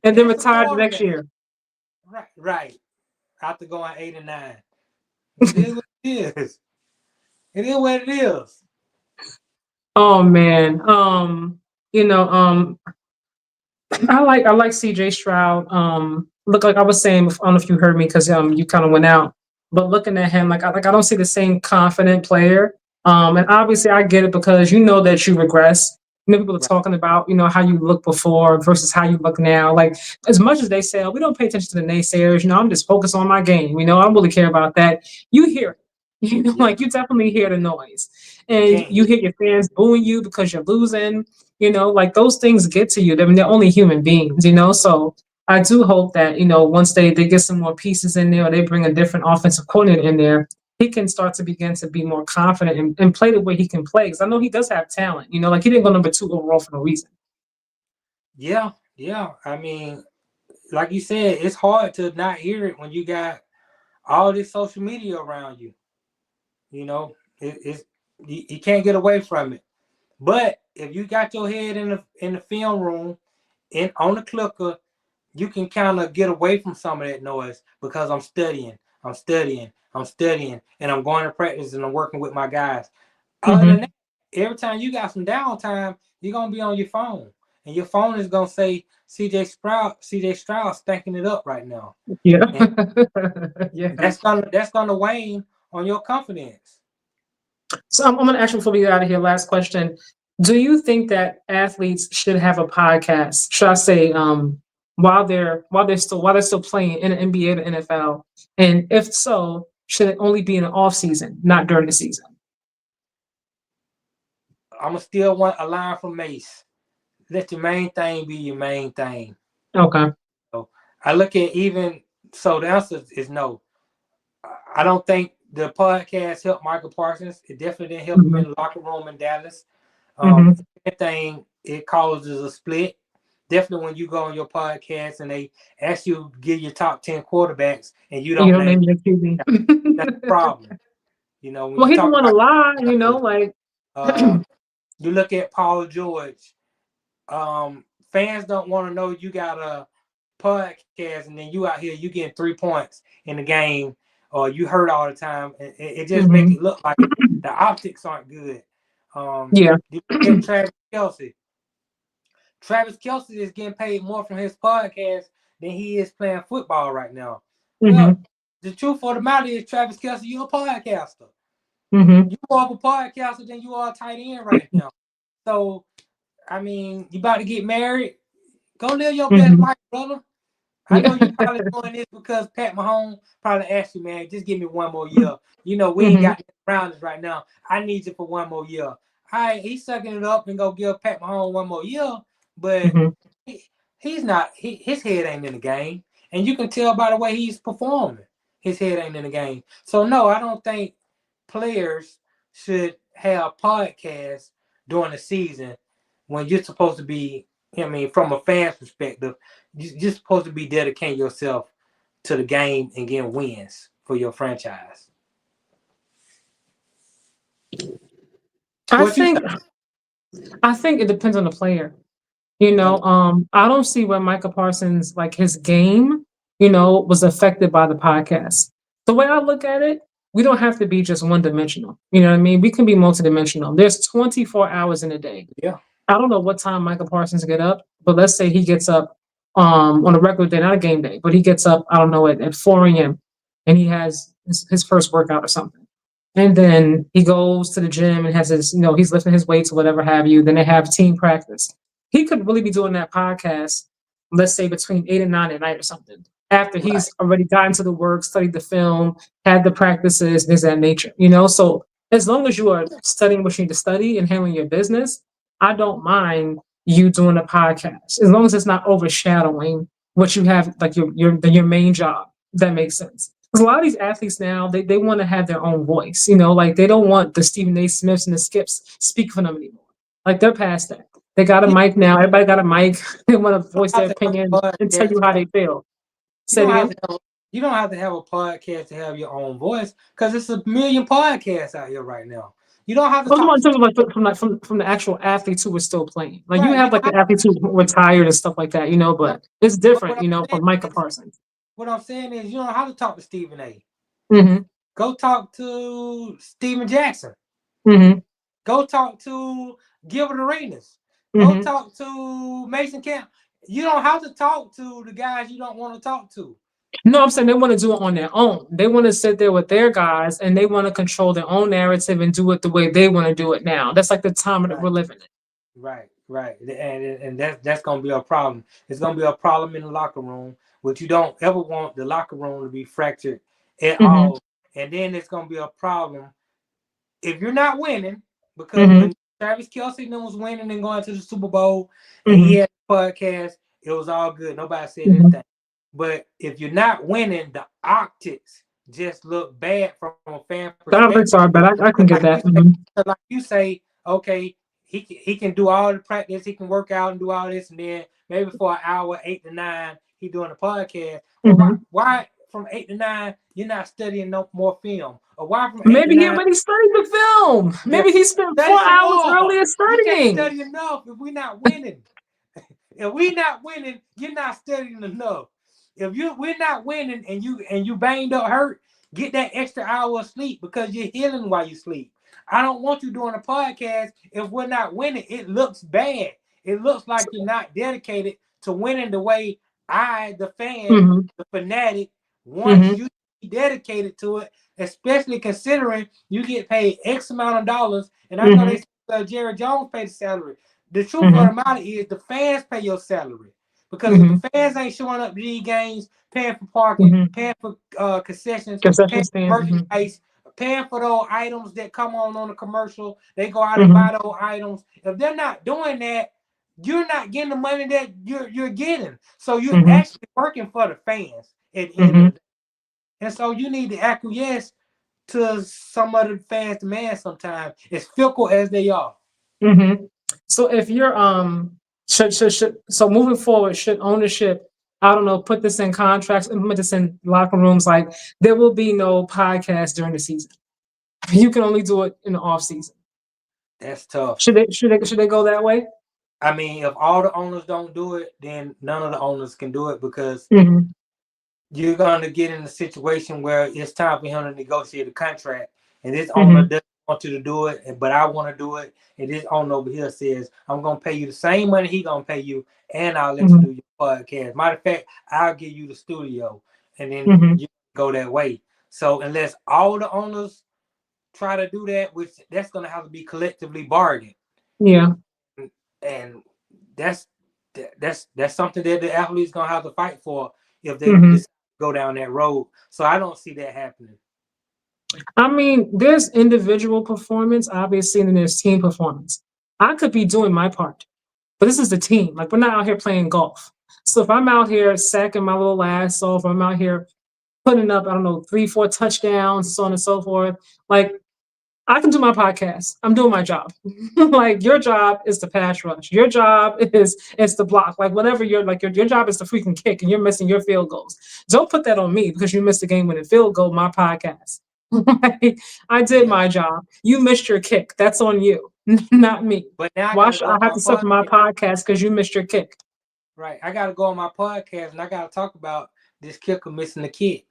And then retired next year. Right. After going 8 and 9. It is what it is. It is what it is. Oh man. I like CJ Stroud. Look, like I was saying, I don't know if you heard me because you kind of went out. But looking at him, I don't see the same confident player. And obviously I get it because you know that you regress. People are talking about, how you look before versus how you look now. Like as much as they say, oh, we don't pay attention to the naysayers, I'm just focused on my game. I don't really care about that. You hear it. Like you definitely hear the noise. And you hear your fans booing you because you're losing. Like those things get to you. I mean, they're only human beings, So I do hope that, once they get some more pieces in there or they bring a different offensive coordinator in there, he can start to begin to be more confident and play the way he can play. Because I know he does have talent, like he didn't go number 2 overall for no reason. Yeah. I mean, like you said, it's hard to not hear it when you got all this social media around you. You can't get away from it. But if you got your head in the film room on the clicker, you can kind of get away from some of that noise because I'm studying, and I'm going to practice and I'm working with my guys. Other than that, every time you got some downtime, you're gonna be on your phone, and your phone is gonna say CJ Stroud stinking it up right now. Yeah, That's gonna wane on your confidence. So I'm going to ask you before we get out of here. Last question: do you think that athletes should have a podcast? Should I say, while they're still playing in the NBA or the NFL? And if so, should it only be in the off season, not during the season? I'm gonna still want a line from Mace. Let your main thing be your main thing. Okay. So I look at the answer is no. I don't think the podcast helped Michael Parsons. It definitely didn't help him Mm-hmm. in the locker room in Dallas. Mm-hmm. Anything, it causes a split. Definitely when you go on your podcast and they ask you to give your top 10 quarterbacks and you You don't don't name, name your that's QB. a problem. You know, when Well, you he didn't talk want to about lie, like. uh you look at Paul George, fans don't want to know you got a podcast and then you out here you getting 3 points in the game or you hurt all the time. It just make Mm-hmm. it look like the optics aren't good. Yeah. You look at Travis Kelce. Travis Kelce is getting paid more from his podcast than he is playing football right now. Mm-hmm. Well, the truth of the matter is, Travis Kelce, you're a podcaster. Mm-hmm. You more of a podcaster than you are a tight end right now. So, I mean, you about to get married? Go live your best Mm-hmm. life, brother. I Yeah. know you probably doing this because Pat Mahomes probably asked you, man, just give me one more year. You know, we ain't Mm-hmm. got around this right now. I need you for one more year. All right, he's sucking it up and go give Pat Mahomes one more year, but Mm-hmm. he's not. His head ain't in the game, and you can tell by the way he's performing. His head ain't in the game. So no, I don't think players should have podcasts during the season when you're supposed to be. I mean, from a fan's perspective, you're supposed to be dedicating yourself to the game and getting wins for your franchise. I What you think think? I think it depends on the player. I don't see where Micah Parsons, like his game, was affected by the podcast. The way I look at it, we don't have to be just one dimensional. You know what I mean? We can be multidimensional. There's 24 hours in a day. Yeah, I don't know what time Micah Parsons get up, but let's say he gets up on a regular day, not a game day, but he gets up, I don't know, at 4 a.m. and he has his first workout or something. And then he goes to the gym and has his, he's lifting his weights or whatever have you. Then they have team practice. He could really be doing that podcast, let's say between 8 and 9 at night or something, after right. he's already gotten to the work, studied the film, had the practices, things of that nature, So as long as you are studying what you need to study and handling your business, I don't mind you doing a podcast as long as it's not overshadowing what you have, like your main job. If that makes sense. Because a lot of these athletes now, they want to have their own voice. Like they don't want the Stephen A. Smiths and the Skips speak for them anymore. Like they're past that. They got a You mic now. Everybody got a mic. They want to don't voice have their to have opinion a and tell podcast you to how have. they feel. You Say it don't have again. to have. You don't have to have a podcast to have your own voice because it's a million podcasts out here right now. You don't have to I'm talk to talking about from the actual athletes who were still playing. Like you right. You have don't like have the athletes who retired and stuff like that, right. but it's But different, from Micah Parsons. what I'm saying is you don't have to talk to Stephen A. Mm-hmm. Go talk to Steven Jackson. Mm-hmm. Go talk to Gilbert Arenas. Go Mm-hmm. talk to Mason Camp. You don't have to talk to the guys you don't want to talk to. No, I'm saying they want to do it on their own. They want to sit there with their guys and they want to control their own narrative and do it the way they want to do it now. That's like the time that Right. we're living in. Right. And that's gonna be a problem. It's gonna be a problem in the locker room, which you don't ever want the locker room to be fractured at Mm-hmm. all. And then it's gonna be a problem if you're not winning, because Mm-hmm. when Travis Kelce was winning and going to the Super Bowl and he Mm-hmm. had a podcast, it was all good. Nobody said Mm-hmm. anything. But if you're not winning, the optics just look bad from a fan The optics perspective. are, but I can get that. Mm-hmm. Like you say, okay, he can do all the practice, he can work out and do all this, and then maybe for an hour, 8 to 9, he doing a podcast. Well, Mm-hmm. why from 8 to 9 you're not studying no more film, or why from eight to Maybe he nine already studied the film. Yeah, Maybe he spent study 4 hours some more. earlier You can't studying. study enough if we're not winning. If we're not winning, you're not studying enough. If we're not winning and you banged up hurt, get that extra hour of sleep because you're healing while you sleep. I don't want you doing a podcast if we're not winning. It looks bad. It looks like you're not dedicated to winning the way I, the fan, Mm-hmm. the fanatic, wants Mm-hmm. you to be dedicated to it, especially considering you get paid X amount of dollars. And I know Mm-hmm. they Jerry Jones paid the salary. The truth of Mm-hmm. the matter is the fans pay your salary. Because if Mm-hmm. the fans ain't showing up to these games, paying for parking, Mm-hmm. paying for concessions, Concession paying stands. for Mm-hmm. merchandise, paying for those items that come on the commercial, they go out and Mm-hmm. buy those items. If they're not doing that, you're not getting the money that you're getting. So you're Mm-hmm. actually working for the fans at the end of Mm-hmm. the day. And so you need to acquiesce to some of the fans' demands sometimes, as fickle as they are. Mm-hmm. So if you're should so moving forward, should ownership, I don't know, put this in contracts, implement this in locker rooms, like there will be no podcast during the season. You can only do it in the off season. That's tough. Should they go that way? I mean, if all the owners don't do it, then none of the owners can do it because Mm-hmm. you're going to get in a situation where it's time for him to negotiate a contract, and this owner Mm-hmm. doesn't want you to do it, but I want to do it, and this owner over here says, I'm going to pay you the same money he going to pay you, and I'll let you Mm-hmm. do your podcast. Matter of fact, I'll give you the studio, and then Mm-hmm. you go that way. So unless all the owners try to do that, which that's going to have to be collectively bargained, Yeah. and that's that's something that the athletes gonna have to fight for if they Mm-hmm. decide to go down that road. So I don't see that happening. I mean, there's individual performance, obviously, and then there's team performance. I could be doing my part, but this is the team. Like we're not out here playing golf. So if I'm out here sacking my little ass off, I'm out here putting up, I don't know, 3, 4 touchdowns, so on and so forth. Like I can do my podcast. I'm doing my job. Like your job is to pass rush. Your job is to block. Like whatever your job is to freaking kick and you're missing your field goals. Don't put that on me because you missed a game winning field goal, my podcast. Like, I did Yeah. my job. You missed your kick. That's on you, not me. But now I Why gotta should go I on have my to suffer my podcast. podcast because you missed your kick? Right. I gotta go on my podcast and I gotta talk about this kicker missing the kick.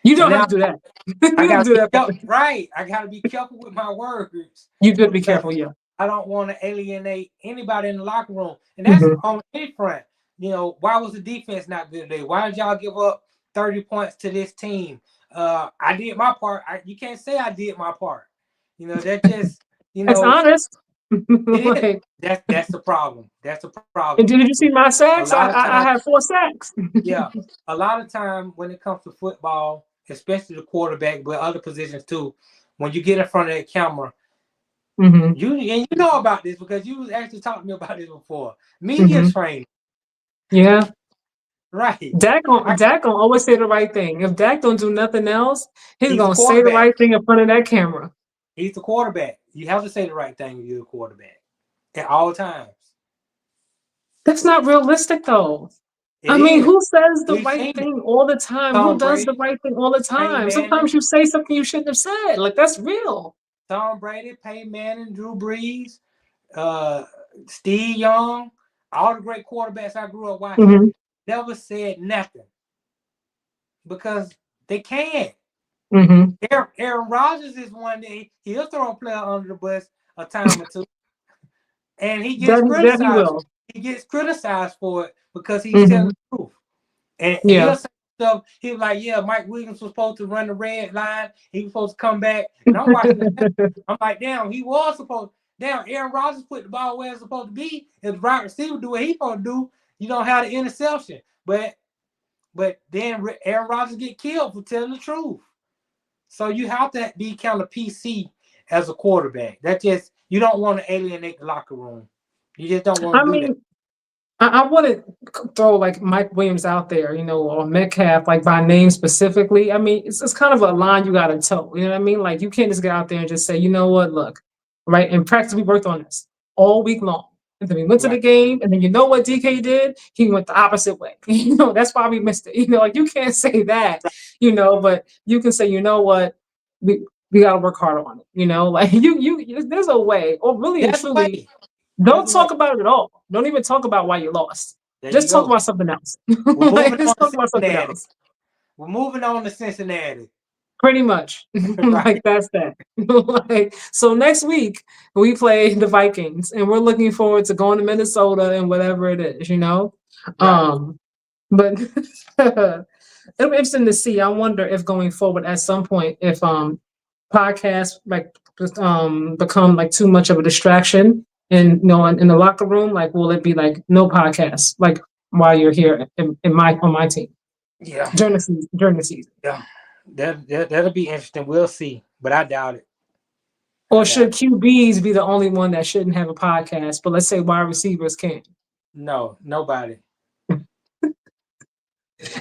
You And don't have now to do that. I You don't gotta do be that. right. I gotta be careful with my words You could be because careful, yeah. I don't want to alienate anybody in the locker room. And that's Hmm. on any front. You know, why was the defense not good today? Why did y'all give up 30 points to this team? I did my part. You can't say I did my part. You know, that just, you It's know, honest. it is. Like, That's the problem. That's the problem. and did you see my A sacks? lot of I times, had 4 sacks. yeah, a lot of time when it comes to football, especially the quarterback, but other positions too, when you get in front of that camera, Hmm. you know about this because you was actually talking to me about this before. Media Hmm. training, Yeah. right? Dak gonna always say the right thing. If Dak don't do nothing else, he's He's a gonna say the quarterback. right thing in front of that camera. He's the quarterback. You have to say the right thing when you're a quarterback at all times. That's not realistic though. It I mean, is. who says the We've right seen it. thing all the time? Who Tom does the Brady, right thing all the Peyton time? Manning, Sometimes you say something you shouldn't have said. Like that's real. Tom Brady, Peyton Manning, Drew Brees, uh, Steve Young, all the great quarterbacks I grew up watching Hmm. never said nothing because they can't. Hmm. Aaron Rodgers is one that he'll throw a player under the bus a time or two, and he gets That he criticized. will. He gets criticized for it because he's telling Hmm. the truth. And Yeah. he'll say stuff. He was like, "Yeah, Mike Williams was supposed to run the red line. He was supposed to come back." And I'm watching the tape. I'm like, "Damn, he was supposed. Damn, Aaron Rodgers put the ball where it's supposed to be. If the right receiver do what he's supposed to do, you don't have the interception." But then Aaron Rodgers get killed for telling the truth. So you have to be kind of PC as a quarterback. That just you don't want to alienate the locker room. You just don't want I to do that. mean, I wouldn't throw like Mike Williams out there, or Metcalf like by name specifically. I mean, it's kind of a line you got to toe. You know what I mean? Like you can't just get out there and just say, you know what, look, right? In practice, we worked on this all week long. And then we went to the Right. game, and then you know what DK did? He went the opposite way. That's why we missed it. Like you can't say that, but you can say, you know what, we got to work harder on it. Like there's a way, or really and There's a truly, way. don't There's a way. talk about it at all. Don't even talk about why you lost. There you Just talk go. about something else. We're Like, moving on just to talk about something Cincinnati. else. We're moving on to Cincinnati. Pretty much. Right. Like that's that. Like so next week we play the Vikings and we're looking forward to going to Minnesota and whatever it is. Right. But it'll be interesting to see. I wonder if going forward at some point if podcasts like become like too much of a distraction and in the locker room, like will it be like no podcasts like while you're here on my team Yeah. during the season. Yeah. That'll be interesting. We'll see. But I doubt it. Or should QBs be the only one that shouldn't have a podcast? But let's say wide receivers can. No, nobody.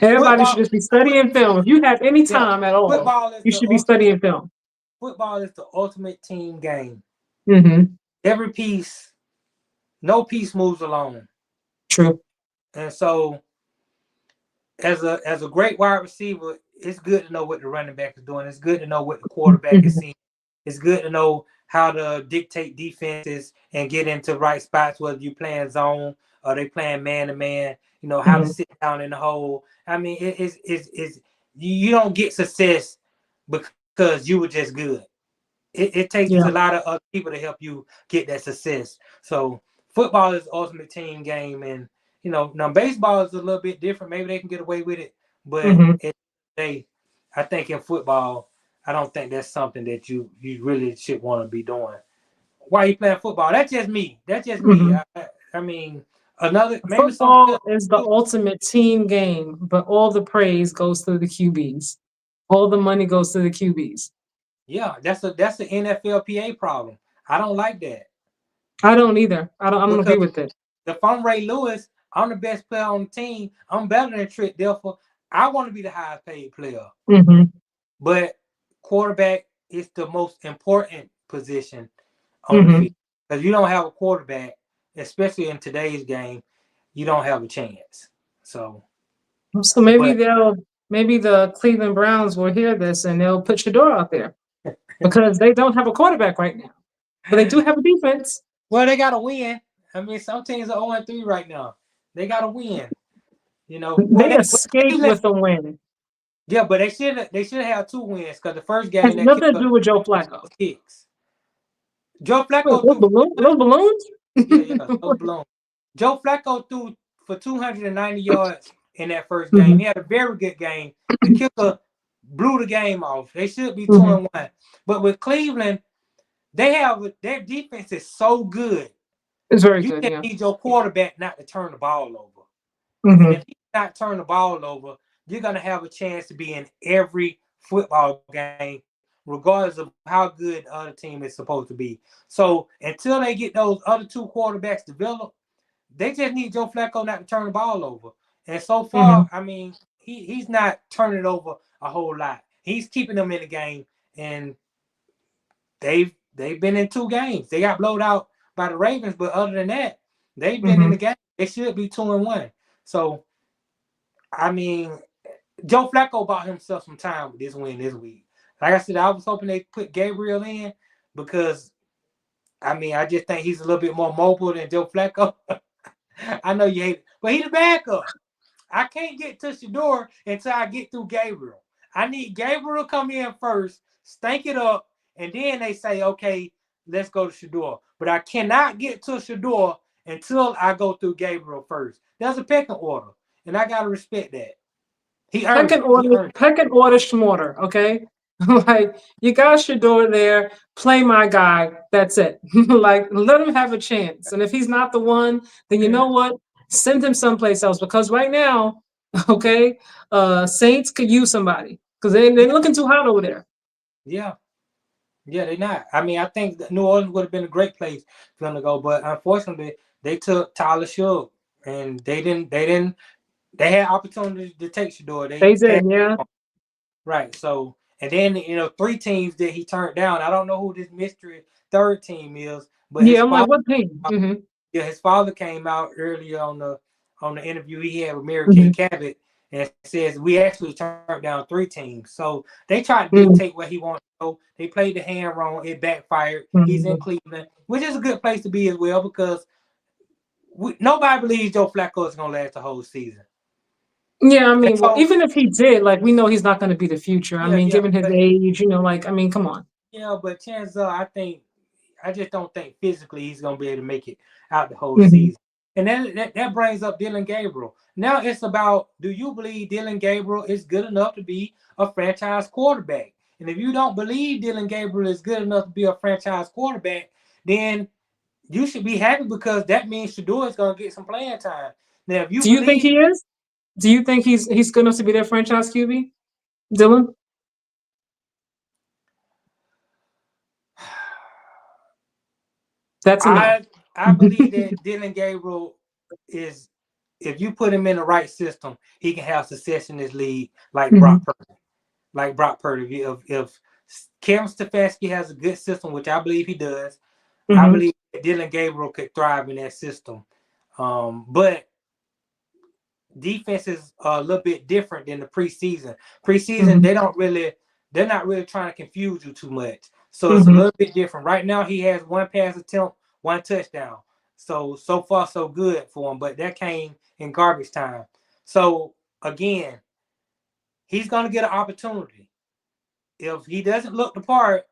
Everybody should Football, just be studying film. If you have any yeah. time at all, Football is you the should be ultimate. studying film. football is the ultimate team game. Mm-hmm. Every piece, no piece moves alone. True. And so as a great wide receiver, it's good to know what the running back is doing. It's good to know what the quarterback is Mm-hmm. seeing. It's good to know how to dictate defenses and get into right spots, whether you playing zone or they playing man to man. You know how to Mm-hmm. sit down in the hole. I mean, it's you don't get success because you were just good. It takes a Yeah. lot of other people to help you get that success. So football is the ultimate team game, and now baseball is a little bit different. Maybe they can get away with it, but Mm-hmm. I think in football, I don't think that's something that you really should want to be doing. Why are you playing football? That's just me. That's just me. Mm-hmm. I mean, another maybe somebody Football else is the do it. ultimate team game, but all the praise goes to the QBs. All the money goes to the QBs. Yeah, that's an NFLPA problem. I don't like that I don't either. I don't agree because with it. if I'm Ray Lewis, I'm the best player on the team. I'm better than Trent Dilfer. I want to be the highest paid player. Mm-hmm. But quarterback is the most important position on the Mm-hmm. field. Because you don't have a quarterback, especially in today's game, you don't have a chance. So, So maybe but maybe the Cleveland Browns will hear this and they'll put Shador out there because they don't have a quarterback right now, but they do have a defense. well, they got to win. I mean, some teams are 0-3 right now. They got to win. Well, They with escaped Cleveland, with a win. yeah, but they should have two wins because the first Has game that nothing to kicker do with Joe was Flacco. kicks. Joe Wait, Flacco threw for those balloons? yeah, those blown. Joe Flacco threw for 290 yards in that first game. Hmm. He had a very good game. The kicker blew the game off. They should be two Hmm. and one. But with Cleveland, their defense is so good. It's very You good, just yeah. need your quarterback not to turn the ball over. And Hmm. if he's not turn the ball over, you're gonna have a chance to be in every football game, regardless of how good the other team is supposed to be. So until they get those other two quarterbacks developed, they just need Joe Flacco not to turn the ball over. And so far, Hmm. I mean, he's not turning it over a whole lot. He's keeping them in the game, and they've been in two games. They got blowed out by the Ravens, but other than that, they've been in Hmm. the game. They should be 2-1. So I mean, Joe Flacco bought himself some time with this win this week. Like I said, I was hoping they put Gabriel in because I mean I just think he's a little bit more mobile than Joe Flacco. I know you hate it, but he's the backup. I can't get to Shador until I get through Gabriel. I need Gabriel to come in first, stank it up, and then they say, okay, let's go to Shador. But I cannot get to Shador until I go through Gabriel first. There's a pecking order, and I gotta respect that. He earned it. He earned it. Peck and order Schmorter, okay? Like you got Shador there, play my guy. That's it. Like let him have a chance. And if he's not the one, then you know what? Send him someplace else because right now, okay, Saints could use somebody because they're Yeah, looking too hot over there. yeah, yeah. They're not. I mean, I think New Orleans would have been a great place for them to go, but unfortunately, they took Tyler Shug, and they didn't. They didn't. They had opportunities to take Shador. They They did, passed yeah. on. Right. So, and then three teams that he turned down. I don't know who this mystery third team is, but his Yeah, I'm like, father. what team? Hmm. Yeah, his father came out earlier on the interview he had with Mary Kay Hmm. Cabot and says we actually turned down three teams. So they tried to Hmm. dictate where he wanted to go. They played the hand wrong. It backfired. He's in Hmm. Cleveland, which is a good place to be as well because nobody believes Joe Flacco is going to last the whole season. Yeah, I And mean, well, so, even if he did, like we know he's not going to be the future. I yeah, mean, yeah, given his but age, like, I mean, come on. but chances are, I just don't think physically he's gonna be able to make it out the whole Hmm. season. And then that brings up Dylan Gabriel. Now it's about, do you believe Dylan Gabriel is good enough to be a franchise quarterback? And if you don't believe Dylan Gabriel is good enough to be a franchise quarterback, then you should be happy because that means Shador is gonna get some playing time. Now, if you Do you think believe, he is? Do you think he's good enough to be their franchise QB, Dylan? That's a no. I believe that Dylan Gabriel is, if you put him in the right system, he can have success in this league like Hmm. Brock Purdy. Like Brock Purdy. If Kevin Stefanski has a good system, which I believe he does. I Mm-hmm. believe that Dylan Gabriel could thrive in that system. But defense is a little bit different than the preseason. Preseason, Mm-hmm. they're not really trying to confuse you too much. So it's a Mm-hmm. little bit different. Right now, he has one pass attempt, one touchdown. So far so good for him, but that came in garbage time. So again, he's gonna get an opportunity. If he doesn't look the part,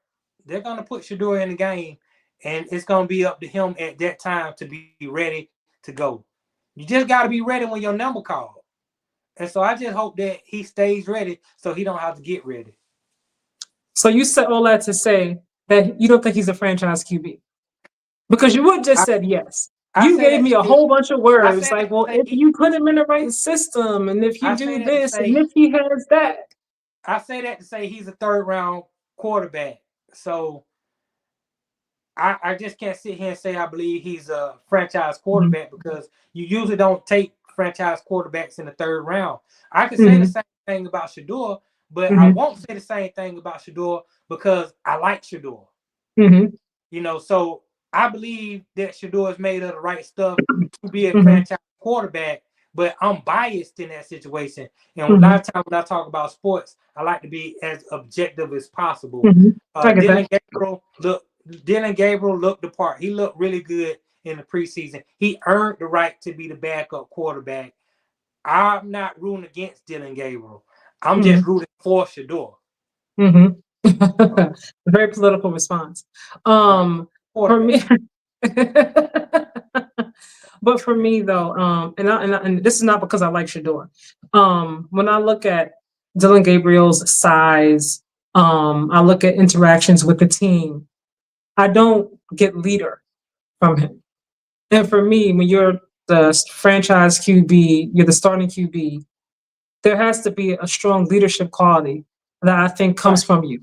they're gonna put Shador in the game, and it's gonna be up to him at that time to be ready to go. You just got to be ready when your number called. And so I just hope that he stays ready so he don't have to get ready. So you said all that to say that you don't think he's a franchise QB because you would just I, said yes. I You say gave that me to a say whole bunch of I words say like, that well, to say if you put him in the right system, and if you I say do that to this, and say if he has that. he's a third round quarterback. So I just can't sit here and say I believe he's a franchise Mhm. quarterback because you usually don't take franchise quarterbacks in the third round. I could say the Mhm. same thing about Shador, but I Mhm. won't say the same thing about Shador because I like Shador. Mhm. So I believe that Shador is made of the right stuff to be a Mhm. franchise quarterback, but I'm biased in that situation. And a lot Mhm. of times when I talk about sports, I like to be as objective as possible. Mhm. I get that. Dylan Gabriel looked the part. He looked really good in the preseason. He earned the right to be the backup quarterback. I'm not rooting against Dylan Gabriel. I'm just Mhm. rooting for Shador. Mhm. Very political response. Right. For Quarterback. me, but for me though, and this is not because I like Shador. When I look at Dylan Gabriel's size, I look at interactions with the team. I don't get leader from him. And for me, when you're the franchise QB, you're the starting QB, there has to be a strong leadership quality that I think comes Right. from you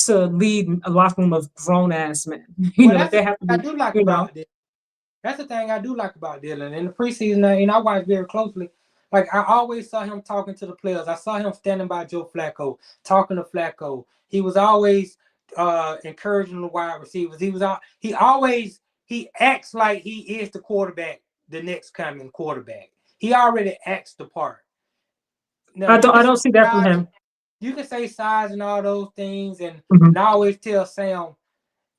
to lead a locker room of grown ass men. Well, that's the They thing have to I be, do like you know. about this. That's the thing I do like about Dylan. In the preseason, and I watched very closely. Like I always saw him talking to the players. I saw him standing by Joe Flacco, talking to Flacco. He was always encouraging the wide receivers. He acts like he is the quarterback, the next coming quarterback. He already acts the part. Now I don't see that from him. you can say size and all those things, Hmm. and I always tell Sam,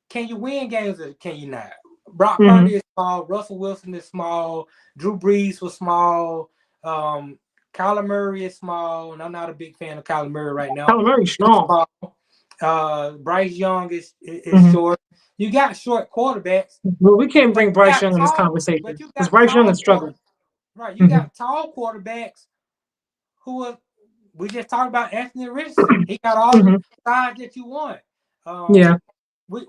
can you win games or can you not? Brock Hmm. Purdy is small. Russell Wilson is small. Drew Brees was small. Um, Kyler Murray is small, and I'm not a big fan of Kyler Murray right now. Kyler Murray He's strong. small. Bryce Young is Hmm. short. You got short quarterbacks, Well, we can't but bring you Bryce got Young in this tall, but conversation you because got Bryce Young is tall quarter, struggling. right? You Hmm. got tall quarterbacks who are. We just talked about Anthony Richardson. He got all the Hmm. size that you want. Um, Yeah. we,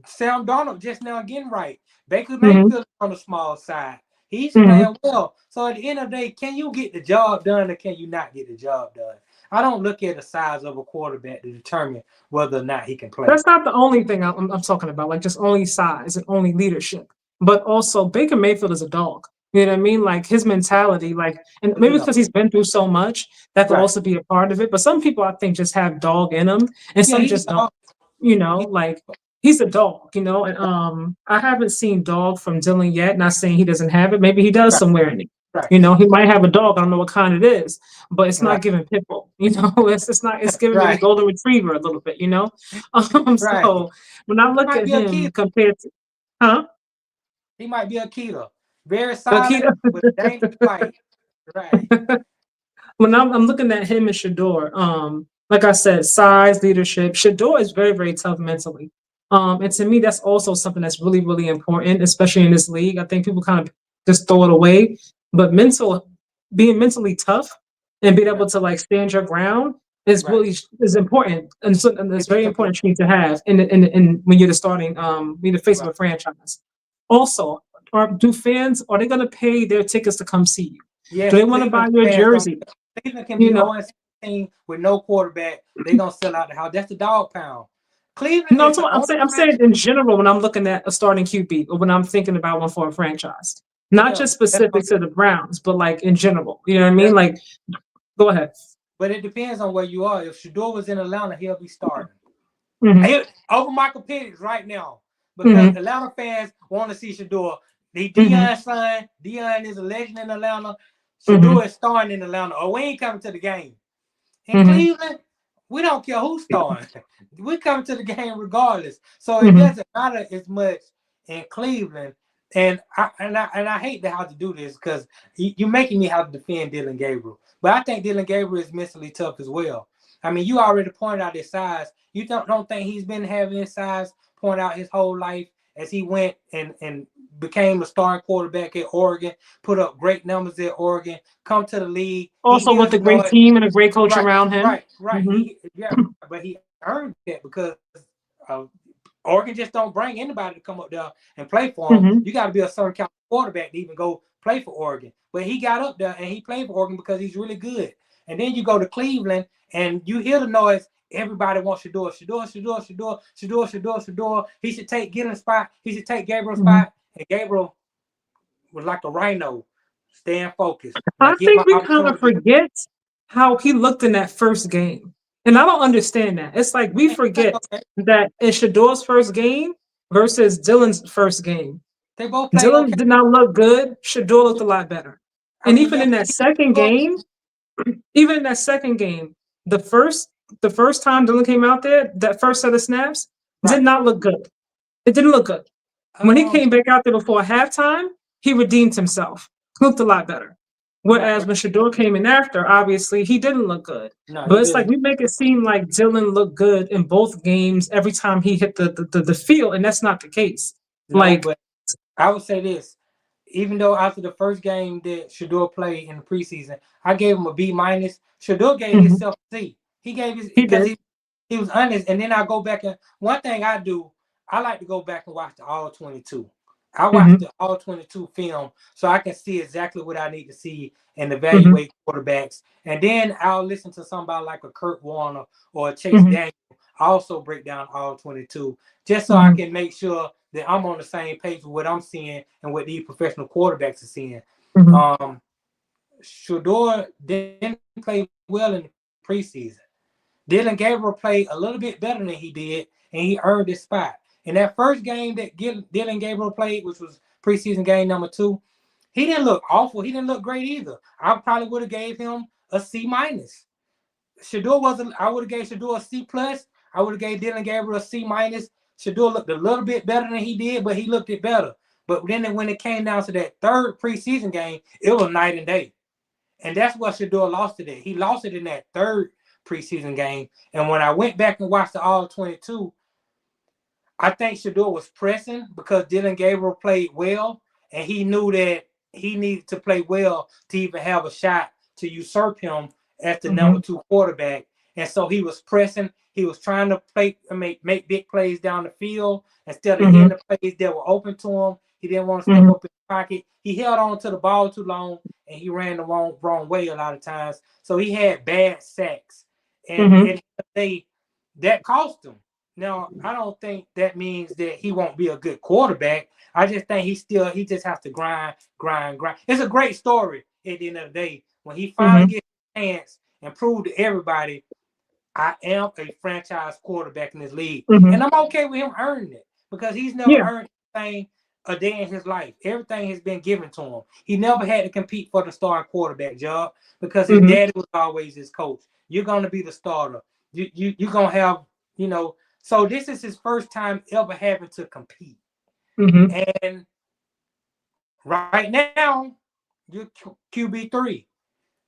Sam Donald just now getting right. Baker Hmm. Mayfield on the small side. He's Hmm. playing well. So at the end of the day, can you get the job done or can you not get the job done? I don't look at the size of a quarterback to determine whether or not he can play. That's not the only thing I'm talking about, like just only size and only leadership. But also, Baker Mayfield is a dog. You know what I mean? Like his mentality, like, and But maybe you know, because he's been through so much, that could right? also be a part of it. But some people, I think, just have dog in them, and Yeah, some he's a just don't. dog. He's Like he's a dog. And I haven't seen dog from Dylan yet. Not saying he doesn't have it. Maybe he does right, somewhere in it. right, He might have a dog. I don't know what kind it is, but it's right, not giving pit bull. It's not. It's giving maybe right, golden retriever a little bit. right. So when I He look might at be a kid. him compared to, huh, He might be a killer. Very silent, Akita, but dangerous fight. Right. when I'm looking at him and Shador, like I said, size, leadership. Shador is very, very tough mentally. And to me, that's also something that's really, really important, especially in this league. I think people kind of just throw it away, but being mentally tough and being Right. able to like stand your ground is Right. really is important, and it's It is very important. important trait to have in when you're the starting, when you're the face of Right. a franchise. Also, are they going to pay their tickets to come see you? Do Yes, they want to buy Cleveland your fans gonna. jersey? Cleveland can You be know, 0-16 with no quarterback. They're gonna sell out the house. That's the dog pound. Cleveland no, is the only I'm saying franchise. in general when I'm looking at a starting QB or when I'm thinking about one for a franchise, not Yeah, just specific to the Browns, but like in general. You know what I mean? that's, Like, go ahead. but it depends on where you are. If Shador was in Atlanta, he'll be starting. Mm-hmm. Over Michael Penix right now because Mm-hmm. Atlanta fans want to see Shador. The Mm-hmm. Deion's son. Deion is a legend in Atlanta. Mm-hmm. Shador is starting in Atlanta. Oh, we ain't coming to the game. In Mm-hmm. Cleveland, we don't care who's starting. We come to the game regardless. So it Mm-hmm. doesn't matter as much in Cleveland. And I hate to have to do this because you're making me have to defend Dylan Gabriel. But I think Dylan Gabriel is mentally tough as well. I mean, you already pointed out his size. You don't think he's been having his size point out his whole life as he went and became a starting quarterback at Oregon, put up great numbers at Oregon, come to the league. He Also with hears a the great noise. team and a great coach Right, around him. right. Mm-hmm. But he earned that because uh, Oregon just don't bring anybody to come up there and play for them. Mm-hmm. You got to be a certain kind of quarterback to even go play for Oregon. But he got up there and he played for Oregon because he's really good. And then you go to Cleveland and you hear the noise. Everybody wants Shador. He should take Gillen's spot. He should take Gabriel's Mm-hmm. spot. And Gabriel was like a rhino, staying focused. I Like, get my think we kind of opportunity. forget how he looked in that first game. And I don't understand that. It's like we forget Okay. that in Shador's first game versus Dylan's first game, They both played Dylan okay. did not look good. Shador looked a lot better. I And mean, even that in that second game, even in that second game, the first the first time Dylan came out there, that first set of snaps did right. not look good. It didn't look good. When he Um, came back out there before halftime, he redeemed himself. Looked a lot better. right, Whereas right. when Shador came in after, obviously he didn't look good. No, he But it's like didn't. we make it seem like Dylan looked good in both games every time he hit the field, and that's not the case. No, Like, but I would say this. Even though after the first game that Shador played in the preseason, I gave him a B minus. Shador gave mhm, himself a C. He gave his he because did. he was honest. And then I go back and one thing I do, I like to go back and watch the all 22. I watch Hmm. the all 22 film so I can see exactly what I need to see and Hmm. evaluate quarterbacks. And then I'll listen to somebody like a Kurt Warner or a Chase Hmm. Daniel also break down all 22 just so I Hmm. can make sure that I'm on the same page with what I'm seeing and what these professional quarterbacks are seeing. Hmm. Um, Shador didn't play well in the preseason. Dylan Gabriel played a little bit better than he did, and he earned his spot. In that first game that Dylan Gabriel played, which was preseason game number 2, he didn't look awful. He didn't look great either. I probably would have gave him a C minus. Shador wasn't. I would have gave Shador a C plus. I would have gave Dylan Gabriel a C minus. Shador looked a little bit better than he did, but he looked it better. But then when it came down to that third preseason game, it was night and day. And that's what Shador lost it at. He lost it in that third preseason game. And when I went back and watched the all 22, I think Shador was pressing because Dylan Gabriel played well, and he knew that he needed to play well to even have a shot to usurp him as the number Hmm. 2 quarterback. And so he was pressing. He was trying to make big plays down the field instead of hitting Hmm. the plays that were open to him. He didn't want to step Hmm. up in the pocket. He held on to the ball too long, and he ran the wrong way a lot of times. So he had bad sacks, and Hmm. they that cost him. Now, I don't think that means that he won't be a good quarterback. I just think he just has to grind. It's a great story at the end of the day. When he finally Hmm. gets a chance and prove to everybody, I am a franchise quarterback in this league. Hmm. And I'm okay with him earning it because he's never Yeah. earned anything a day in his life. Everything has been given to him. He never had to compete for the starting quarterback job because his Hmm. daddy was always his coach. You're going to be the starter. You're going to have, you know, so this is his first time ever having to compete. Hmm. And right now, you're QB3,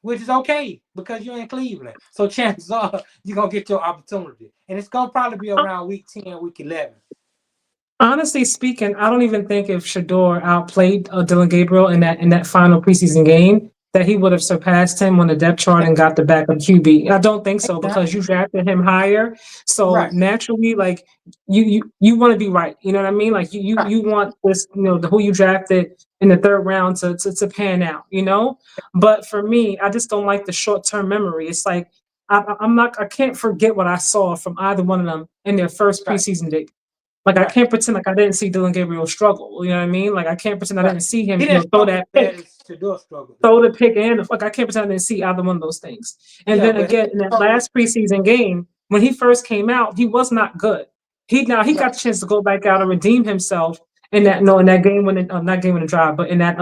which is okay because you're in Cleveland. So chances are you're going to get your opportunity. And it's going to probably be around week 10, week 11. Honestly speaking, I don't even think if Shador outplayed Dylan Gabriel in that final preseason game that he would have surpassed him on the depth chart and got the backup QB. I don't think so because you drafted him higher. So Right, naturally, like you want to be right. You know what I mean? Like right. you want this, the who you drafted in the third round to pan out. But for me, I just don't like the short term memory. It's like I can't forget what I saw from either one of them in their first Right, preseason date. Like I right, can't pretend like I didn't see Dylan Gabriel struggle. You know what I mean? Like I can't pretend I right. didn't see him, He didn't throw struggle as that bad pick, as Shador struggled, throw though. the pick and the fuck. I can't pretend I didn't see either one of those things. And Yeah, then but he again in that struggled. last preseason game when he first came out, he was not good. He got Right. the chance to go back out and redeem himself in that no in that game when not game winning drive, but in that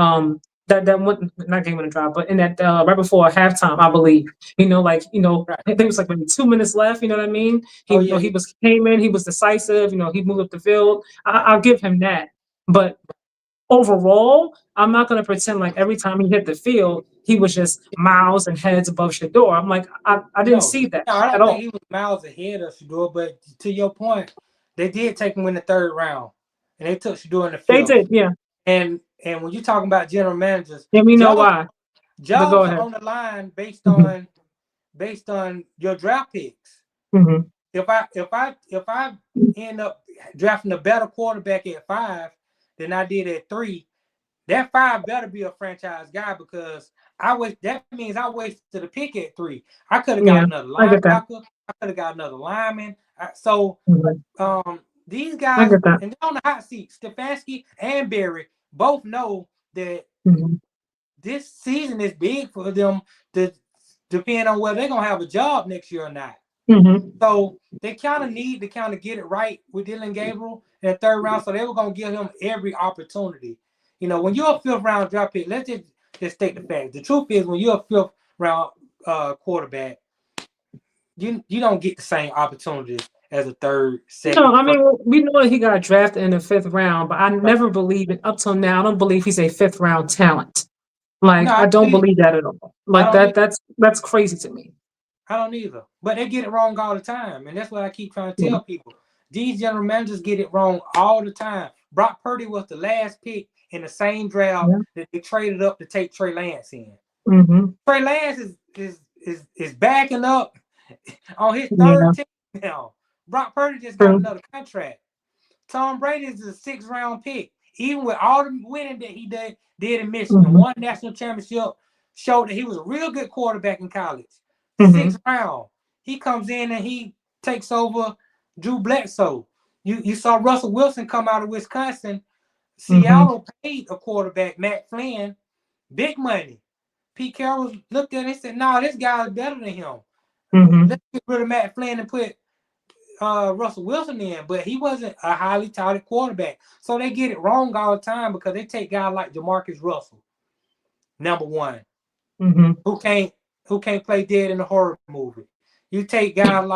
that one not game winning drive, but in that right before halftime, I believe. Like Right. I think it was like maybe 2 minutes left. You know what I mean? He Oh you yeah. know he was came in, he was decisive. He moved up the field. Right. I'll give him that. But overall, I'm not going to pretend like every time he hit the field, he was just miles and heads above Shador. I'm like, I didn't No, see that no, I at don't think all. he was miles ahead of Shador. But to your point, they did take him in the third round, and they took Shador in the They fifth. did, yeah. And when you're talking about general managers, And we know jobs why. But go jobs are ahead. on the line Hmm. based on your draft picks. Hmm. If I end up drafting a better quarterback at 5 than I did at 3, that 5 better be a franchise guy because that means I wasted a pick at 3. I could have got Yeah, another I get that. linebacker. I could have got another lineman. So Mhm. these I guys, get that. and they're on the hot seat. Stefanski and Barry both know that Hmm. this season is big for them to depend on whether they're gonna have a job next year or not. Hmm. So they kind of need to kind of get it right with Dylan Gabriel in the third round. So they were gonna give him every opportunity. When you're a fifth round draft pick, let's just state the fact. The truth is, when you're a fifth round quarterback, you don't get the same opportunities as a third, No, second, I first. mean we know that he got drafted in the fifth round, but I never believe it up till now. I don't believe he's a fifth round talent. No, Like I I don't don't either. believe that at all. I Like don't either. that's crazy to me. I don't either. But they get it wrong all the time, and that's what I keep trying to Yeah. tell people. These general managers get it wrong all the time. Brock Purdy was the last pick in the same draft Yeah. that they traded up to take Trey Lance in. Hmm. Trey Lance is backing up on his Yeah. third team now. Brock Purdy just got True. another contract. Tom Brady is a 6th round pick. Even with all the winning that he did in Michigan, Hmm. won national championship, showed that he was a real good quarterback in college. Hmm. 6th round. He comes in and he takes over Drew Bledsoe. You saw Russell Wilson come out of Wisconsin. Hmm. Seattle paid a quarterback, Matt Flynn, big money. Pete Carroll looked at it and said, "No, this guy is better than him. Hmm. Let's get rid of Matt Flynn and put Russell Wilson in." But he wasn't a highly touted quarterback. So they get it wrong all the time because they take guys like Jamarcus Russell, number one, Hmm. who can't play dead in a horror movie. You take guys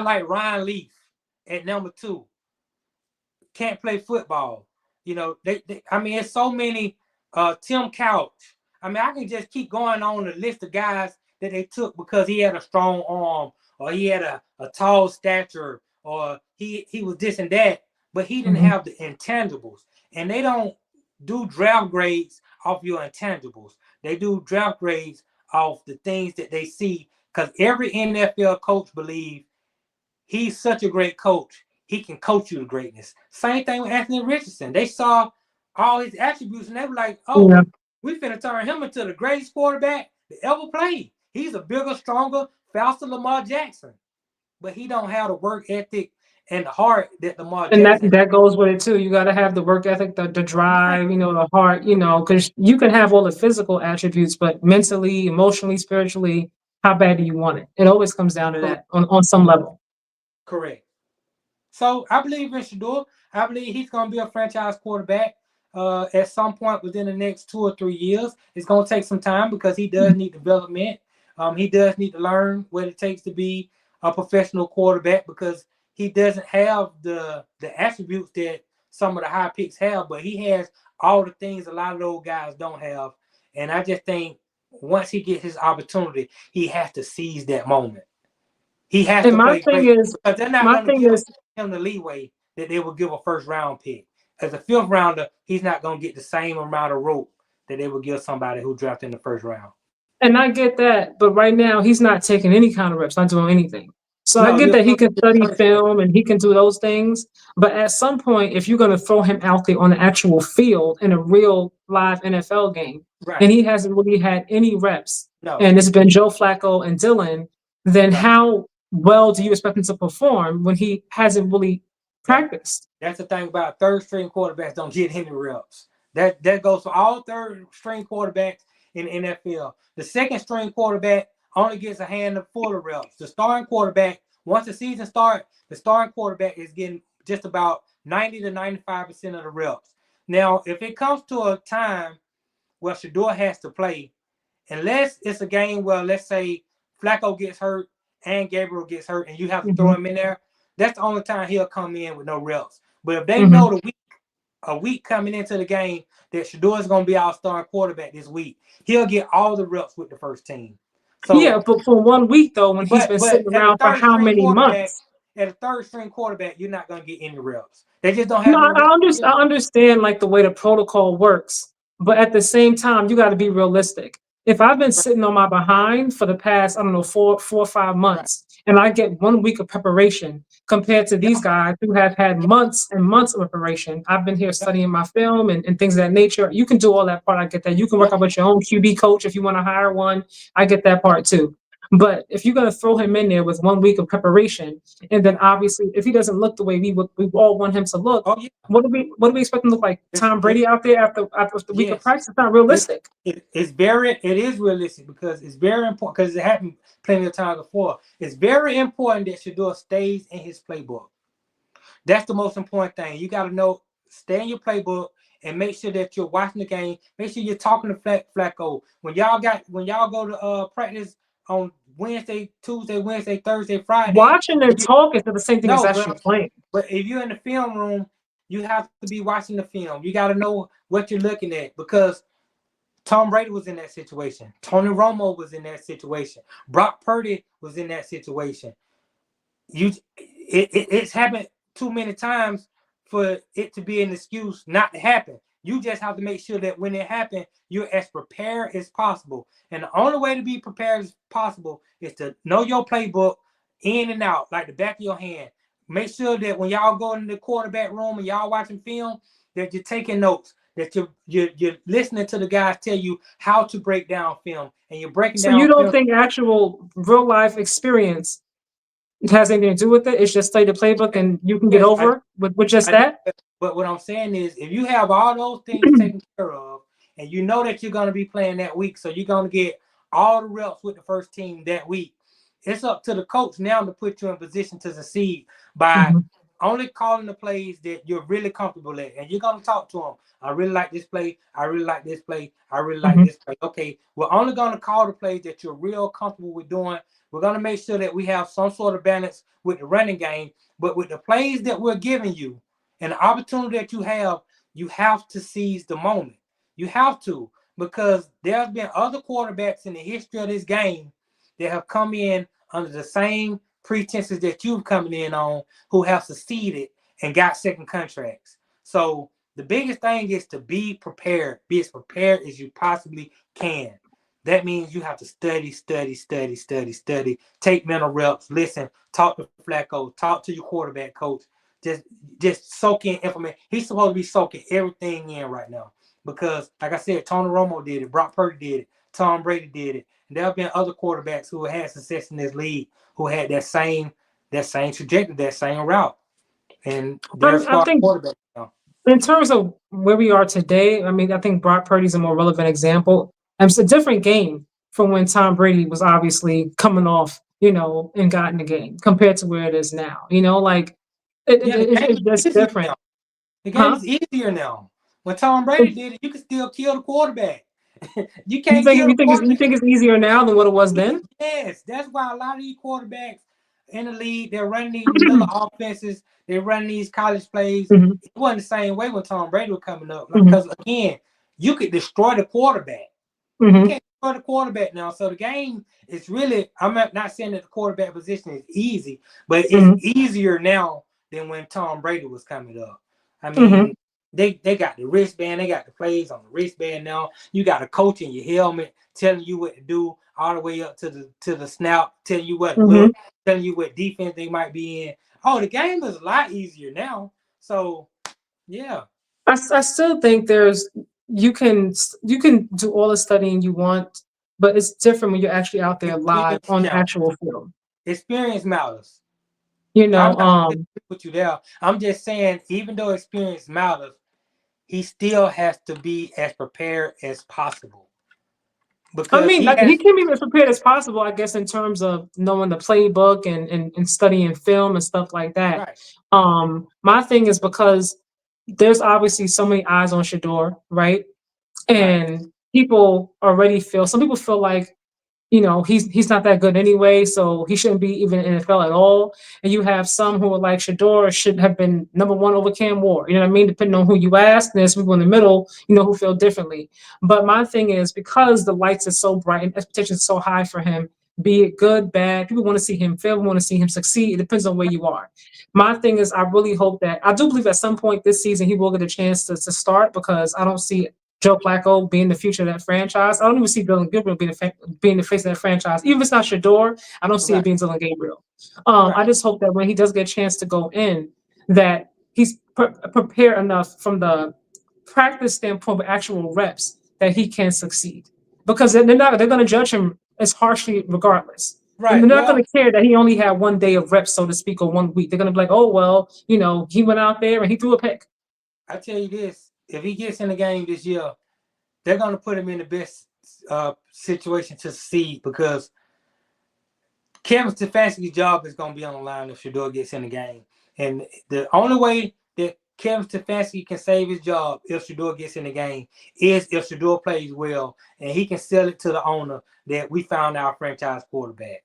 like Ryan Leaf at number 2, can't play football. I mean, it's so many. Tim Couch. I mean, I can just keep going on the list of guys that they took because he had a strong arm, or he had a tall stature, or he was this and that, but he didn't Hmm. have the intangibles. And they don't do draft grades off your intangibles. They do draft grades off the things that they see. Because every NFL coach believes he's such a great coach. He can coach you to greatness. Same thing with Anthony Richardson. They saw all his attributes and they were like, "Oh, Yeah. we finna turn him into the greatest quarterback that ever played. He's a bigger, stronger, faster Lamar Jackson, but he don't have the work ethic and the heart that Lamar And that Jackson." that goes with it too. You got to have the work ethic, the Right. drive, the heart, because you can have all the physical attributes, but mentally, emotionally, spiritually, how bad do you want it? It always comes down to that on some level. Correct. So I believe in Shador. I believe he's going to be a franchise quarterback at some point within the next 2 or 3 years. It's going to take some time because he does need development. He does need to learn what it takes to be a professional quarterback because he doesn't have the attributes that some of the high picks have, but he has all the things a lot of those guys don't have. And I just think once he gets his opportunity, he has to seize that moment. He has And to play great because they're not my going to thing give is, him the leeway that they would give a 1st round pick. As a 5th rounder, he's not going to get the same amount of rope that they would give somebody who drafted in the 1st round. and I get that, but right now he's not taking any kind of reps, not doing anything. So I No, get you're that he can study punishment. film and he can do those things, but at some point, if you're going to throw him out there on the actual field in a real live NFL game, and Right. he hasn't really had any reps, No. and it's been Joe Flacco and Dylan, then Right. how well do you expect him to perform when he hasn't really That practiced? that's the thing about third-string quarterbacks don't get any reps. That goes for all third-string quarterbacks in the NFL. The second-string quarterback only gets a handful of reps. The starting quarterback, once the season starts, the starting quarterback is getting just about 90 to 95% of the reps. Now, if it comes to a time where Shador has to play, unless it's a game where, let's say, Flacco gets hurt and Gabriel gets hurt and you have to throw him in there, that's the only time he'll come in with no reps. But if they know a week coming into the game that Shador is going to be our starting quarterback this week, he'll get all the reps with the first team. So yeah, but for 1 week though, when he's been but sitting at a around for third how string many quarterback, months? at a third string quarterback, you're not going to get any reps. They just don't No, have any reps. I understand like the way the protocol works, but at the same time, you got to be realistic. If I've been Right, sitting on my behind for the past, I don't know, four or five right. months, and I get 1 week of preparation compared to Yeah, these guys who have had yeah, months and months of preparation. I've been here yeah, studying my film and things of that nature. You can do all that part. I get that. You can work yeah. out with your own QB coach if you want to hire one. I get that part too. But if you're going to throw him in there with 1 week of preparation, and then obviously if he doesn't look the way we all want him to look, Oh, yeah. what do we expect him to look like? It's, Tom it, Brady out there after the week of yes. practice? It's not It, realistic. it is realistic because it's very important because it happened plenty of times before. It's very important that Shador stays in his playbook. That's the most important thing. You got to know, stay in your playbook and make sure that you're watching the game. Make sure you're talking to Flacco. When y'all go to practice on Wednesday, Thursday, Friday. Watching and talk is not the same thing as No, actually playing. but if you're in the film room, you have to be watching the film. You got to know what you're looking at because Tom Brady was in that situation. Tony Romo was in that situation. Brock Purdy was in that situation. It's happened too many times for it to be an excuse not to happen. You just have to make sure that when it happens, you're as prepared as possible. And the only way to be prepared as possible is to know your playbook in and out, like the back of your hand. Make sure that when y'all go in the quarterback room and y'all watching film, that you're taking notes, that you're listening to the guys tell you how to break down film, and you're breaking So you down don't film. think actual real life experience has anything to do with it? It's just study the playbook and you can get Yes, I over with just I do. that? But what I'm saying is, if you have all those things taken care of, and you know that you're going to be playing that week, so you're going to get all the reps with the first team that week, it's up to the coach now to put you in position to succeed by Mhm, only calling the plays that you're really comfortable at. And you're going to talk to them. I really like this play. I really like this play. I really like mhm. this play. Okay, we're only going to call the plays that you're real comfortable with doing. We're going to make sure that we have some sort of balance with the running game. But with the plays that we're giving you, and the opportunity that you have to seize the moment. You have to, because there's been other quarterbacks in the history of this game that have come in under the same pretenses that you've coming in on, who have succeeded and got second contracts. So the biggest thing is to be prepared. Be as prepared as you possibly can. That means you have to study, take mental reps, listen, talk to Flacco, talk to your quarterback coach, just just soak in information. He's supposed to be soaking everything in right now because, like I said, Tony Romo did it, Brock Purdy did it, Tom Brady did it, and there have been other quarterbacks who had success in this league who had that same trajectory, that same route, and they're I starting think quarterbacks now. in terms of where we are today, I mean, I think Brock Purdy's a more relevant example. And it's a different game from when Tom Brady was obviously coming off, and got in the game compared to where it is now. Like Yeah, the game it's is just easier different, now. The game huh? is easier now. When Tom Brady did it, you could still kill the quarterback. You You can't think kill you the think it's you quarterback. think it's easier now than what it was then? Yes, that's why a lot of these quarterbacks in the league, they're running these Miller offenses, they're running these college plays. Mhm, It wasn't the same way when Tom Brady was coming up. mhm, Because again, you could destroy the quarterback. You mhm, can't destroy the quarterback now. So the game is really, I'm not saying that the quarterback position is easy, but it's mhm, easier now than when Tom Brady was coming up. I mhm, mean, they got the wristband, they got the plays on the wristband now. You got a coach in your helmet telling you what to do all the way up to the snap, telling you what to mhm. look, telling you what defense they might be in. Oh, the game is a lot easier now. So yeah, I still think you can do all the studying you want, but it's different when you're actually out there live experience on the count. actual field. Experience matters. You I'm know, not with you there. I'm just saying, even though experience matters, he still has to be as prepared as possible. I because mean, he he has can be as prepared as possible, I guess, in terms of knowing the playbook and studying film and stuff like that. right, My thing is because there's obviously so many eyes on Shador, right? right, And people already feel, some people feel like, he's not that good anyway, so he shouldn't be even in the NFL at all. And you have some who are like Shador should have been number one over Cam Ward. You know what I mean? Depending on who you ask, there's people in the middle, who feel differently. But my thing is because the lights are so bright and expectations are so high for him, be it good, bad, people want to see him fail, want to see him succeed. It depends on where you are. My thing is, I really hope that I do believe at some point this season he will get a chance to start because I don't see Joe Flacco being the future of that franchise. I don't even see Dylan Gabriel being the face of that franchise. Even if it's not Shador, I don't see it right, being Dylan Gabriel. I right, just hope that when he does get a chance to go in, that he's prepared enough from the practice standpoint, but actual reps, that he can succeed. Because they're going to judge him as harshly regardless. And they're right. not going Well, to care that he only had 1 day of reps, so to speak, or 1 week. They're going to be like, oh well, he went out there and he threw a pick. I tell you this: if he gets in the game this year, they're going to put him in the best situation to succeed because Kevin Stefanski's job is going to be on the line if Shador gets in the game. And the only way that Kevin Stefanski can save his job if Shador gets in the game is if Shador plays well and he can sell it to the owner that we found our franchise quarterback.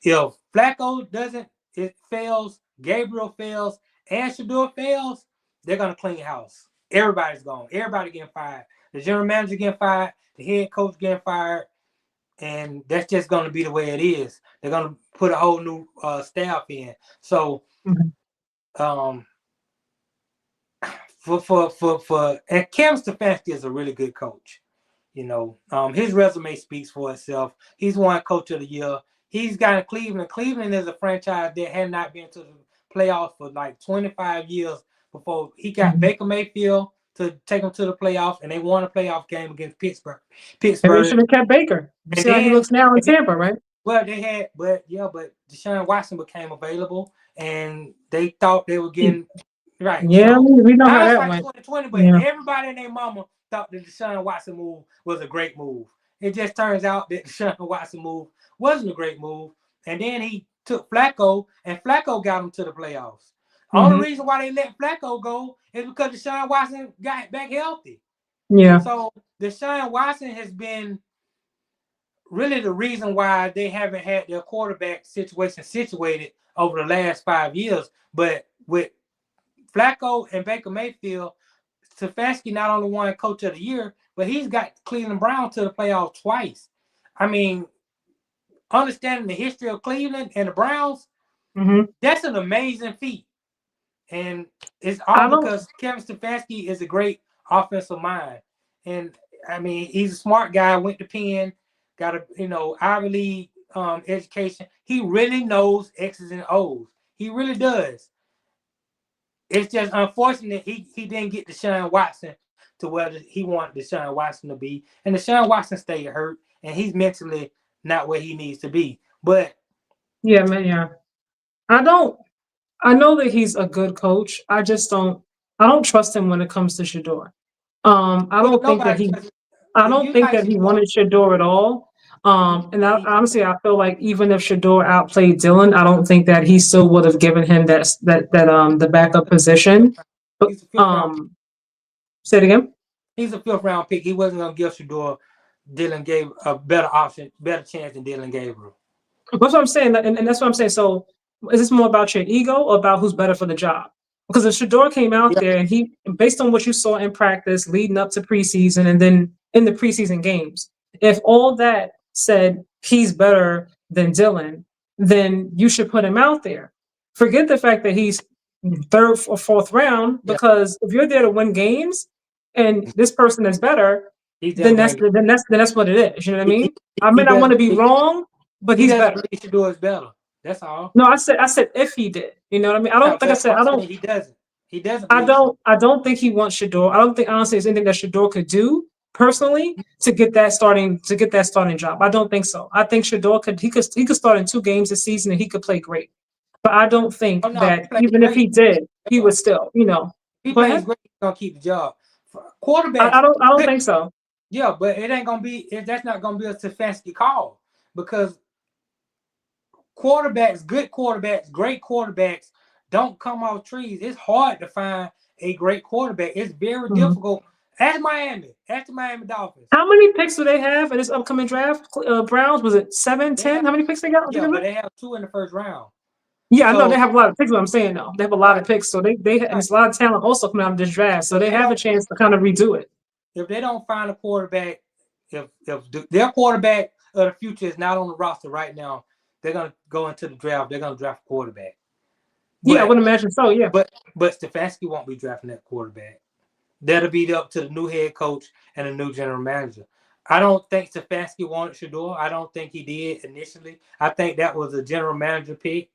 If Flacco doesn't, it fails, Gabriel fails, and Shador fails, they're going to clean house. Everybody's gone. Everybody getting fired. The general manager getting fired. The head coach getting fired. And that's just going to be the way it is. They're going to put a whole new staff in. So, Mhm. um, for and Kevin Stefanski is a really good coach. His resume speaks for itself. He's won Coach of the Year. He's got in Cleveland. Cleveland is a franchise that had not been to the playoffs for like 25 years before he got Mhm. Baker Mayfield to take them to the playoffs, and they won a playoff game against Pittsburgh. Maybe they should Pittsburgh, have kept Baker. You and see how he then looks now in and then Tampa, right? well, they had, but Deshaun Watson became available, and they thought they were getting right. Yeah, So we know how that hindsight went. 2020, but Yeah. everybody and their mama thought the Deshaun Watson move was a great move. It just turns out that the Deshaun Watson move wasn't a great move, and then he took Flacco, and Flacco got him to the playoffs. Hmm. Only reason why they let Flacco go is because Deshaun Watson got back healthy. Yeah. So Deshaun Watson has been really the reason why they haven't had their quarterback situation situated over the last 5 years. But with Flacco and Baker Mayfield, Stefanski not only won Coach of the Year, but he's got Cleveland Browns to the playoffs twice. I mean, understanding the history of Cleveland and the Browns, Hmm. that's an amazing feat. And it's all I don't. because Kevin Stefanski is a great offensive mind. And I mean, he's a smart guy, went to Penn, got a Ivy League education. He really knows X's and O's. He really does. It's just unfortunate he didn't get Deshaun Watson to where he wanted Deshaun Watson to be. And Deshaun Watson stayed hurt, and he's mentally not where he needs to be. But Yeah, man. Yeah. I don't. I know that he's a good coach. I just don't. I don't trust him when it comes to Shador. I well, don't think that nobody he. trusts. I If don't you think like that he Shador, wanted Shador at all. And he honestly, I feel like even if Shador outplayed Dylan, I don't think that he still would have given him the backup position. But he's a fifth round. say it again. He's a fifth round pick. He wasn't gonna give Shador Dylan gave a better option, better chance than Dylan Gabriel. That's what I'm saying, and that's what I'm saying. So, is this more about your ego or about who's better for the job? Because if Shador came out Yeah, there and he, based on what you saw in practice leading up to preseason and then in the preseason games, if all that said he's better than Dylan, then you should put him out there. Forget the fact that he's third or fourth round, yeah. because if you're there to win games and this person is better, He's there to then that's win. then that's what it is. You know what I He, mean? I he mean, I want doesn't. to be wrong, but He he's doesn't better. believe Shador is better. That's all. No, I said if he did. You know what I mean? I don't, like I But said, I'm saying he doesn't. He doesn't I believe Shador. don't, I don't think he wants Shador. I don't think honestly there's anything that Shador could do personally to get that starting job. I don't think so. I think Shador he could start in 2 games this season and he could play great. But I don't think Oh no, that he plays even if great. he did, he would If still, he go plays ahead. great, he's gonna keep the job. I Quarterbacks, don't I don't think so. Yeah, but it ain't gonna be. That's not gonna be a Stefanski call because quarterbacks, good quarterbacks, great quarterbacks don't come off trees. It's hard to find a great quarterback. It's very Mhm. difficult. Ask Miami. Ask the Miami Dolphins. How many picks do they have in this upcoming draft? Browns, was it 7, They 10? have How many picks they got yeah, altogether? but they have two in the first round. Yeah, I know they So have a lot of picks. What I'm saying though, they have a lot right, of picks, so they and right. there's a lot of talent also coming out of this draft, so If they they have a don't chance to kind of redo it. if they don't find a quarterback, if their quarterback of the future is not on the roster right now, they're gonna go into the draft. They're gonna draft a quarterback. Yeah, I But would imagine so. Yeah. but Stefanski won't be drafting that quarterback. That'll be up to the new head coach and the new general manager. I don't think Stefanski wanted Shador. I don't think he did initially. I think that was a general manager pick.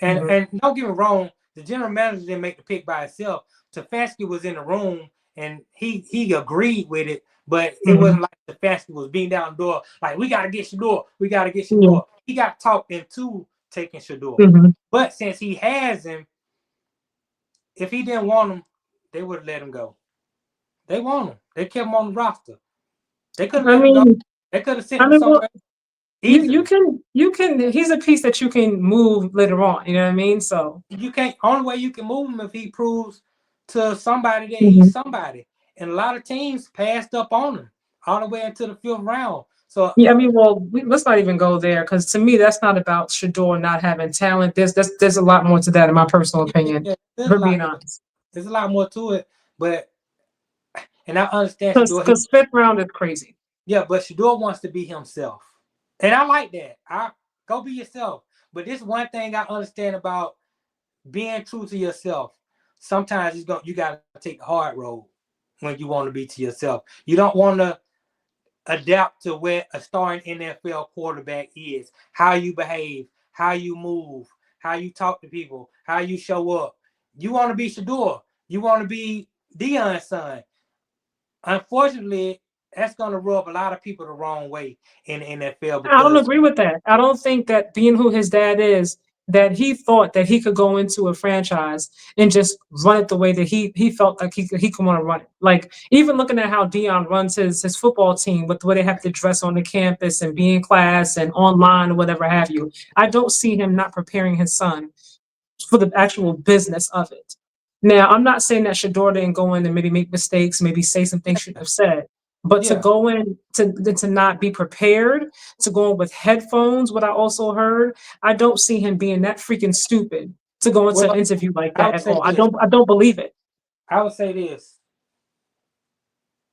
And Mhm. and don't get me wrong, the general manager didn't make the pick by himself. Stefanski was in the room and he agreed with it, but it Mhm. wasn't like Stefanski was beating down the door like we got to get Shador, we got to get Yeah. Shador. He got talked into taking Shador, Mhm. but since he has him, if he didn't want him, they would have let him go. They want him. They kept him on the roster. They could have I let him go. mean, They could have sent I him mean, well, somewhere you easily. can. He's a piece that you can move later on. You know what I mean? So. You can't. Only way you can move him if he proves to somebody that he's Mhm. somebody. And a lot of teams passed up on him all the way into the fifth round. So Yeah, I mean, well, let's not even go there because to me, that's not about Shador not having talent. There's a lot more to that, in my personal opinion. there's a For lot. being honest, There's a lot more to it. But and I understand because Shador. He, fifth round is crazy. yeah, but Shador wants to be himself, and I like that. I go be yourself. But this one thing I understand about being true to yourself. Sometimes you gotta take the hard road when you want to be to yourself. You don't want to adapt to where a starting NFL quarterback is, how you behave, how you move, how you talk to people, how you show up. You want to be Shador. You want to be Deion's son. Unfortunately, that's going to rub a lot of people the wrong way in the NFL I don't because agree with that. I don't think that being who his dad is, that he thought that he could go into a franchise and just run it the way that he felt like he could want to run it. Like even looking at how Dion runs his football team with the way they have to dress on the campus and be in class and online or whatever have you. I don't see him not preparing his son for the actual business of it. Now, I'm not saying that Shador didn't go in and maybe make mistakes, maybe say some things shouldn't have said, but to yeah. go in to not be prepared, to go in with headphones, what I also heard, I don't see him being that freaking stupid to go into an Well, interview like I that would at say all. this. I don't believe it. I would say this.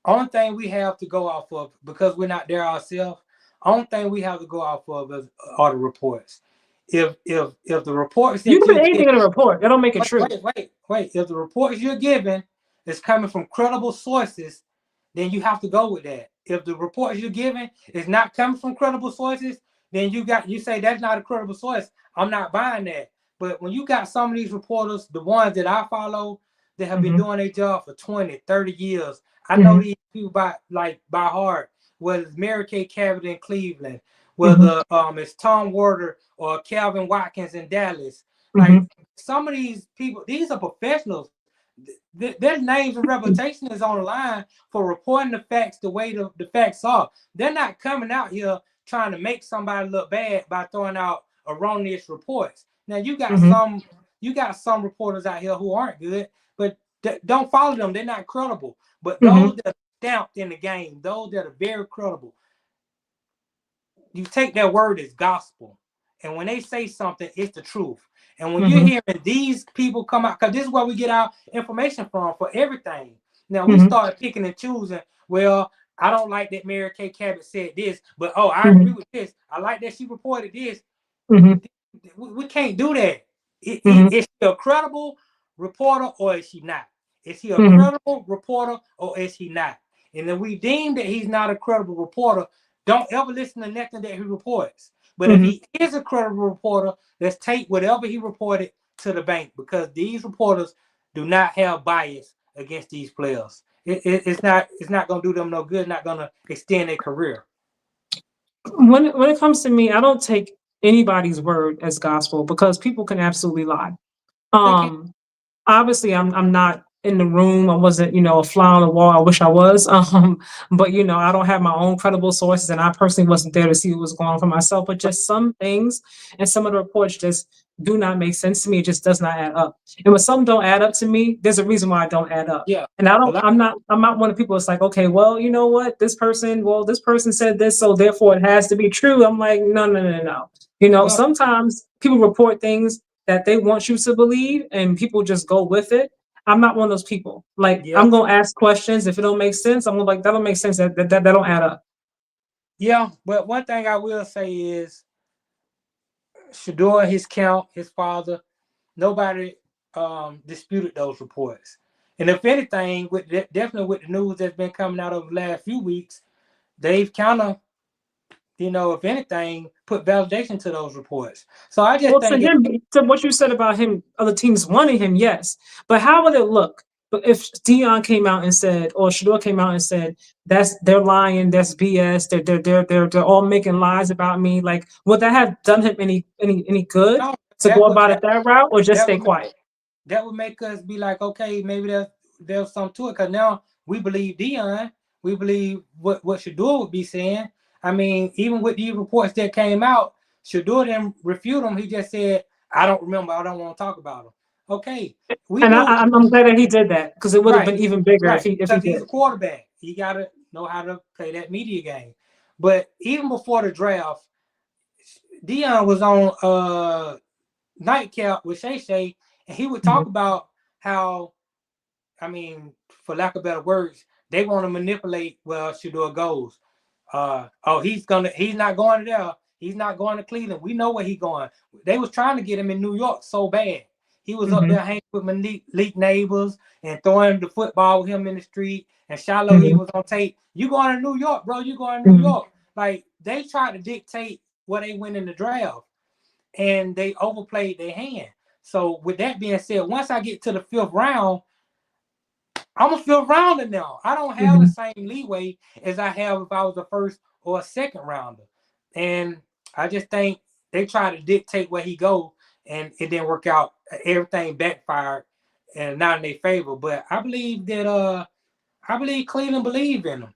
Only thing we have to go off of because we're not there ourselves. Only thing we have to go off of are the reports. If the reports You that can put you're anything getting, in a report. That don't make it true. wait. If the reports you're giving is coming from credible sources, then you have to go with that. If the reports you're giving is not coming from credible sources, then you say that's not a credible source. I'm not buying that. But when you got some of these reporters, the ones that I follow, that have been Hmm. doing their job for 20, 30 years, I know Hmm. these people by heart. Whether it's Mary Kay Cabot in Cleveland, Hmm. whether it's Tom Warder or Calvin Watkins in Dallas. Like Hmm. some of these people, these are professionals. Their names and reputation is on the line for reporting the facts the way the facts are. They're not coming out here trying to make somebody look bad by throwing out erroneous reports. Now Hmm. you got some reporters out here who aren't good, but don't follow them. They're not credible. But those Hmm. that are stamped in the game, those that are very credible, you take their word as gospel. And when they say something, it's the truth. And when you're Hmm. hearing these people come out, because this is where we get our information from for everything. Now we Hmm. start picking and choosing. Well, I don't like that Mary Kay Cabot said this, but oh, I agree Hmm. with this. I like that she reported this. Hmm. We can't do that. Hmm. Is she a credible reporter or is she not? Is he a Hmm. credible reporter or is he not? And if we deem that he's not a credible reporter, don't ever listen to nothing that he reports. But if Hmm. he is a credible reporter, let's take whatever he reported to the bank because these reporters do not have bias against these players. It's not going to do them no good. Not going to extend their career. When it comes to me, I don't take anybody's word as gospel because people can absolutely lie. They can't. Um, Obviously, I'm not. in the room. I wasn't, a fly on the wall. I wish I was. But I don't have my own credible sources, and I personally wasn't there to see what was going on for myself. But just some things and some of the reports just do not make sense to me. It just does not add up. And when some don't add up to me, there's a reason why I don't add up. Yeah. And A lot. I'm not one of the people that's like, okay, well, you know what? This person said this, so therefore it has to be true. I'm like, no, no, no, no. Well, Sometimes people report things that they want you to believe and people just go with it. I'm not one of those people. Like, yeah. I'm gonna ask questions. If it don't make sense, I'm gonna like, that don't make sense. That don't add up. Yeah. But one thing I will say is Shador, his count, his father, nobody disputed those reports. And if anything, definitely with the news that's been coming out over the last few weeks, they've kind of, if anything, put validation to those reports. So I just Well, to think him, to what you said about him, other teams wanting him, yes. But how would it look? But if Dion came out and said, or Shador came out and said, they're lying, that's BS, they're all making lies about me. Like, would that have done him any good no, to go about it that route, or just that stay would quiet? that would make us be like, okay, maybe there's something to it. Because now we believe Dion, we believe what Shador would be saying. I mean, even with these reports that came out, Shador didn't refute them. He just said, I don't remember. I don't want to talk about them. Okay, we And knew. I'm glad that he did that because it would have Right, been even bigger if right. he Because he's did. a quarterback. He got to know how to play that media game. But even before the draft, Dion was on Nightcap with Shay Shay, and he would talk Mhm. about how, I mean, for lack of better words, they want to manipulate where Shador goes. He's not going there. He's not going to Cleveland. We know where he's going. They was trying to get him in New York so bad. He was up Mhm. there hanging with Malik neighbors and throwing the football with him in the street. And Shiloh, he Mhm. was on tape. You going to New York, bro? You going to New Mhm. York? Like they tried to dictate where they went in the draft, and they overplayed their hand. So with that being said, once I get to the fifth round, I'm a fifth rounder now. I don't have the Mhm. same leeway as I have if I was a first or a second rounder. And I just think they try to dictate where he go, and it didn't work out. Everything backfired, and not in their favor. But I believe Cleveland believe in him.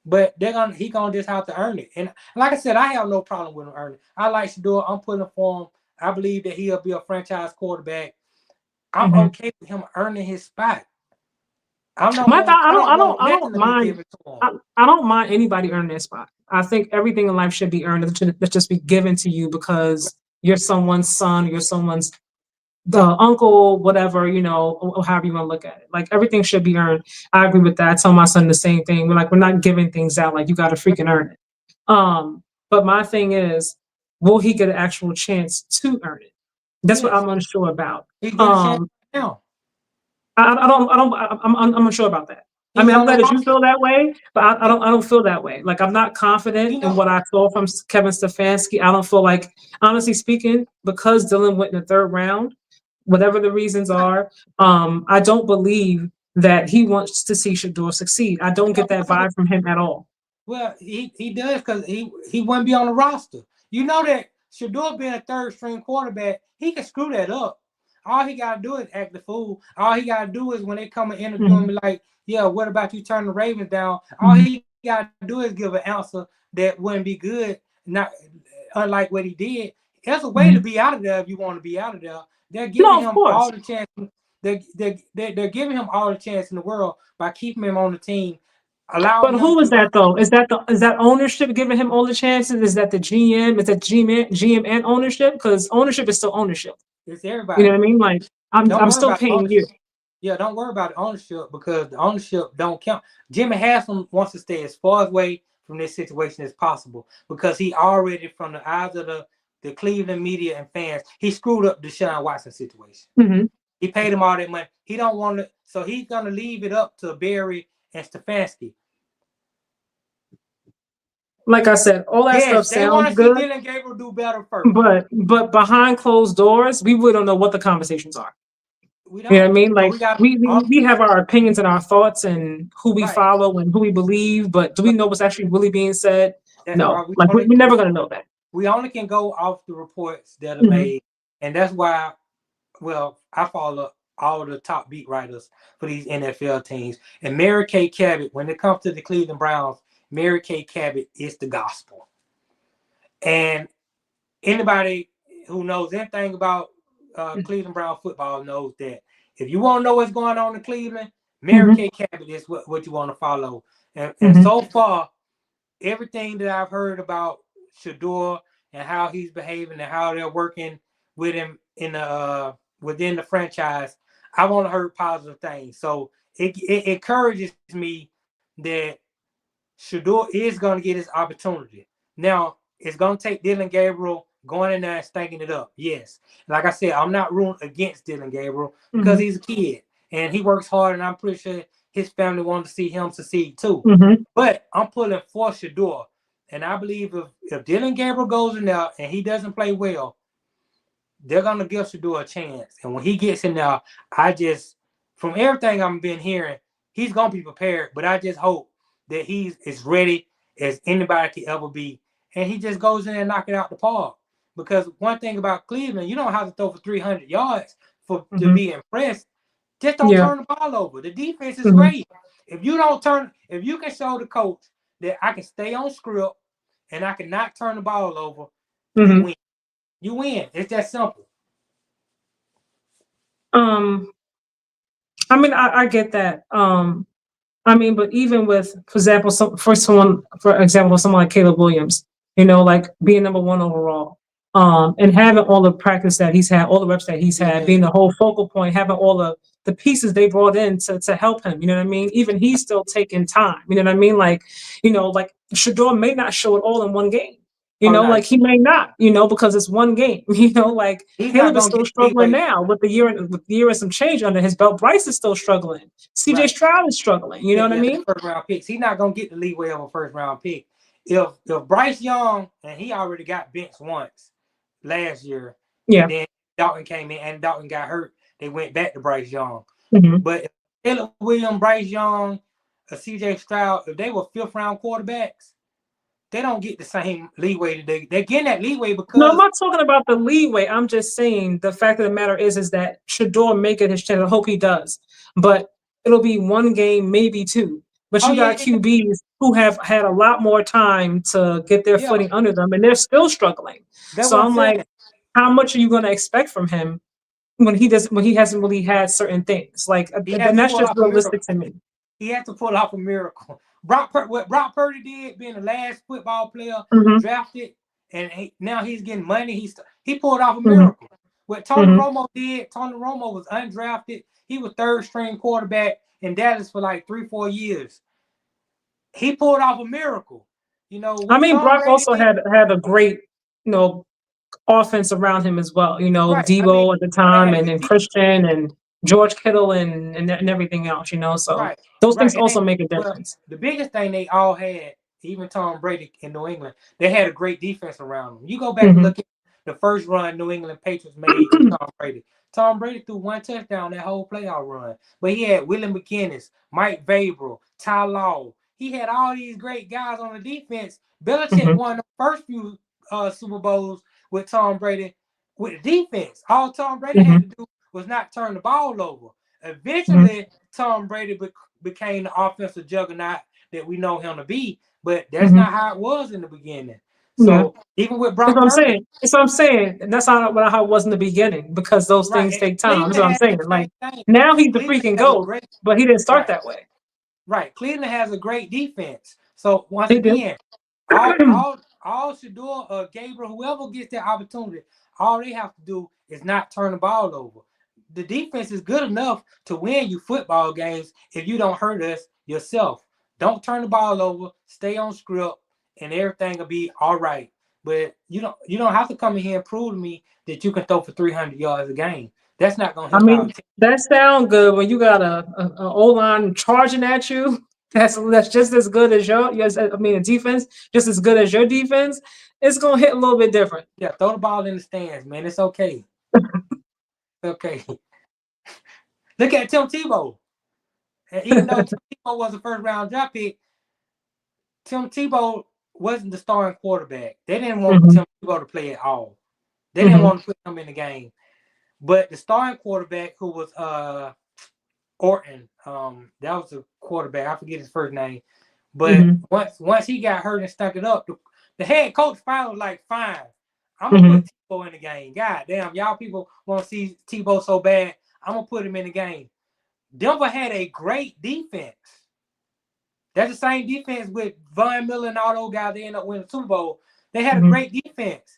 But he gonna just have to earn it. And like I said, I have no problem with him earning it. I like Shador. I'm putting him for him. I believe that he'll be a franchise quarterback. I'm Mhm. okay with him earning his spot. I don't My want thought, I don't want I nothing don't to be mind. given to him. I don't mind anybody earning their spot. I think everything in life should be earned. That just be given to you because you're someone's son, you're someone's the uncle, whatever, or however you want to look at it. Like everything should be earned. I agree with that. I tell my son the same thing. We're not giving things out. Like you got to freaking earn it. But my thing is, will he get an actual chance to earn it? That's what Yes, I'm unsure about. he's getting a chance Um, now. I'm unsure about that. I He's mean, I'm on the glad that you roster. feel that way, but I don't feel that way. Like I'm not confident You in know, what I saw from Kevin Stefanski. I don't feel like, honestly speaking, because Dylan went in the third round, whatever the reasons are, I don't believe that he wants to see Shador succeed. I don't get that vibe from him at all. well, he does because he wouldn't be on the roster. You know that Shador being a third string quarterback, he can screw that up. All he gotta do is act the fool. All he gotta do is when they come and interview him, Mhm, be like, "Yeah, what about you turning the Ravens down?" All mhm, he gotta do is give an answer that wouldn't be good, not unlike what he did. There's a way to mhm. be out of there if you want to be out of there. They're giving No, of him all course. the chance. They're giving him all the chance in the world by keeping him on the team, allowing But him who is to that though? Is that ownership giving him all the chances? Is that the GM? Is that GM and ownership? Because ownership is still ownership. It's You know everybody. what I mean? Like Don't I'm worry still about the paying you. ownership. Yeah, don't worry about the ownership because the ownership don't count. Jimmy Haslam wants to stay as far away from this situation as possible because he already, from the eyes of the Cleveland media and fans, he screwed up the Deshaun Watson situation. Hmm. He paid him all that money. He don't want to, so he's gonna leave it up to Barry and Stefanski. Like I said, all that Yes, stuff they want sounds to see good, Dylan Gabriel do better first. but behind closed doors, we really don't know what the conversations are. We You know what I don't. mean? So Like we got all we have our opinions and our thoughts and who we right. follow and who we believe, but do we Right. know what's actually really being said? That's No. right. Like we're never gonna know that. We only can go off the reports that are Hmm. made, and that's why. Well, I follow all the top beat writers for these NFL teams. And Mary Kay Cabot, when it comes to the Cleveland Browns, Mary Kay Cabot is the gospel. And anybody who knows anything about Cleveland Brown football knows that if you want to know what's going on in Cleveland, Mary Kay Cabot is what you want to follow. And so far, everything that I've heard about Shador and how he's behaving and how they're working with him in the within the franchise, I've only heard positive things. So it encourages me that Shador is going to get his opportunity. Now, it's going to take Dylan Gabriel going in there and stinking it up. Yes. Like I said, I'm not rooting against Dylan Gabriel because he's a kid and he works hard, and I'm pretty sure his family wanted to see him succeed too. But I'm pulling for Shador. And I believe if Dylan Gabriel goes in there and he doesn't play well, they're going to give Shador a chance. And when he gets in there, from everything I've been hearing, he's going to be prepared. But I just hope that he's as ready as anybody could ever be. And he just goes in and knock it out the park. Because one thing about Cleveland, you don't have to throw for 300 yards to be impressed. Just don't turn the ball over. The defense is great. If you can show the coach that I can stay on script and I can not turn the ball over, you win. You win. It's that simple. I mean, I get that. I mean, but even with, for example, someone like Caleb Williams, like being number 1 overall, and having all the practice that he's had, all the reps that he's had, being the whole focal point, having all the pieces they brought in to help him, you know what I mean? Even he's still taking time, you know what I mean? Like Shador may not show it all in one game. Like he may not, because it's one game, like Caleb is still struggling now with the year and some change under his belt. Bryce is still struggling. CJ Stroud is struggling. You know what I mean? First round picks. He's not going to get the leeway of a first round pick. If Bryce Young, and he already got benched once last year, and then Dalton came in and Dalton got hurt, they went back to Bryce Young. But if Caleb Williams, Bryce Young, or CJ Stroud, if they were 5th round quarterbacks, they don't get the same leeway. They're getting that leeway because... No, I'm not talking about the leeway. I'm just saying the fact of the matter is that Shador make it his chance. I hope he does. But it'll be one game, maybe 2. But you got QBs who have had a lot more time to get their footing under them, and they're still struggling. So I'm like, how much are you going to expect from him when he hasn't really had certain things? Like, and that's just realistic to me. He had to pull off a miracle. What Brock Purdy did, being the last football player drafted, and now he's getting money. He pulled off a miracle. What Tony Romo did, Tony Romo was undrafted. He was 3rd string quarterback in Dallas for like 3-4 years. He pulled off a miracle. I mean, Brock also had a great, offense around him as well. Debo at the time, and Christian and George Kittle and everything else. So those things also make a difference. Well, the biggest thing they all had, even Tom Brady in New England, they had a great defense around them. You go back and look at the first run New England Patriots made with Tom Brady. Tom Brady threw 1 touchdown that whole playoff run. But he had Willie McGinnis, Mike Vrabel, Ty Law. He had all these great guys on the defense. Belichick won the first few Super Bowls with Tom Brady with the defense. All Tom Brady had to do was not turn the ball over. Eventually, Tom Brady became the offensive juggernaut that we know him to be, but that's not how it was in the beginning. So even with Brock Purdy, that's what I'm saying. And that's not how it was in the beginning, because those things take time. That's what I'm saying. Like, now he's the freaking GOAT, but he didn't start that way. Right. Cleveland has a great defense. So once again, all Shador or Gabriel, whoever gets that opportunity, all they have to do is not turn the ball over. The defense is good enough to win you football games if you don't hurt us yourself. Don't turn the ball over, stay on script, and everything will be all right. But you don't have to come in here and prove to me that you can throw for 300 yards a game. That's not going to help our team. That sounds good when you got a O-line charging at you. That's just as good as a defense, just as good as your defense. It's going to hit a little bit different. Yeah, throw the ball in the stands, man. It's okay. Okay. Look at Tim Tebow. And even though Tim Tebow was a first-round draft pick, Tim Tebow wasn't the starting quarterback. They didn't want Tim Tebow to play at all. They didn't want to put him in the game. But the starting quarterback, who was Orton, that was the quarterback. I forget his first name. But Mm-hmm. once he got hurt and stunk it up, the head coach finally was like, fine, I'm gonna Mm-hmm. put Tebow in the game. God damn, y'all people want to see Tebow so bad. I'm gonna put him in the game. Denver had a great defense. That's the same defense with Von Miller and all those guys. They end up winning the Super Bowl. They had a Mm-hmm. great defense.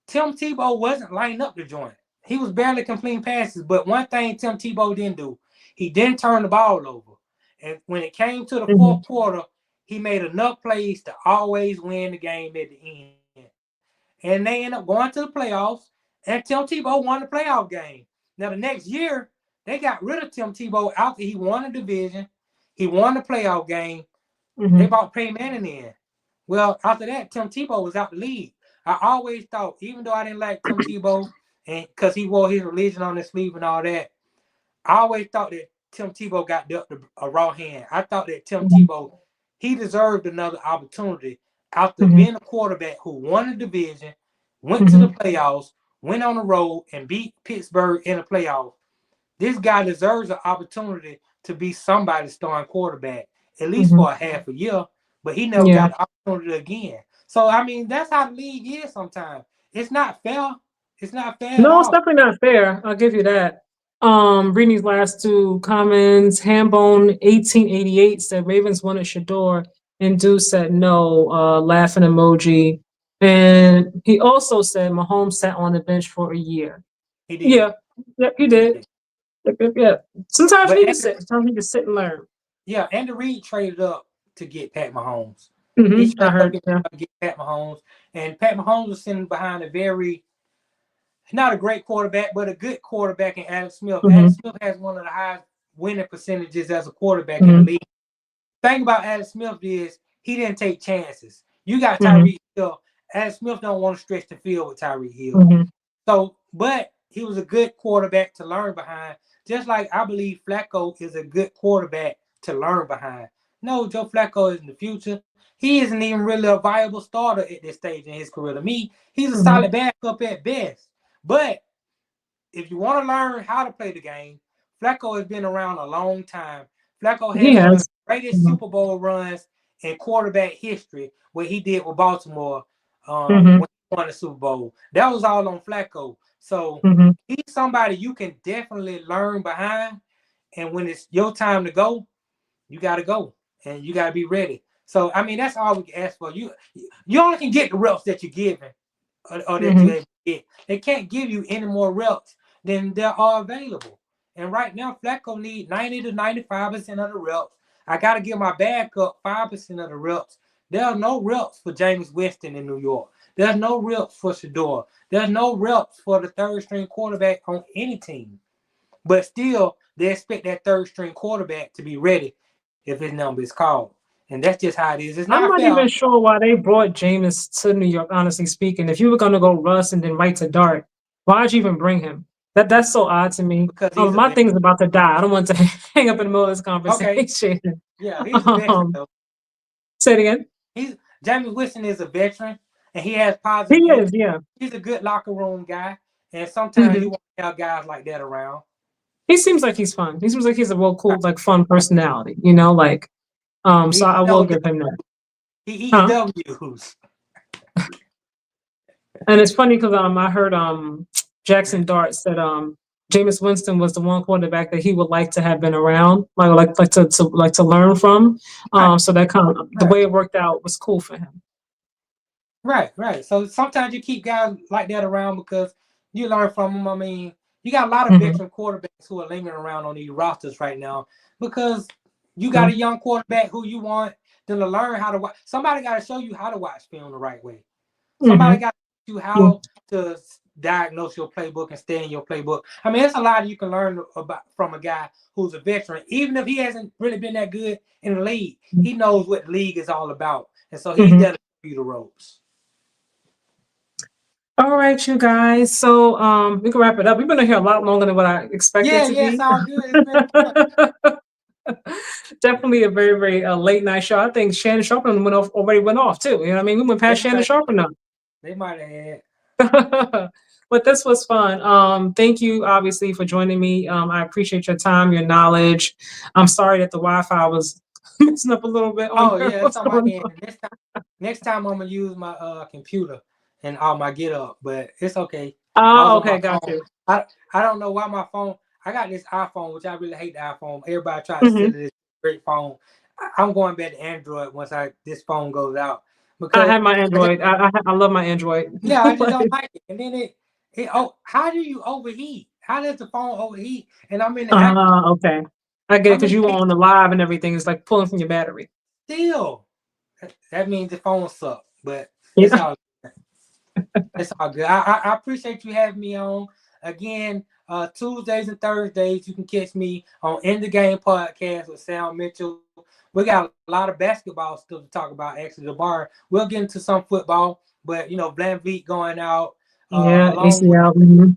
Tim Tebow wasn't lining up the joint. He was barely completing passes. But one thing Tim Tebow didn't do, he didn't turn the ball over. And when it came to the Mm-hmm. fourth quarter, he made enough plays to always win the game at the end. And they ended up going to the playoffs, and Tim Tebow won the playoff game. Now, the next year, they got rid of Tim Tebow after he won the division. He won the playoff game. They Mm-hmm. brought Peyton Manning in. Well, after that, Tim Tebow was out the league. I always thought, even though I didn't like Tim Tebow, and because he wore his religion on his sleeve and all that, I always thought that Tim Tebow got dealt a raw hand. I thought that Tim Tebow, he deserved another opportunity after Mm-hmm. being a quarterback who won the division, went to the Mm-hmm. playoffs, went on the road, and beat Pittsburgh in the playoffs. This guy deserves an opportunity to be somebody's starting quarterback, at least Mm-hmm. for a half a year, but he never Yeah. got the opportunity again. So, I mean, that's how the league is sometimes. It's not fair. It's not fair at No, it's all. definitely not fair. I'll give you that. Reading these last two comments, Hambone 1888 said Ravens wanted Shador, and Dew said no, laughing emoji. And he also said Mahomes sat on the bench for a year. He Yeah, did. yep, he He did. did. Yep, yep, yep. Sometimes you But need to sit. Sometimes you need to sit and learn. yeah, Andy Reid traded up to get Pat Mahomes. He Mm-hmm. I traded up heard. Yeah. to get Pat Mahomes, and Pat Mahomes was sitting behind a very not a great quarterback, but a good quarterback in Alex Smith. Mm-hmm. Alex Smith has one of the highest winning percentages as a quarterback in the Mm-hmm. league. Thing about Alex Smith is he didn't take chances. You got Mm-hmm. Tyreek Hill. Alex Smith don't want to stretch the field with Tyreek Hill. Mm-hmm. So, but he was a good quarterback to learn behind. Just like I believe Flacco is a good quarterback to learn behind. No, Joe Flacco is in the future. He isn't even really a viable starter at this stage in his career. To me, he's a Mm-hmm. solid backup at best. But if you want to learn how to play the game, Flacco has been around a long time. Flacco He has one of the has. greatest Mm-hmm. Super Bowl runs in quarterback history, what he did with Baltimore Mm-hmm. when he won the Super Bowl. That was all on Flacco. So Mm-hmm. he's somebody you can definitely learn behind. And when it's your time to go, you got to go and you got to be ready. So I mean, that's all we can ask for. You only can get the reps that you're given or that you Mm-hmm. able to get. They can't give you any more reps than there are available. And right now, Flacco need 90 to 95% of the reps. I got to give my backup 5% of the reps. There are no reps for James Winston in New York. There's no reps for Shador. There's no reps for the third string quarterback on any team. But still, they expect that third string quarterback to be ready if his number is called. And that's just how it is. It's not I'm not fair even sure why they brought Jameis to New York, honestly speaking. If you were gonna go Russ and then right to Dart, why'd you even bring him? That's so odd to me. because he's a My veteran. thing's about to die. I don't want to hang up in the middle of this Okay. conversation. Yeah, he's a veteran um, though. say it again. He's James Winston is a veteran and he has He positive is, influence. yeah. He's a good locker room guy, and sometimes Hmm. you want to have guys like that around. He seems like he's fun. He seems like he's a real cool, like fun personality. Like He so eats I will W. give him that. He eats Huh? W's. And it's funny because I heard Jackson Dart said Jameis Winston was the one quarterback that he would like to have been around, like to learn from. Right, So that kind of the right, way it worked out was cool for him. right. So sometimes you keep guys like that around because you learn from them. I mean, you got a lot of Hmm. veteran quarterbacks who are lingering around on these rosters right now because you got Hmm. a young quarterback who you want them to learn how to watch. Somebody got to show you how to watch film the right way. Somebody Hmm. got to teach you how to diagnose your playbook and stay in your playbook. I mean, there's a lot you can learn about from a guy who's a veteran, even if he hasn't really been that good in the league. He knows what the league is all about, and so he's Hmm. there to show you the ropes. All right, you guys. So we can wrap it up. We've been here a lot longer than what I expected Yeah, to yeah, it's be. all good. It's been fun. Definitely a very, very late night show. I think Shannon Sharpen already went off too. You know what I mean? We went They past might Shannon have, Sharpen now. they might have had. But this was fun. Thank you, obviously, for joining me. I appreciate your time, your knowledge. I'm sorry that the Wi-Fi was messing up a little bit on Oh here. yeah, it's What's on my going end. on? Next time I'm gonna use my computer and all my get up, but it's okay. I was Oh, on my okay, got phone. you. I don't know why my phone. I got this iPhone, which I really hate the iPhone. Everybody tries to sell Hmm. this great phone. I'm going back to Android once this phone goes out I because have my I just Android. I love my Android. yeah I just don't Like, like it. And then it oh how do you overheat? How does the phone overheat? And I'm in the act. okay. I get it I'm because in you the were on the live and everything. It's like pulling from your battery. still. That means the phone sucks, but it's Yeah. all it's all good. I appreciate you having me on again. Tuesdays and Thursdays, you can catch me on In the Game podcast with Sam Mitchell. We got a lot of basketball stuff to talk about. Actually, tomorrow we'll get into some football, but Van Vliet going out, Yeah, along with ACL. Hmm.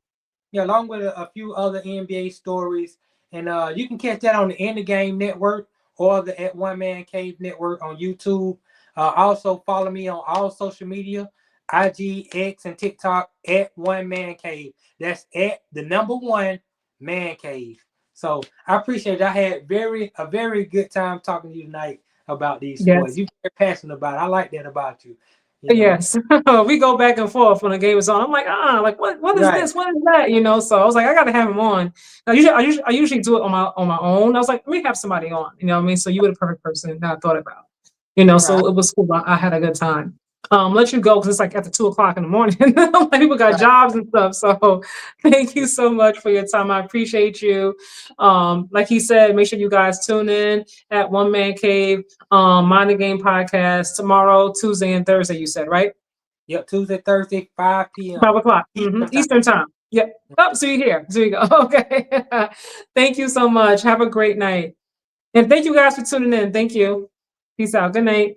a few other NBA stories, and you can catch that on the In the Game Network or the At One Man Cave Network on YouTube. Also follow me on all social media, IG, X, and TikTok at One Man Cave. That's at the number one Man Cave. So I appreciate it. I had a very good time talking to you tonight about these sports. Yes. You're very passionate about it. I like that about you. You know, Yes, we go back and forth when the game is on. I'm like, like what is right, this? What is that? So I was like, I gotta have him on. I usually do it on my own. I was like, let me have somebody on. You know what I mean? So you were the perfect person that I thought about. right, So it was cool. I had a good time. Let you go because it's like after 2 o'clock in the morning. Like people got right. jobs and stuff. So thank you so much for your time. I appreciate you. Like he said, make sure you guys tune in at One Man Cave, Mind the Game podcast tomorrow, Tuesday and Thursday. You said right? Yep, Tuesday, Thursday, 5 p.m. 5 o'clock. Eastern time. Eastern time. Yep. Oh, so you're here. So you go. Okay. Thank you so much. Have a great night. And thank you guys for tuning in. Thank you. Peace out. Good night.